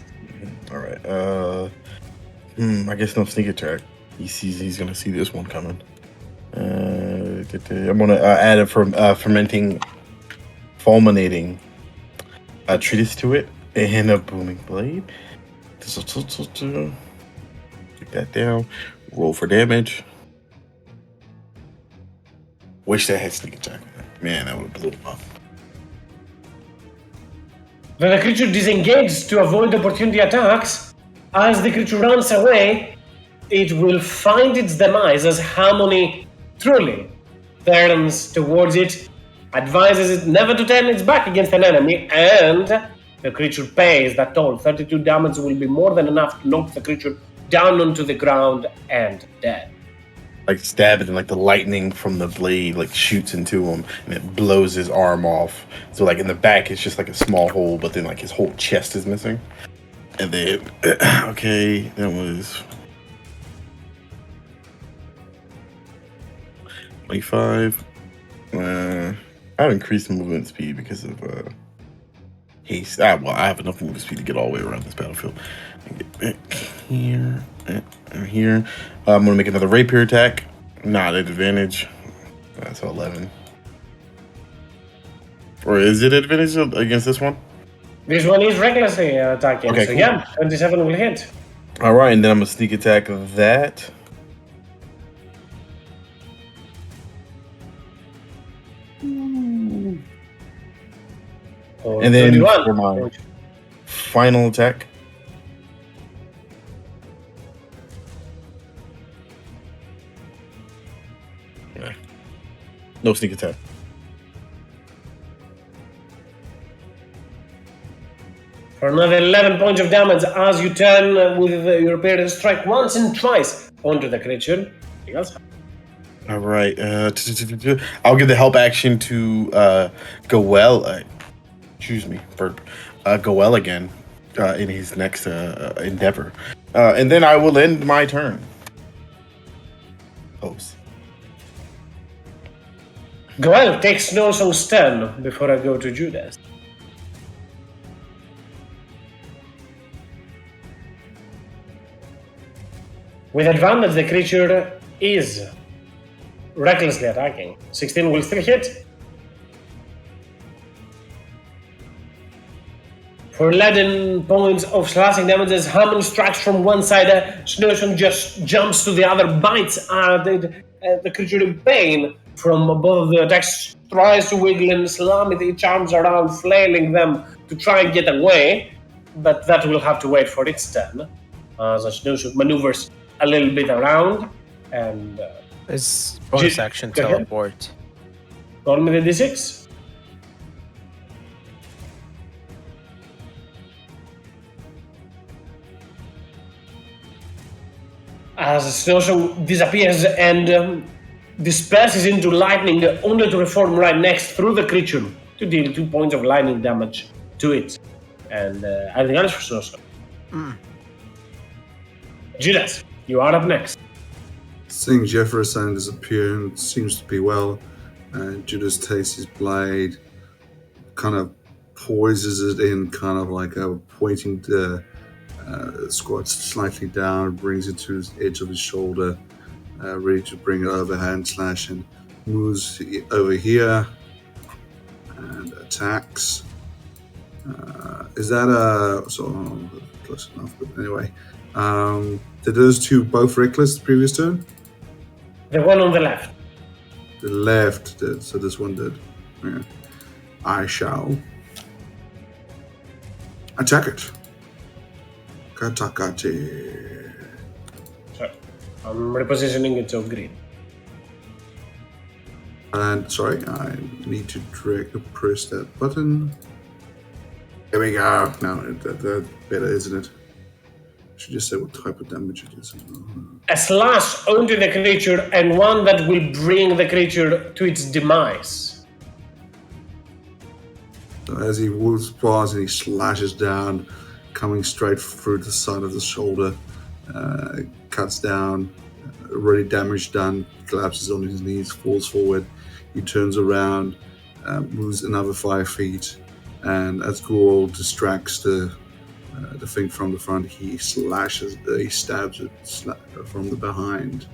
All right. I guess no sneak attack. He's gonna see this one coming. I'm gonna add a fermenting, fulminating treatise to it and a booming blade. Take that down. Roll for damage. Wish that had sneak attack. Man, that would have blew him up. When the creature disengages to avoid opportunity attacks, as the creature runs away, it will find its demise as Harmony truly turns towards it, advises it never to turn its back against an enemy, and the creature pays that toll. 32 damage will be more than enough to knock the creature down onto the ground and dead. Like stab it and like the lightning from the blade like shoots into him and it blows his arm off. So like in the back it's just like a small hole, but then like his whole chest is missing. And then okay, that was 25. I've increased movement speed because of haste. I have enough movement speed to get all the way around this battlefield. Get back here and here. I'm gonna make another rapier attack. Not at advantage. That's 11. Or is it advantage against this one? This one is recklessly attacking. Okay, so cool. yeah, 27 will hit. All right, and then I'm gonna sneak attack that. And then 31. for my final attack. No sneak attack. For another 11 points of damage as you turn with your parry, strike once and twice onto the creature. Anything else? All right. I'll give the help action to Goel. Excuse me, burp. Goel again in his next endeavor, and then I will end my turn. Pose. Goel, take Snowsong's turn before I go to Judas. With advantage, the creature is recklessly attacking. 16 will still hit. For 11 points of slashing damage as Hammond strikes from one side, Snowsong just jumps to the other, bites at the creature in pain from both of the attacks, tries to wiggle and slam its arms around, flailing them to try and get away, but that will have to wait for its turn. So Snowsong maneuvers a little bit around and... Is bonus action go ahead. teleport. Roll me the d6. As Snowsong disappears and disperses into lightning, only to reform right next through the creature to deal 2 points of lightning damage to it. And anything else for Snowsong? Judas, you are up next. Seeing Jefferson disappear, it seems to be well. Judas takes his blade, kind of poises it in, kind of like a pointing to squats slightly down, brings it to the edge of his shoulder, ready to bring it overhand slash, and moves over here and attacks. Is that close enough? But anyway, did those two both reckless the previous turn? The one on the left. The left did, so this one did. Yeah. I shall attack it. Katakati. Sorry. I'm repositioning it off grid. And sorry, I need to press that button. There we go. Now that's better, isn't it? I should just say what type of damage it is. A slash onto the creature and one that will bring the creature to its demise. So as he moves past and he slashes down, coming straight through the side of the shoulder, cuts down, already damage done, collapses on his knees, falls forward. He turns around, moves another 5 feet, and as Gruul distracts the thing from the front, he stabs it from the behind.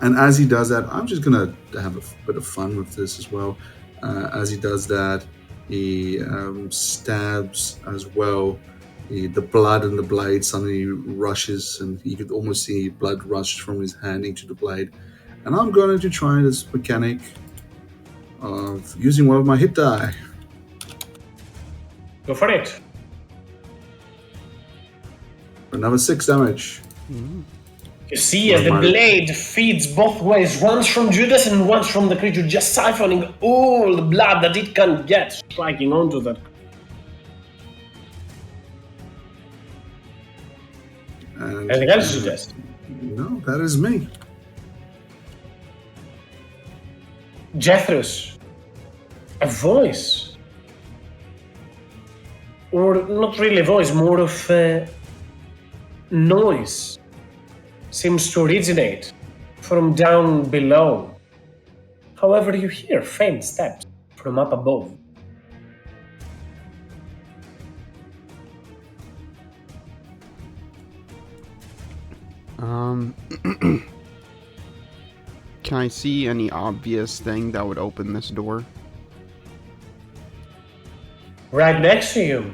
And as he does that, I'm just gonna have a bit of fun with this as well. As he does that, he stabs as well. The blood and the blade suddenly rushes, and you could almost see blood rush from his hand into the blade. And I'm going to try this mechanic of using one of my hit die. Go for it. Another 6 damage. You see as the blade feeds both ways, once from Judas and once from the creature, just siphoning all the blood that it can get, striking onto that. And Anything else you suggest? No, that is me. Jethros, a voice, or not really a voice, more of a noise, seems to originate from down below. However, you hear faint steps from up above. Can I see any obvious thing that would open this door? Right next to you,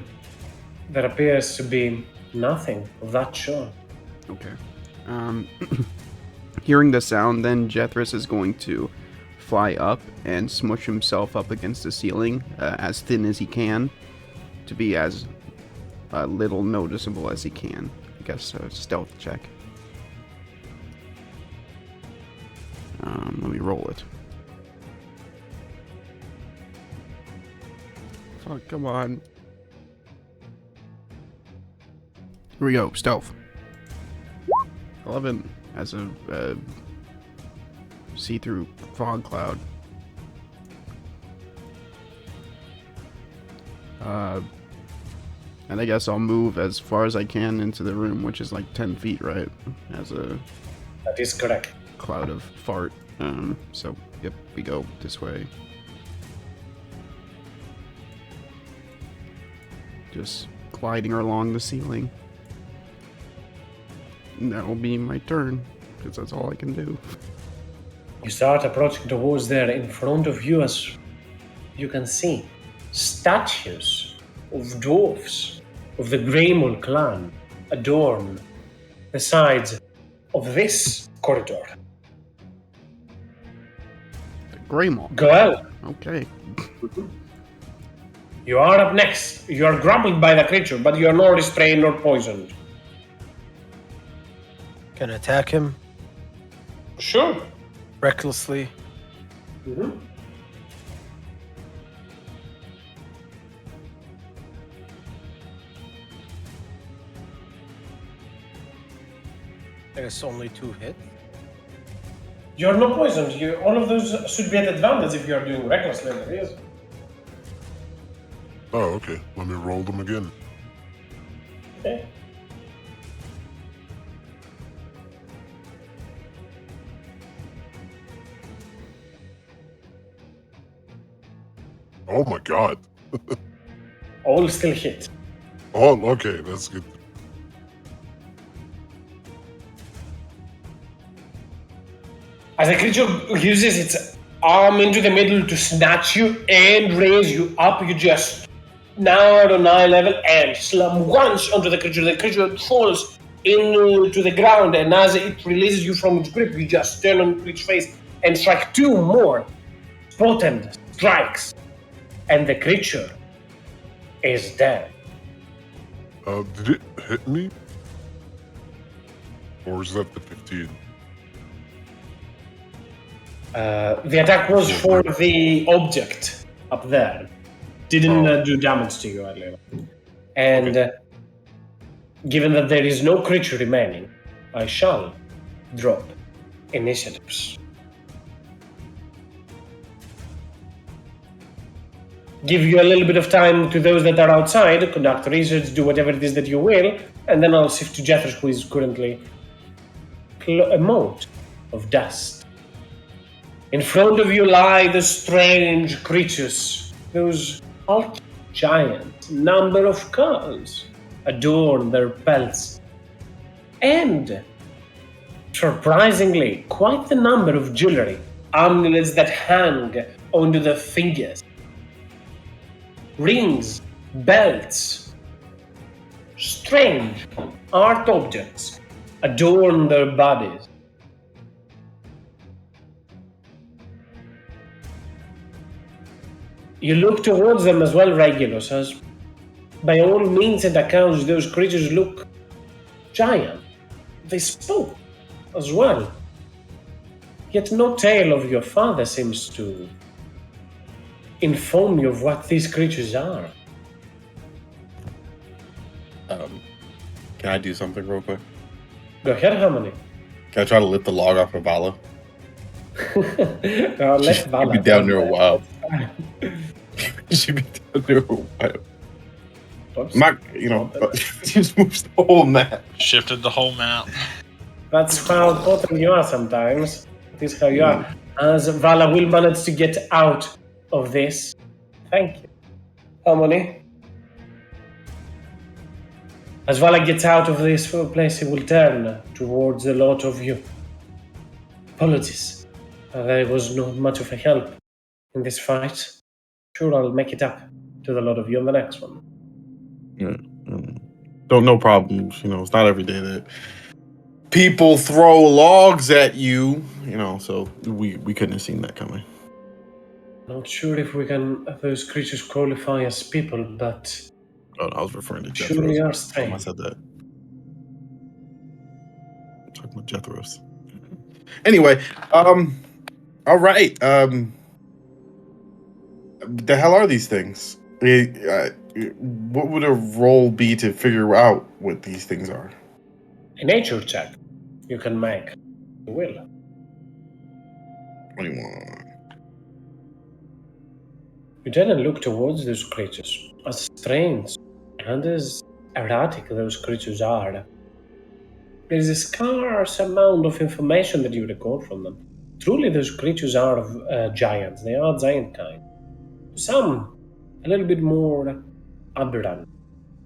there appears to be nothing of that sort. Okay. Hearing the sound, then Jethros is going to fly up and smush himself up against the ceiling as thin as he can to be as little noticeable as he can. I guess a stealth check. Let me roll it. Fuck, come on. Here we go, stealth. 11 as a see-through fog cloud. And I guess I'll move as far as I can into the room, which is like 10 feet, right? As a That is correct. cloud of fart. So, yep, we go this way. Just gliding along the ceiling. And that'll be my turn, because that's all I can do. You start approaching towards there. In front of you, as you can see, statues of dwarfs of the Greymon clan adorn the sides of this corridor. Greymon. Go out. Okay. You are up next. You are grappled by the creature, but you are not restrained or poisoned. Can attack him Sure. recklessly. Mm-hmm. There's only 2 hits. You are not poisoned. All of those should be at advantage if you are doing recklessly. Yes. Oh, okay. Let me roll them again. Okay. Oh my god. All still hit. Oh, okay. That's good. As the creature uses its arm into the middle to snatch you and raise you up, you just now at an eye level and slam once onto the creature. The creature falls into the ground, and as it releases you from its grip, you just turn on its face and strike 2 more potent strikes, and the creature is dead. Did it hit me? Or is that the 15? The attack was for the object up there. Didn't do damage to you earlier. And given that there is no creature remaining, I shall drop initiatives. Give you a little bit of time to those that are outside, conduct research, do whatever it is that you will, and then I'll shift to Jethros, who is currently a mote of dust. In front of you lie the strange creatures, those hulk giants, number of curs adorn their pelts, and surprisingly, quite the number of jewelry, amulets that hang onto their fingers, rings, belts, strange art objects adorn their bodies. You look towards them as well, Regulus, as by all means and accounts those creatures look giant. They spoke as well. Yet no tale of your father seems to inform you of what these creatures are. Can I do something real quick? Go ahead, Harmony. Can I try to lift the log off of Vala? Let She'd Vala be down there a do while. She'd be down there a while. Oops. Just moves the whole map. Shifted the whole map. That's how potent you are sometimes. It is how you are. As Vala will manage to get out of this. Thank you. Harmony. As Vala gets out of this place, he will turn towards a lot of you. Apologies. There was not much of a help in this fight. Sure, I'll make it up to the lot of you on the next one. Yeah. No problems. It's not every day that people throw logs at you. So we couldn't have seen that coming. Not sure if those creatures qualify as people, but Oh, I was referring to Jethros. sure we are I strange. said that. I'm talking about Jethros. Anyway, all right. The hell are these things? What would a roll be to figure out what these things are? A nature check. you can make. You will. 21. You then look towards those creatures. As strange and as erratic those creatures are, there is a scarce amount of information that you recall from them. Truly, those creatures are giants. They are giant kind. Some a little bit more aberrant.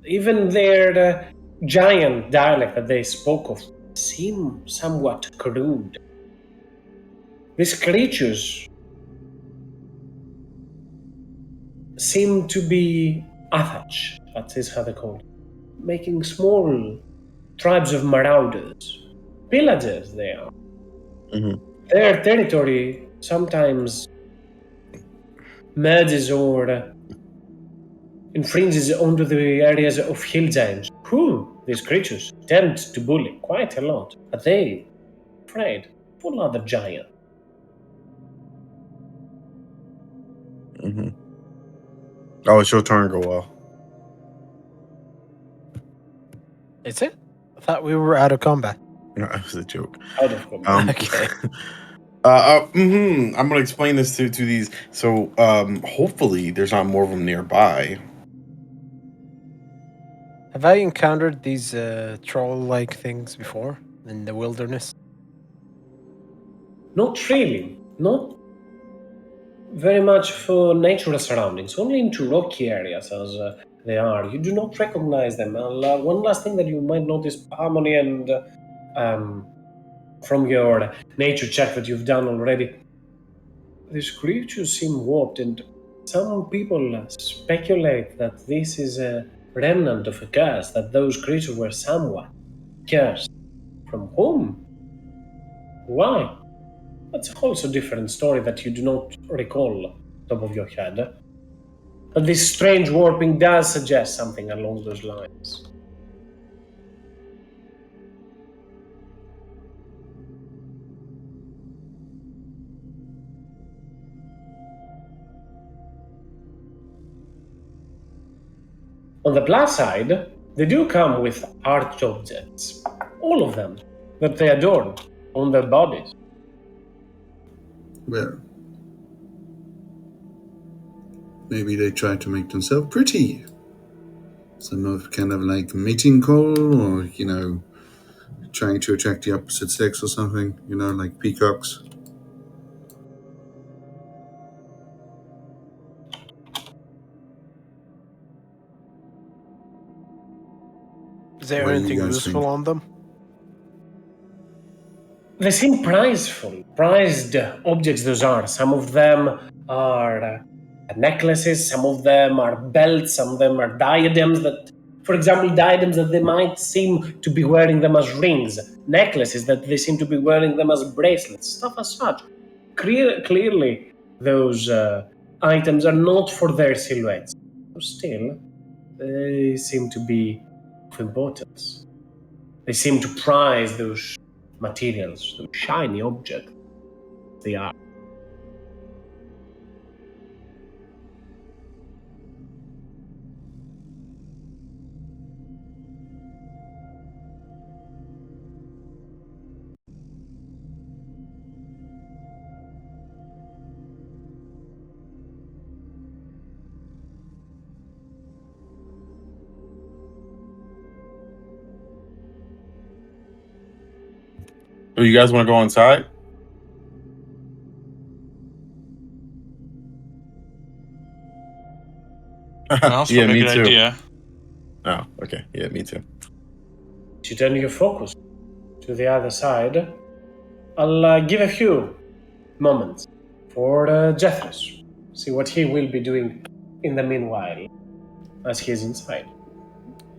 Even their giant dialect that they spoke of seemed somewhat crude. These creatures seem to be EoFH, that is how they call it, making small tribes of marauders. Pillagers they are. Mhm. Their territory sometimes merges or infringes onto the areas of hill giants, who these creatures tend to bully quite a lot. But they afraid for other giant. Mhm. Oh, it's your turn, go well. Is it? I thought we were out of combat. No, it was a joke. Out of combat. Okay. I'm gonna explain this to these. So, hopefully, there's not more of them nearby. Have I encountered these troll-like things before in the wilderness? Not really. Not very much for natural surroundings, only into rocky areas as they are. You do not recognize them. One last thing that you might notice, Harmony, and from your nature check that you've done already, these creatures seem warped, and some people speculate that this is a remnant of a curse, that those creatures were somewhat cursed. From whom? Why? That's also a different story that you do not recall top of your head. But this strange warping does suggest something along those lines. On the plus side, they do come with art objects, all of them, that they adorn on their bodies. Well, maybe they try to make themselves pretty. Some kind of like mating call, or trying to attract the opposite sex or something. Like peacocks. Is there What do you anything guys useful think? on them? They seem prized objects those are. Some of them are necklaces, some of them are belts, some of them are diadems that, for example, diadems that they might seem to be wearing them as rings, necklaces that they seem to be wearing them as bracelets, stuff as such. Clearly, those items are not for their silhouettes. Still, they seem to be of importance. They seem to prize those materials, those shiny objects they are. Oh, you guys want to go inside? That's Yeah, probably a me good too. idea. Oh, okay. Yeah, me too. To turn your focus to the other side, I'll give a few moments for Jethros. See what he will be doing in the meanwhile as he's inside.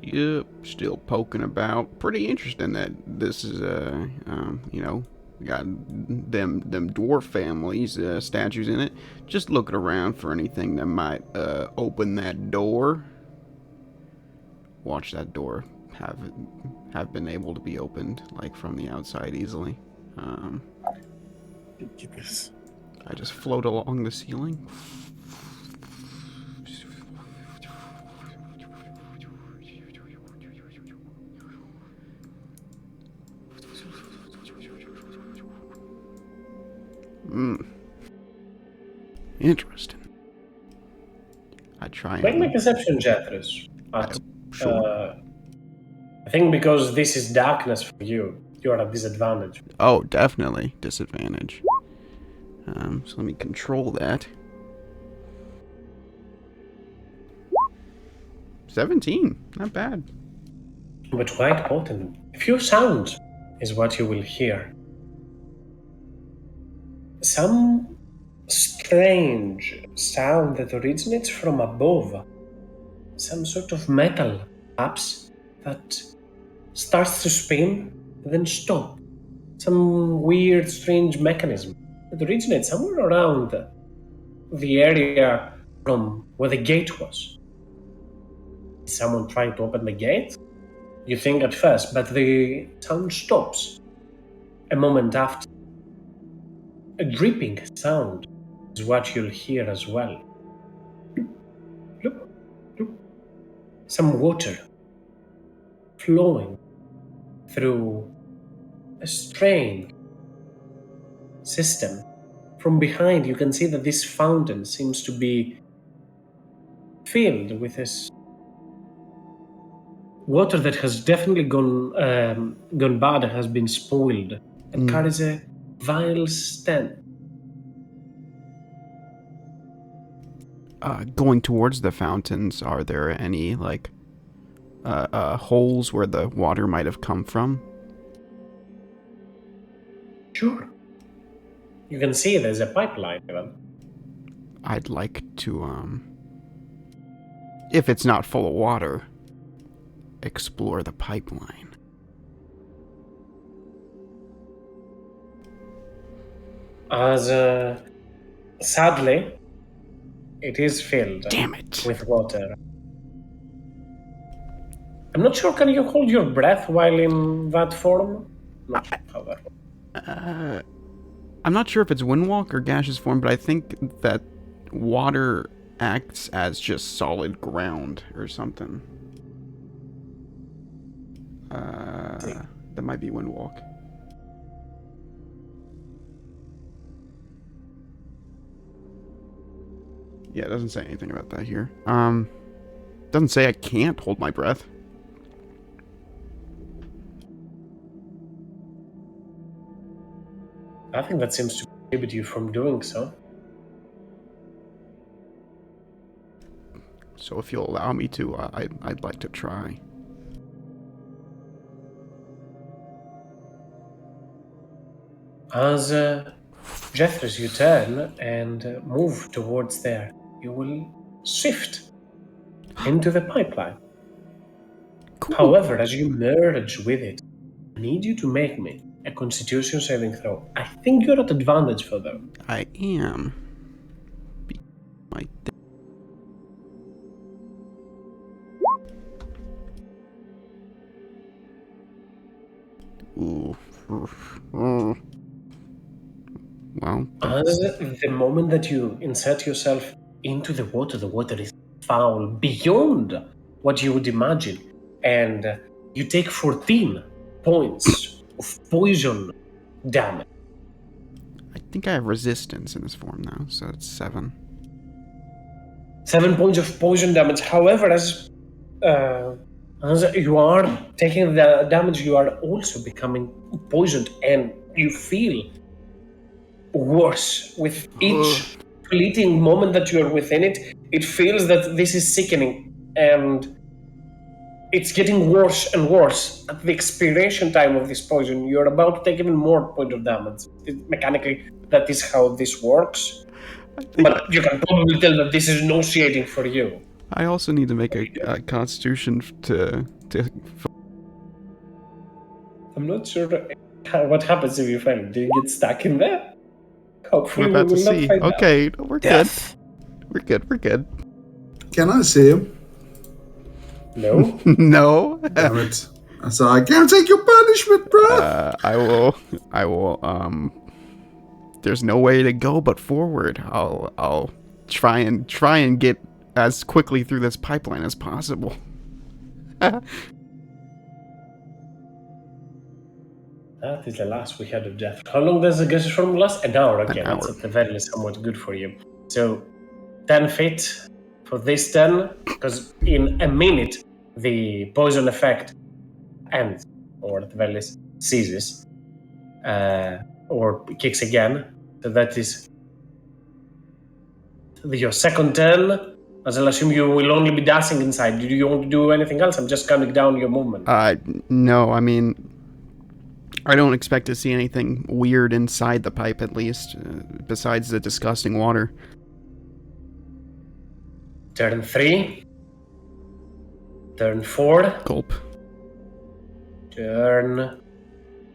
Yep, still poking about. Pretty interesting that this is we got them dwarf families statues in it. Just looking around for anything that might open that door. Watch that door have been able to be opened like from the outside easily. Get this. I just float along the ceiling. Interesting. I try Make my and... perception, Jethros. But Sure. I think because this is darkness for you, you're at a disadvantage. Oh, definitely disadvantage. So let me control that. 17, not bad. But quite potent. A few sounds is what you will hear. Some strange sound that originates from above. Some sort of metal, perhaps, that starts to spin and then stop. Some weird, strange mechanism that originates somewhere around the area from where the gate was. Is someone trying to open the gate? You think at first, but the sound stops a moment after. A dripping sound is what you'll hear as well. Look, look. Some water flowing through a strange system. From behind, you can see that this fountain seems to be filled with this water that has definitely gone bad and has been spoiled and carries a vile stench. Going towards the fountains, are there any, like, holes where the water might have come from? Sure. You can see there's a pipeline even. I'd like to, if it's not full of water, explore the pipeline. As sadly, it is filled Damn it. with water. I'm not sure, can you hold your breath while in that form? Not sure how that works. I'm not sure if it's windwalk or gaseous form, but I think that water acts as just solid ground or something. That might be windwalk. Yeah, it doesn't say anything about that here. Doesn't say I can't hold my breath. I think that seems to prohibit you from doing so. So if you'll allow me to, I'd like to try. As Jethros, you turn and move towards there, you will shift into the pipeline. Cool. However, as you merge with it, I need you to make me a Constitution saving throw. I think you're at advantage for them. I am. Ooh. Well, As the moment that you insert yourself into the water is foul beyond what you would imagine. And you take 14 points of poison damage. I think I have resistance in this form now, so it's 7. 7 points of poison damage. However, as you are taking the damage, you are also becoming poisoned, and you feel worse with each fleeting moment that you are within it. It feels that this is sickening, and it's getting worse and worse. At the expiration time of this poison, you're about to take even more point of damage. Mechanically, that is how this works. But you can probably tell that this is nauseating for you. I also need to make a constitution to I'm not sure what happens if you fail. Do you get stuck in there? Hopefully We're about we to will not see. find out. Okay, we're Death. good. We're good. Can I see him? No? No. Damn it. I said, I can't take your punishment, bro. I will. There's no way to go but forward. I'll try and get as quickly through this pipeline as possible. That is the last we had of death. How long does the gaseous form last? An hour. Okay, An that's hour. at the very least somewhat good for you. So 10 feet for this 10, because in a minute the poison effect ends, or at the very least ceases, or kicks again. So that is your second turn. As I'll assume you will only be dashing inside. Do you want to do anything else? I'm just counting down your movement. No, I mean, I don't expect to see anything weird inside the pipe, at least, besides the disgusting water. Turn 3. Turn 4. Gulp. Turn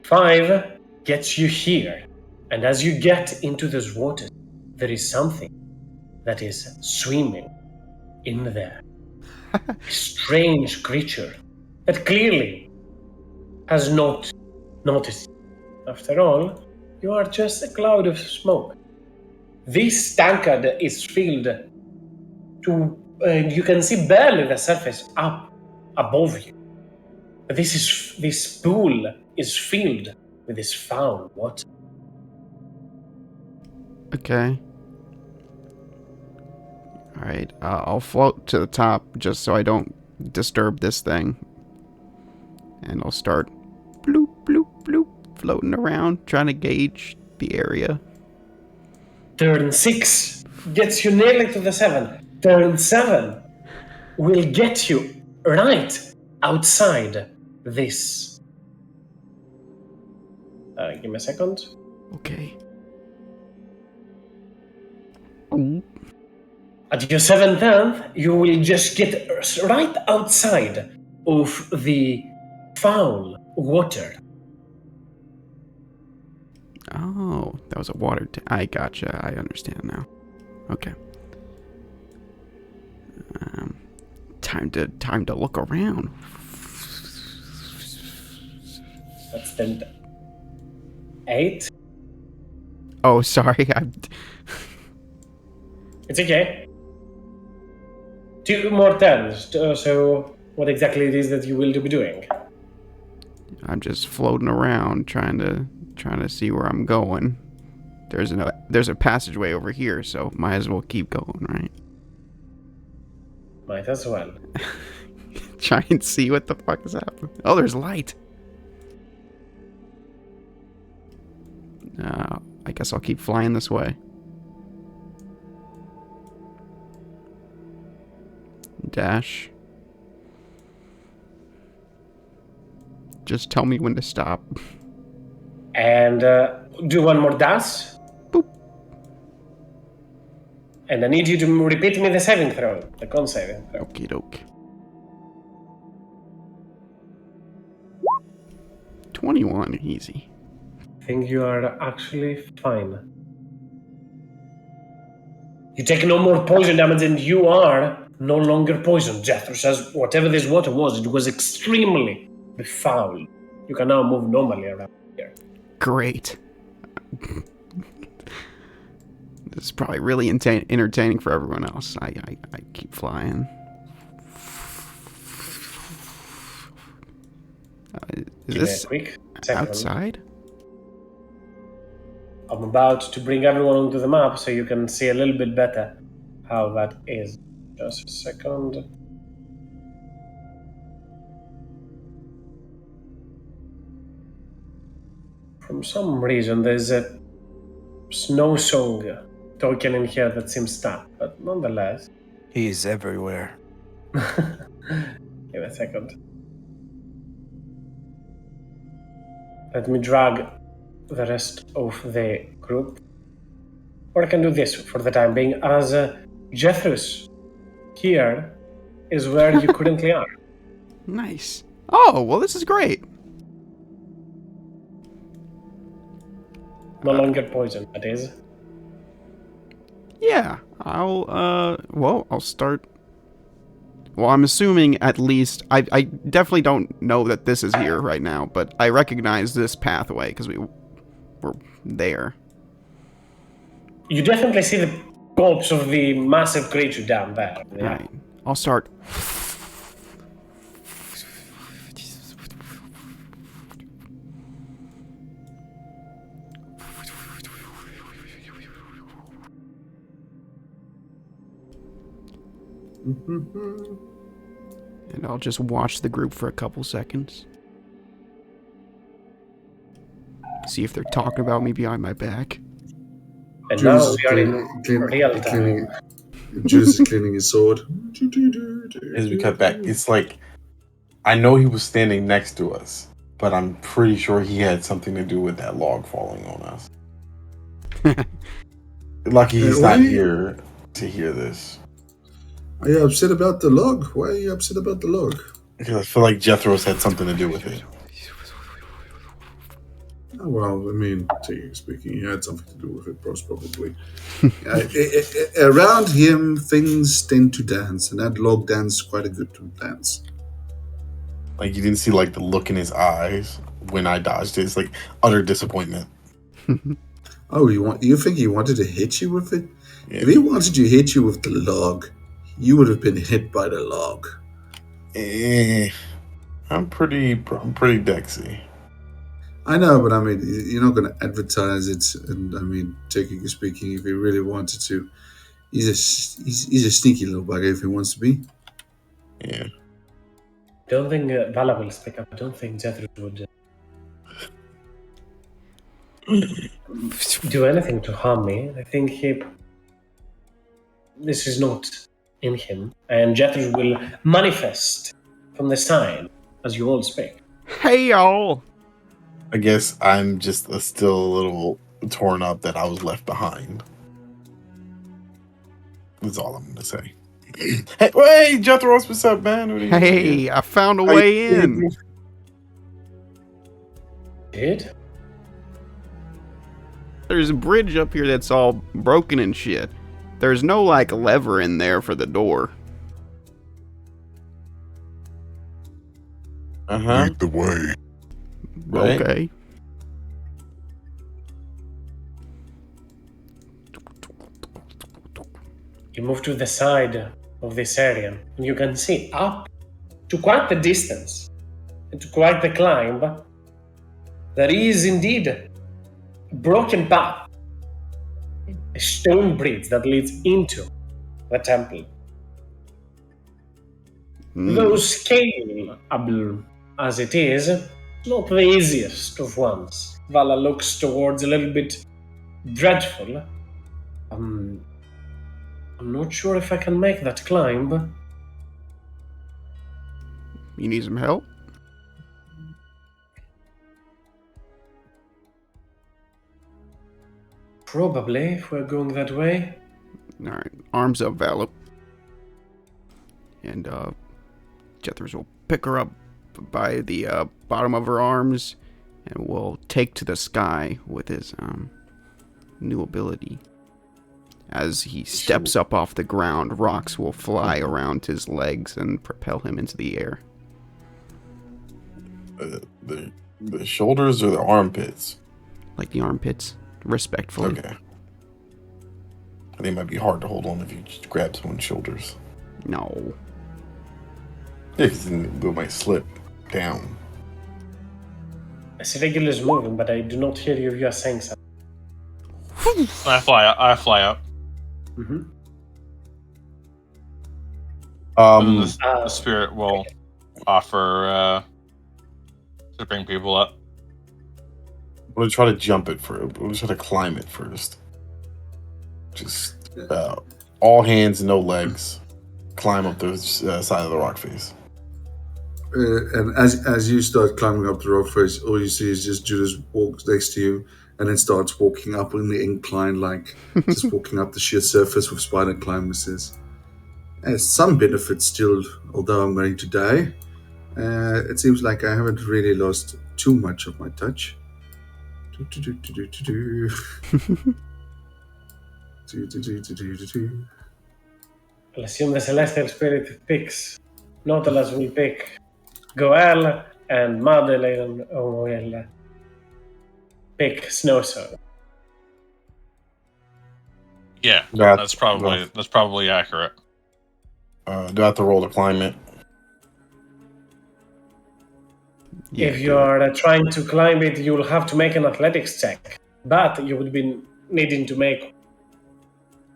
5 gets you here. And as you get into this water, there is something that is swimming in there. A strange creature that clearly has not noticed. After all, you are just a cloud of smoke. This tankard is filled to, you can see barely the surface up above you. But this pool is filled with this foul water. Okay. Alright, I'll float to the top just so I don't disturb this thing. And I'll start bloop, bloop, bloop, floating around, trying to gauge the area. Turn 6 gets you nearly to the 7. Turn 7 will get you right outside this. Give me a second. Okay. At your 7th turn, you will just get right outside of the foul water. Oh, that was a water I gotcha. I understand now. Okay. Time to look around. That's then 8. Oh, sorry. It's okay. 2 more turns. So, what exactly it is that you will be doing? I'm just floating around, trying to see where I'm going. There's a passageway over here, so might as well keep going, right? Might as well. Try and see what the fuck is happening. Oh, there's light. I guess I'll keep flying this way. Dash. Just tell me when to stop. And do one more dash. Boop. And I need you to repeat me the saving throw. The con saving throw. Okie doke. 21, easy. I think you are actually fine. You take no more poison damage and you are no longer poisoned. Jethro says whatever this water was, it was extremely befouled. You can now move normally around here. Great. This is probably really entertaining for everyone else. I keep flying. Is this Quick second. outside? I'm about to bring everyone onto the map so you can see a little bit better how that is. Just a second. For some reason, there's a snow song token in here that seems stuck, but nonetheless. He's everywhere. Give me a second. Let me drag the rest of the group. Or I can do this for the time being, as Jethro's here is where you currently are. Nice. Oh, well, this is great. No longer poison, that is. Yeah, I'll start. Well, I'm assuming at least, I definitely don't know that this is here right now, but I recognize this pathway because we're there. You definitely see the corpse of the massive creature down there. Yeah. Right. I'll start. And I'll just watch the group for a couple seconds. See if they're talking about me behind my back. And Judas now is we are in real time. Judas is cleaning his sword. As we cut back, it's like I know he was standing next to us, but I'm pretty sure he had something to do with that log falling on us. Lucky he's not here to hear this. Are you upset about the log? Why are you upset about the log? Because I feel like Jethro's had something to do with it. Oh, well, I mean, technically speaking, he had something to do with it, most probably. Around him, things tend to dance, and that log danced quite a good dance. Like, you didn't see, like, the look in his eyes when I dodged it. It's like utter disappointment. Oh, you think he wanted to hit you with it? Yeah. If he wanted to hit you with the log, you would have been hit by the log. I'm pretty dexy. I know, but I mean, you're not going to advertise it. And I mean, technically speaking, if he really wanted to, he's a sneaky little bugger if he wants to be. Yeah. Don't think Vala will speak up. I don't think Jethro would do anything to harm me. I think this is not in him. And Jethro will manifest from the side as you all speak. Hey, y'all! I guess I'm just still a little torn up that I was left behind. That's all I'm going to say. Hey, Jethro, what's up, man? What are you Hey, doing? I found a way in. Did? There's a bridge up here that's all broken and shit. There's no, like, lever in there for the door. Uh-huh. Lead the way. Right. Okay. You move to the side of this area, and you can see up to quite the distance, and to quite the climb, there is indeed a broken path, a stone bridge that leads into the temple. Though scalable as it is, not the easiest of ones. Vala looks towards a little bit dreadful. I'm not sure if I can make that climb. You need some help? Probably, if we're going that way. Alright, arms up, Vala. And, Jethros will pick her up by the bottom of her arms and will take to the sky with his new ability. As he steps up off the ground, rocks will fly around his legs and propel him into the air. The shoulders or the armpits? Like the armpits, respectfully. Okay. They might be hard to hold on if you just grab someone's shoulders. No. Yeah, because then they might slip down. I see regulars moving, but I do not hear you if you are saying something. I fly up. Mm-hmm. The spirit will offer to bring people up. I'm going to try to jump it first. I'm going to try to climb it first. Just all hands, no legs. Climb up the side of the rock face. And as you start climbing up the rock face, all you see is just Judas walks next to you and then starts walking up in the incline, like just walking up the sheer surface with spider climbers. There's some benefits still, although I'm going to die. It seems like I haven't really lost too much of my touch. I'll assume the Celestial Spirit picks. Nautilus will pick Goel, and Madeleine will pick Snowsword. Yeah, Yeah, that's probably accurate. Do I have to roll to climb it? Yeah, If you are trying to climb it, you will have to make an athletics check. But you would be needing to make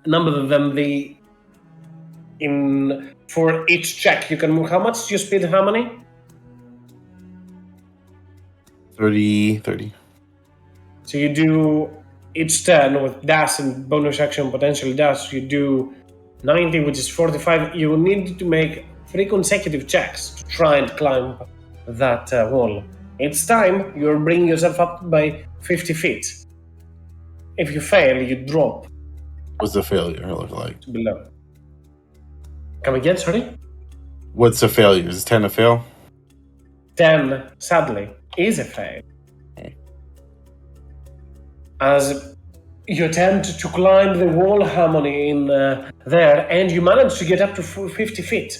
a number of them. In for each check. You can move. How much do you speed, Harmony? 30. So you do each turn with dash and bonus action potential dash. You do 90, which is 45. You will need to make 3 consecutive checks to try and climb that wall. Each time, you'll bring yourself up by 50 feet. If you fail, you drop What's the failure look like? below. Come again, sorry? What's the failure? Is 10 a fail? 10, sadly, is a fail. As you attempt to climb the wall, Harmony, in there, and you manage to get up to 50 feet.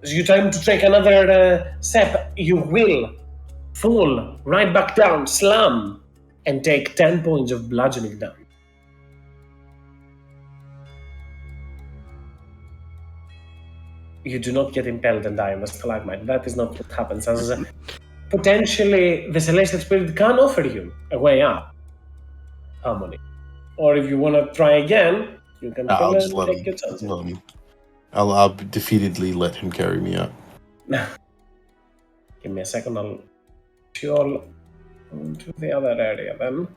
As you attempt to take another step, you will fall right back down, slam, and take 10 points of bludgeoning damage. You do not get impaled and die on the stalagmite. That is not what happens. As potentially, the Celestial Spirit can offer you a way up, Harmony. Or if you want to try again, you can I'll fill just and let take your him. chances. I'll defeatedly let him carry me up. Give me a second, I'll fuel to the other area then.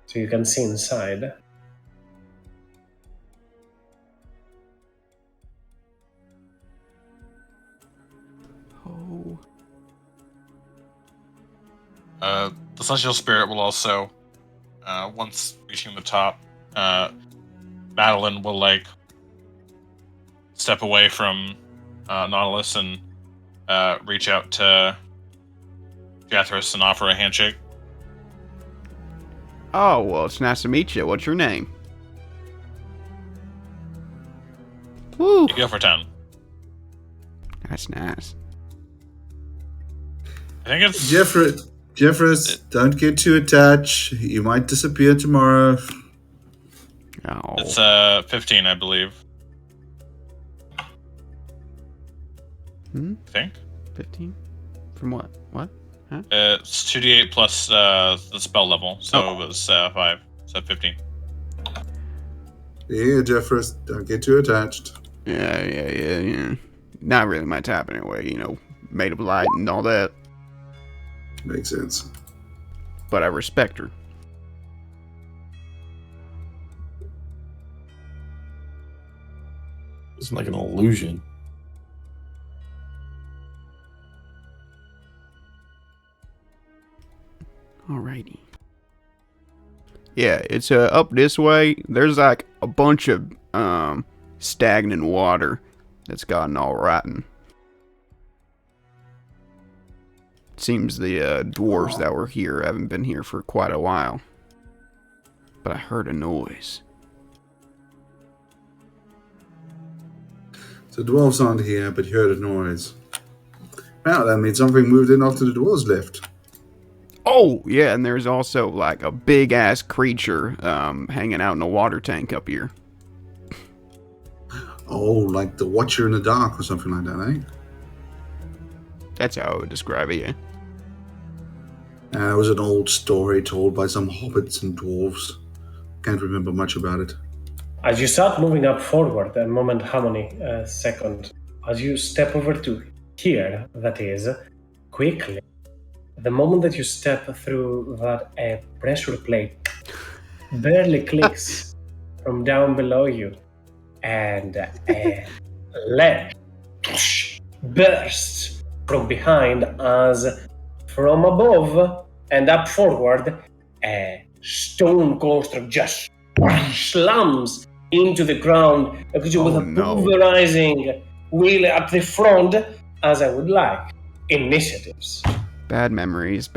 So you can see inside. Oh. The Celestial Spirit will also, once reaching the top, Madeline will step away from Nautilus and reach out to Jethris and offer a handshake. Oh, well, it's nice to meet you. What's your name? Woo! You go for 10. That's nice. I think it's Jeffress, don't get too attached. You might disappear tomorrow. Oh. It's 15, I believe. Hmm? I think 15? From what? What? Huh? it's 2d8 plus the spell level, so it was 5, so 15. Yeah, Jeffress, don't get too attached. Yeah. Not really my type anyway, made of light and all that. Makes sense. But I respect her. It's like an illusion. Alrighty. Yeah, it's up this way. There's like a bunch of stagnant water that's gotten all rotten. Seems the dwarves that were here haven't been here for quite a while. But I heard a noise. So dwarves aren't here, but you heard a noise. Wow, that means something moved in after the dwarves left. Oh, yeah, and there's also like a big-ass creature hanging out in a water tank up here. Oh, like the Watcher in the Dark or something like that, eh? That's how I would describe it, yeah. It was an old story told by some hobbits and dwarves. Can't remember much about it. As you start moving up forward, a moment, Harmony, a second, as you step over to here, that is, quickly, the moment that you step through that pressure plate barely clicks from down below you, and a ledge bursts from behind as from above and up forward, a stone construct just slams into the ground with a pulverizing wheel at the front, as I would like. Initiatives. Bad memories.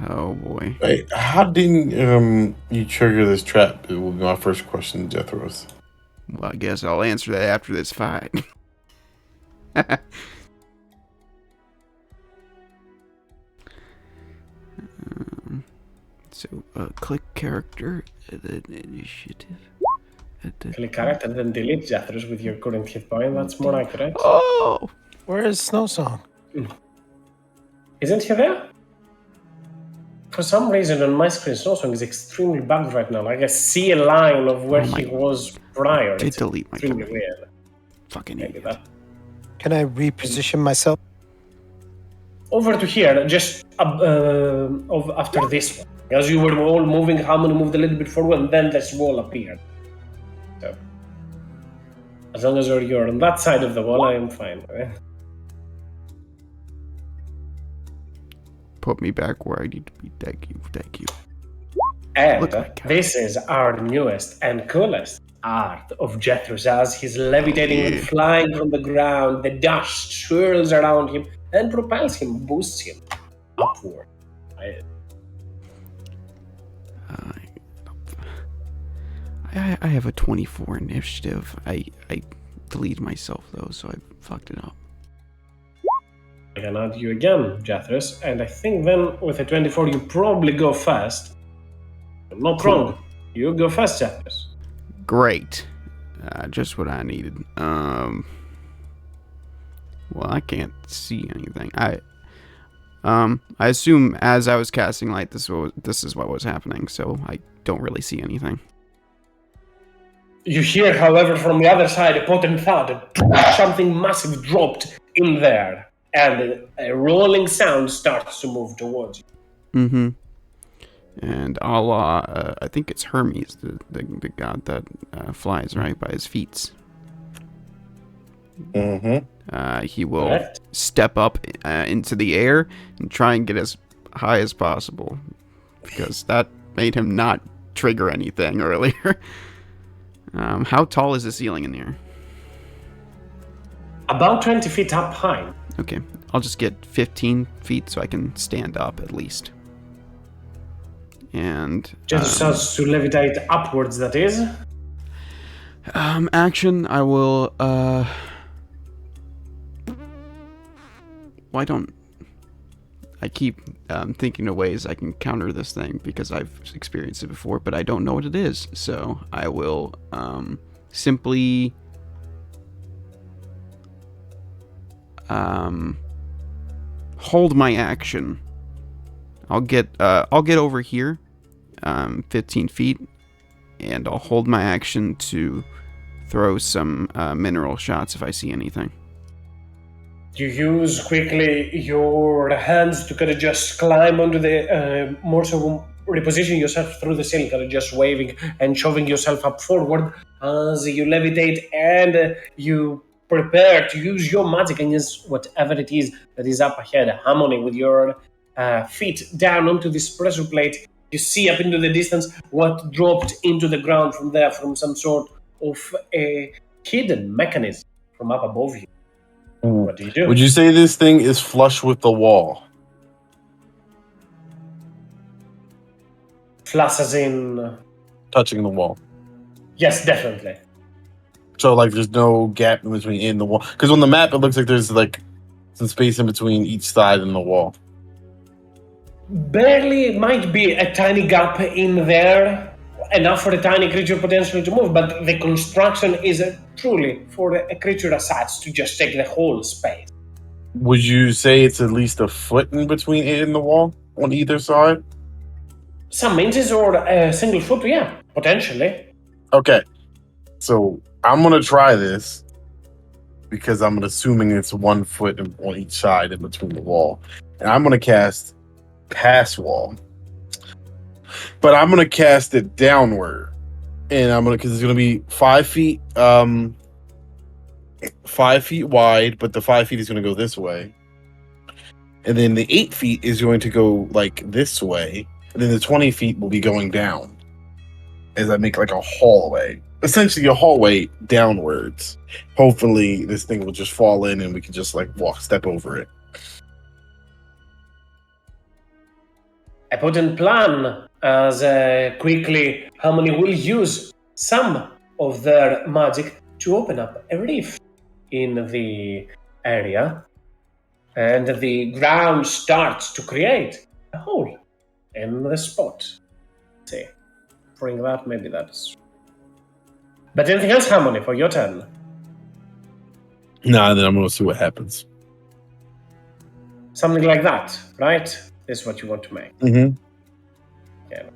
Oh boy. Wait, how didn't you trigger this trap? It will be my first question to Jethros. Well, I guess I'll answer that after this fight. So, click character, then initiative. Click character, then delete Jethros with your current hit point. That's more accurate. Oh! Where is Snow Song? Isn't he there? For some reason on my screen, Snowsong is extremely bugged right now. Like I see a line of where he was prior. Did It's delete my extremely turn. weird. Fucking Maybe idiot. that. Can I reposition myself? Over to here, just after this one. As you were all moving, Harmony moved a little bit forward, and then this wall appeared. So, as long as you're on that side of the wall, I am fine. Put me back where I need to be. Thank you. Thank you. And Look like this is our newest and coolest art of Jethros as he's levitating and flying from the ground. The dust swirls around him and propels him, boosts him upward. I have a 24 initiative. I deleted myself though, so I fucked it up. I can add you again, Jethros, and I think then with a 24 you probably go first. I'm not wrong. You go first, Jethros. Great. Just what I needed. Well, I can't see anything. I assume as I was casting light, this is what was happening, so I don't really see anything. You hear, however, from the other side a potent thud. Something massive dropped in there, and a rolling sound starts to move towards you. Mm-hmm. And Allah, I think it's Hermes, the god that flies right by his feet. Mm-hmm. He will Correct. step up into the air and try and get as high as possible, because that made him not trigger anything earlier. How tall is the ceiling in here? About 20 feet up high. Okay, I'll just get 15 feet so I can stand up at least. And Just starts to levitate upwards, that is. action, I will why don't I keep thinking of ways I can counter this thing, because I've experienced it before, but I don't know what it is. So I will simply hold my action. I'll get over here, 15 feet, and I'll hold my action to throw some mineral shots if I see anything. You use quickly your hands to kind of just climb onto the more so reposition yourself through the ceiling, kind of just waving and shoving yourself up forward as you levitate and you prepare to use your magic against whatever it is that is up ahead. Harmony with your feet down onto this pressure plate. You see up into the distance what dropped into the ground from there, from some sort of a hidden mechanism from up above you. What do you do? Would you say this thing is flush with the wall? Flush as in... Touching the wall. Yes, definitely. So, like, there's no gap in between in the wall. Because on the map, it looks like there's, like, some space in between each side and the wall. Barely, might be a tiny gap in there, enough for a tiny creature potentially to move, but the construction is truly for a creature as such to just take the whole space. Would you say it's at least a foot in between it and the wall on either side? Some inches or a single foot, yeah, potentially. Okay. So, I'm going to try this because I'm assuming it's 1 foot on each side in between the wall. And I'm going to cast Pass Wall. But I'm going to cast it downward. And I'm going to, because it's going to be 5 feet, 5 feet wide, but the 5 feet is going to go this way. And then the 8 feet is going to go like this way. And then the 20 feet will be going down as I make like a hallway. Essentially a hallway downwards. Hopefully this thing will just fall in and we can just like step over it. A potent plan as quickly Harmony will use some of their magic to open up a rift in the area, and the ground starts to create a hole in the spot. Let's see, bring that, maybe that's. But anything else, Harmony, for your turn? Nah, then I'm gonna see what happens. Something like that, right? This is what you want to make. Mm-hmm. Yeah.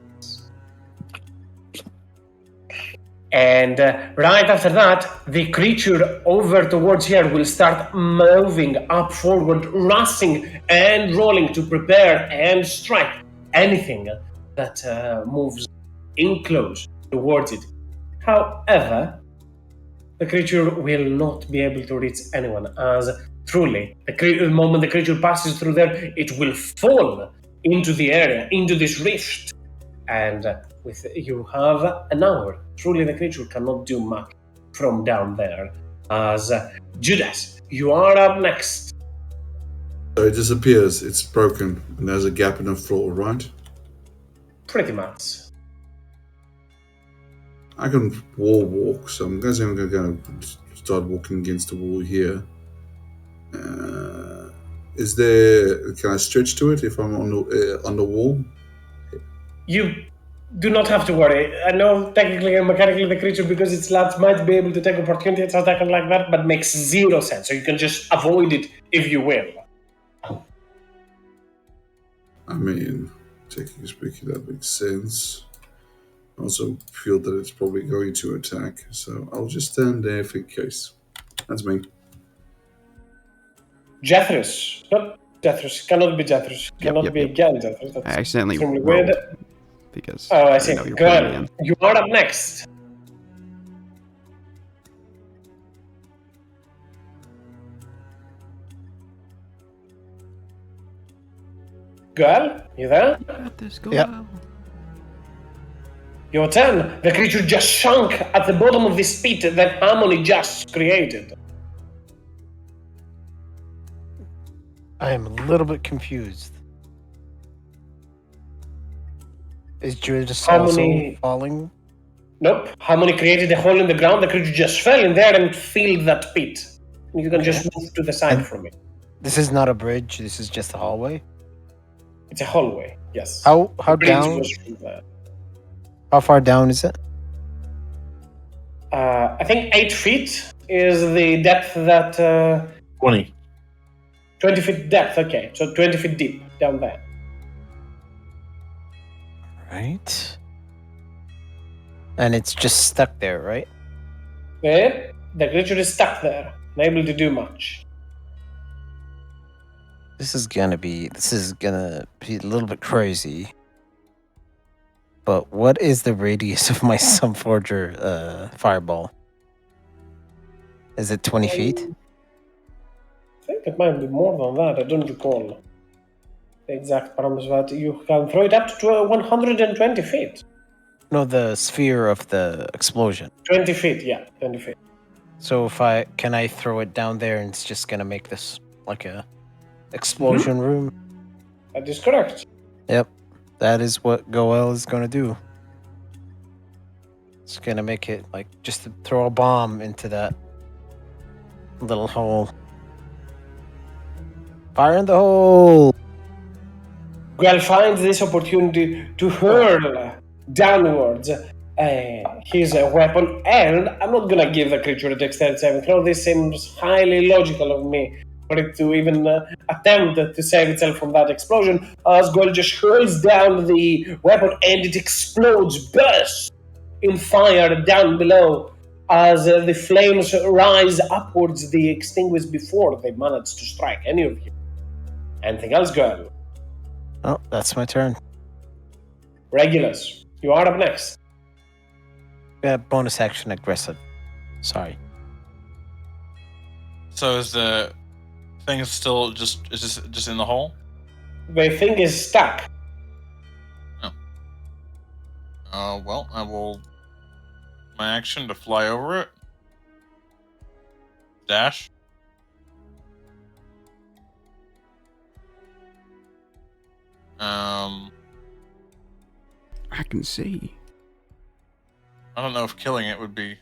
And right after that, the creature over towards here will start moving up forward, rushing and rolling to prepare and strike anything that moves in close towards it. However, the creature will not be able to reach anyone, as truly, the moment the creature passes through there, it will fall into the area, into this rift. And with you have an hour. Truly, the creature cannot do much from down there. As Judas, you are up next. So it disappears. It's broken, and there's a gap in the floor, right? Pretty much. I can wall walk, so I'm guessing I'm going to start walking against the wall here. Is there? Can I stretch to it if I'm on the wall? You do not have to worry. I know technically and mechanically the creature, because its slats, might be able to take opportunity attacks like that, but makes zero sense. So you can just avoid it if you will. I mean, technically speaking, that makes sense. I also feel that it's probably going to attack, so I'll just stand there for case. That's me. Jethros. Not Jethros. Cannot be Jethros. Cannot be again Jethros. That's I accidentally extremely rolled weird. because Oh, I I see. know you're Go playing ahead. again. You are up next. Girl, you there? Yeah. Your turn. The creature just sunk at the bottom of this pit that Harmony just created. I am a little bit confused. Is Judas Harmony- also falling? Nope. Harmony created a hole in the ground. The creature just fell in there and filled that pit. You can just move to the side And- from it. This is not a bridge. This is just a hallway. It's a hallway. Yes. How The bridge down? was from there. How far down is it? I think 8 feet is the depth that 20. 20 feet depth. Okay, so 20 feet deep down there. Right. And it's just stuck there, right? Yeah, the creature is stuck there, unable to do much. This is gonna be a little bit crazy. But what is the radius of my Sunforger fireball? Is it 20 feet? I think it might be more than that. I don't recall the exact parameters, but you can throw it up to 120 feet. No, the sphere of the explosion. 20 feet, yeah, 20 feet. So can I throw it down there and it's just gonna make this like a explosion room? That is correct. Yep. That is what Goel is gonna do. It's gonna make it like just to throw a bomb into that little hole. Fire in the hole! Guel finds this opportunity to hurl downwards his weapon, and I'm not gonna give the creature a dexterity saving throw. This seems highly logical of me for it to even attempt to save itself from that explosion, as Guel just hurls down the weapon and it explodes, bursts in fire down below as the flames rise upwards, they extinguish before they manage to strike any of you. Anything else, Guel? Oh, that's my turn. Regulus, you are up next. Yeah, bonus action aggressive. Sorry. So is the thing still just in the hole? The thing is stuck. Well, I will my action to fly over it. Dash. I can see. I don't know if killing it would be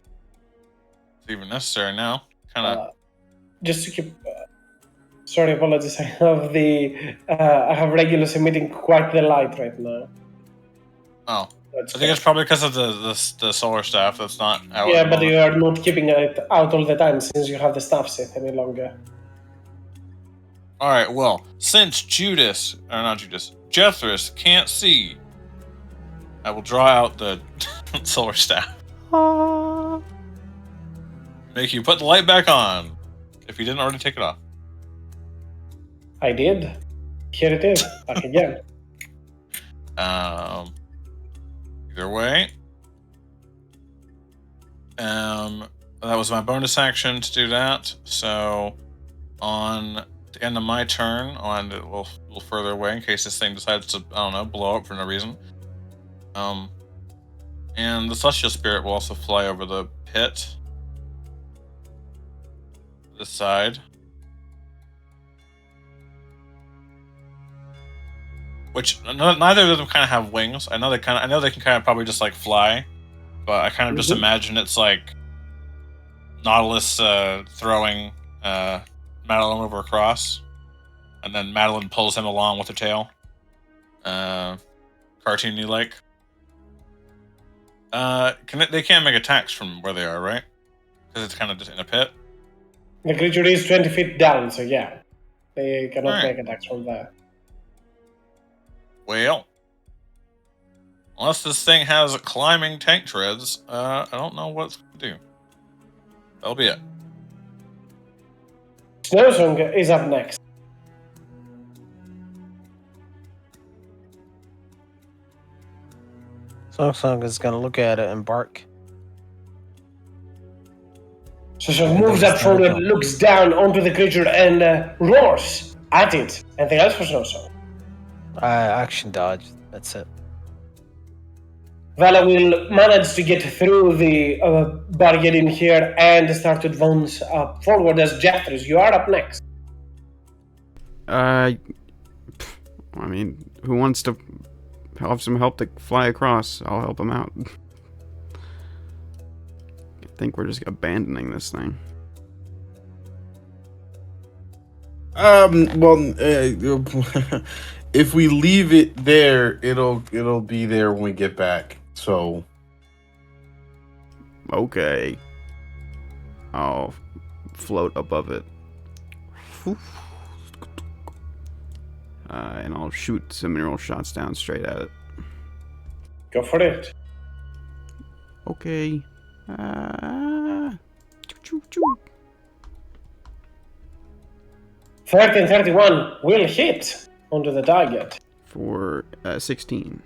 even necessary now. Kind of. Just to keep. Sorry, apologies. I have Regulus emitting quite the light right now. Oh, That's I think it's probably because of the solar staff that's not out. yeah, at the but moment. you are not keeping it out all the time since you have the staff set any longer. All right. Well, since Jethris can't see, I will draw out the solar staff. Make you put the light back on if you didn't already take it off. I did. Here it is. Back again. Either way. That was my bonus action to do that. So on the end of my turn, I'll end it a little further away in case this thing decides to, I don't know, blow up for no reason. And the Celestial Spirit will also fly over the pit. This side. Which neither of them kind of have wings. I know they can kind of probably just like fly, but I kind of just imagine it's like Nautilus throwing Madeline over across, and then Madeline pulls him along with her tail. Cartoony like. They can't make attacks from where they are, right? Because it's kind of just in a pit. The creature is 20 feet down, so yeah. They cannot make attacks from there. Well, unless this thing has climbing tank treads, I don't know what it's going to do. That'll be it. Snowsong is up next. Song is gonna look at it and bark. So moves up forward, looks down onto the creature and roars at it. Anything else for Snowsong? Action dodge. That's it. Vala will manage to get through the barrier in here and start to advance forward as Jeffries. You are up next. I mean, who wants to have some help to fly across? I'll help him out. I think we're just abandoning this thing. Well, if we leave it there, it'll be there when we get back. So, Okay. I'll float above it. And I'll shoot some mineral shots down straight at it. Go for it. Okay. 30 and 31 will hit onto the target. For 16.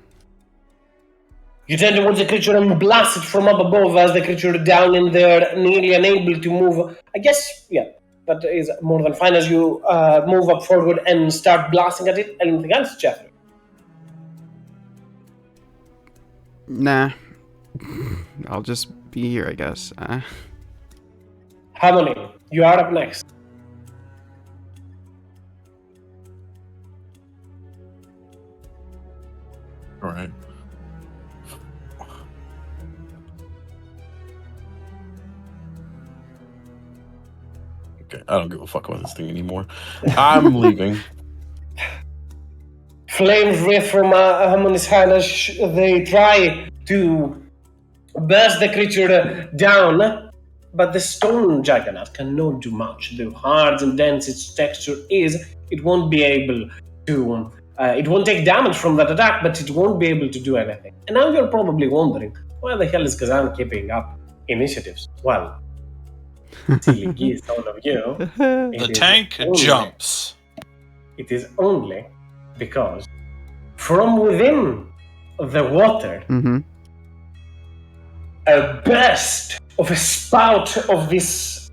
You turn towards the creature and blast it from up above as the creature down in there, nearly unable to move. I guess, yeah, that is more than fine as you move up forward and start blasting at it. Anything else, Jeffrey? Nah. I'll just be here, I guess. Harmony, you are up next. all right. Okay, I don't give a fuck about this thing anymore. I'm leaving. Flames wreath from Harmony's hand as they try to burst the creature down, but the stone juggernaut cannot do much. Though hard and dense its texture is, it won't be able to. It won't take damage from that attack, but it won't be able to do anything. And now you're probably wondering, why the hell is Kazan keeping up initiatives? Well, silly geese, all of you. The tank jumps. It is only because from within the water, a burst of a spout of this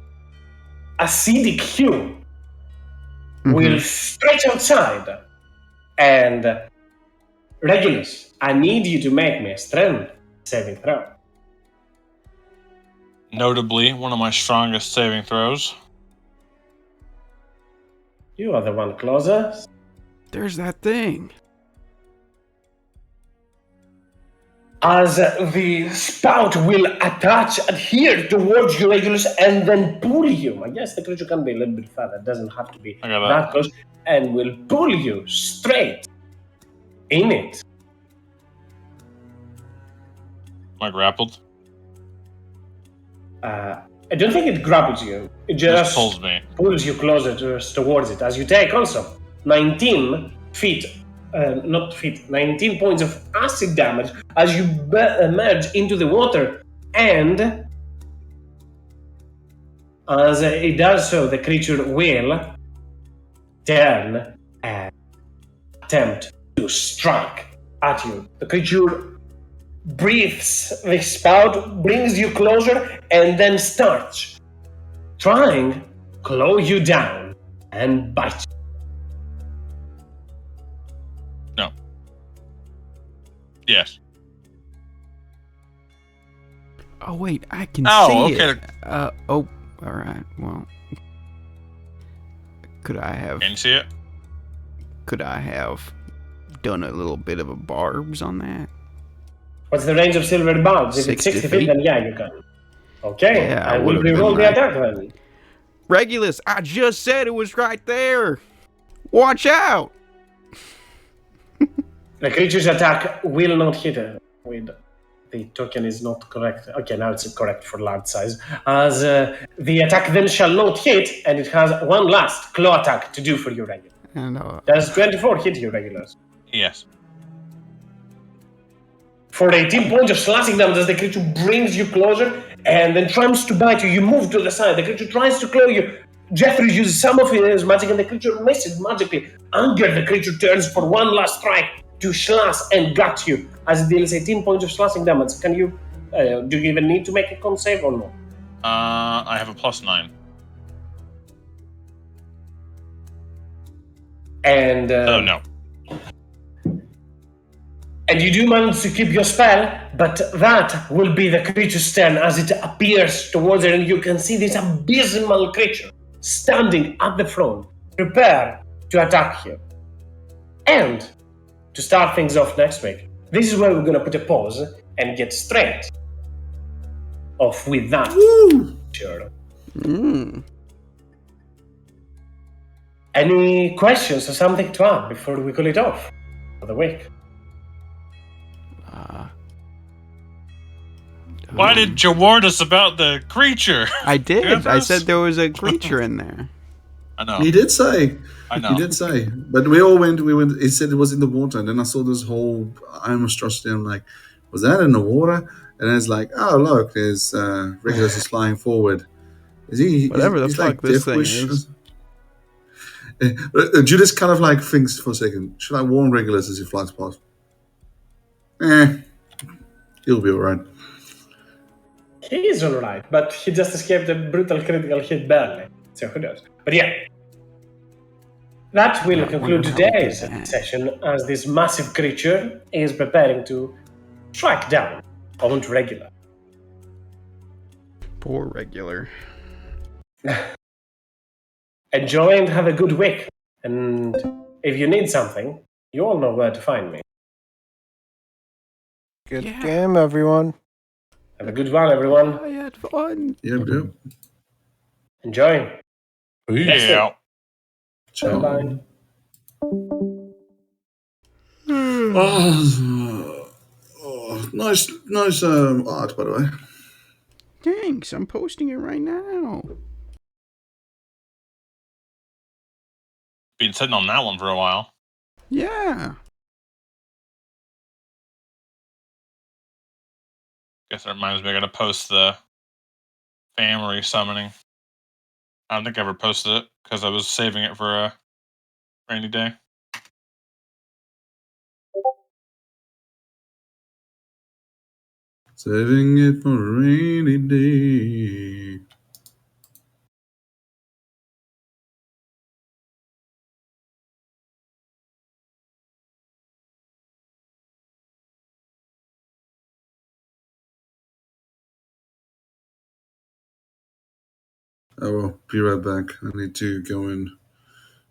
acidic hue will stretch outside. And Regulus, I need you to make me a strength saving throw. Notably, one of my strongest saving throws. You are the one closest. There's that thing. As the spout will adhere towards you, Regulus, and then pull you. I guess the creature can be a little bit further. It doesn't have to be that close. And will pull you straight in it. Am I grappled? I don't think it grapples you. It just pulls me. Pulls you closer towards it. As you take also 19 points of acid damage as you emerge into the water. And as it does so, the creature will then attempt to strike at you. The creature breathes the spout, brings you closer, and then starts trying to claw you down and bite you. No. Yes. Oh wait, I can Oh, see okay. it. All right. Well, could I have Can you see it? done a little bit of a barbs on that? What's the range of silver barbs? If it's 60 60 feet, feet? then yeah, you can. Okay, Yeah, I I will would've been reroll the like- attack then. Regulus, I just said it was right there. Watch out! The creature's attack will not hit her. Wait, the token is not correct. Okay, now it's correct for large size. As the attack then shall not hit, and it has one last claw attack to do for you, regular. And Does 24 hit you, regulars? Yes. For 18 points of slashing damage as the creature brings you closer and then tries to bite you. You move to the side. The creature tries to claw you. Jeffrey uses some of his magic and the creature misses magically. Angered, the creature turns for one last strike to slash and gut you as it deals 18 points of slashing damage. Can you, do you even need to make a con save or no? I have a +9. And Oh no. And you do manage to keep your spell, but that will be the creature's turn as it appears towards it, and you can see this abysmal creature standing at the front, prepare to attack you. And to start things off next week, this is where we're going to put a pause and get straight off with that. Sure. Any questions or something to add before we call it off for the week? Why did you warn us about the creature? I did. I Goodness. said there was a creature in there. I know. He did say. I know. He did say. But we all went. We went. He said it was in the water, and then I saw this whole monstrosity. I'm like, was that in the water? And it's like, oh look, there's Regulus is flying forward. Is he? Whatever the he's fuck like this Death thing Wish? is. Judas kind of like thinks for a second. Should I warn Regulus as he flies past? He'll be alright. He is alright, but he just escaped a brutal critical hit barely. So who knows? But yeah. That will I conclude wonder how we today's did that. session as this massive creature is preparing to strike down on regular. Poor regular. Enjoy and have a good week. And if you need something, you all know where to find me. Good Yeah. game, everyone. Have a good one, everyone. I had fun. Yep. Enjoy. Yeah. Ciao. Bye-bye. Nice art, by the way. Thanks. I'm posting it right now. Been sitting on that one for a while. Yeah. Guess that reminds me, I gotta post the family summoning. I don't think I ever posted it because I was saving it for a rainy day. Saving it for a rainy day. I will be right back. I need to go and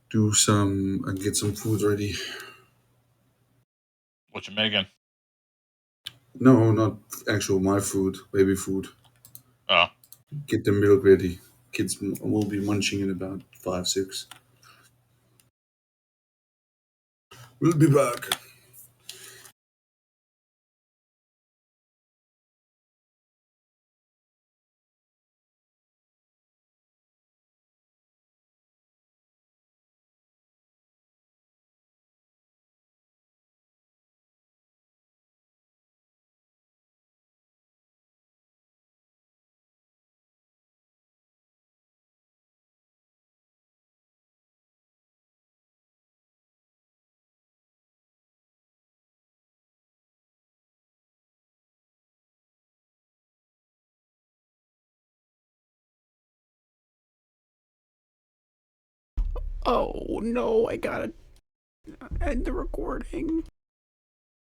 do some and get some food ready. What you making? No, not actual my food, baby food. Oh, Get the milk ready. Kids will be munching in about 5, 6. We'll be back. Oh no, I gotta end the recording.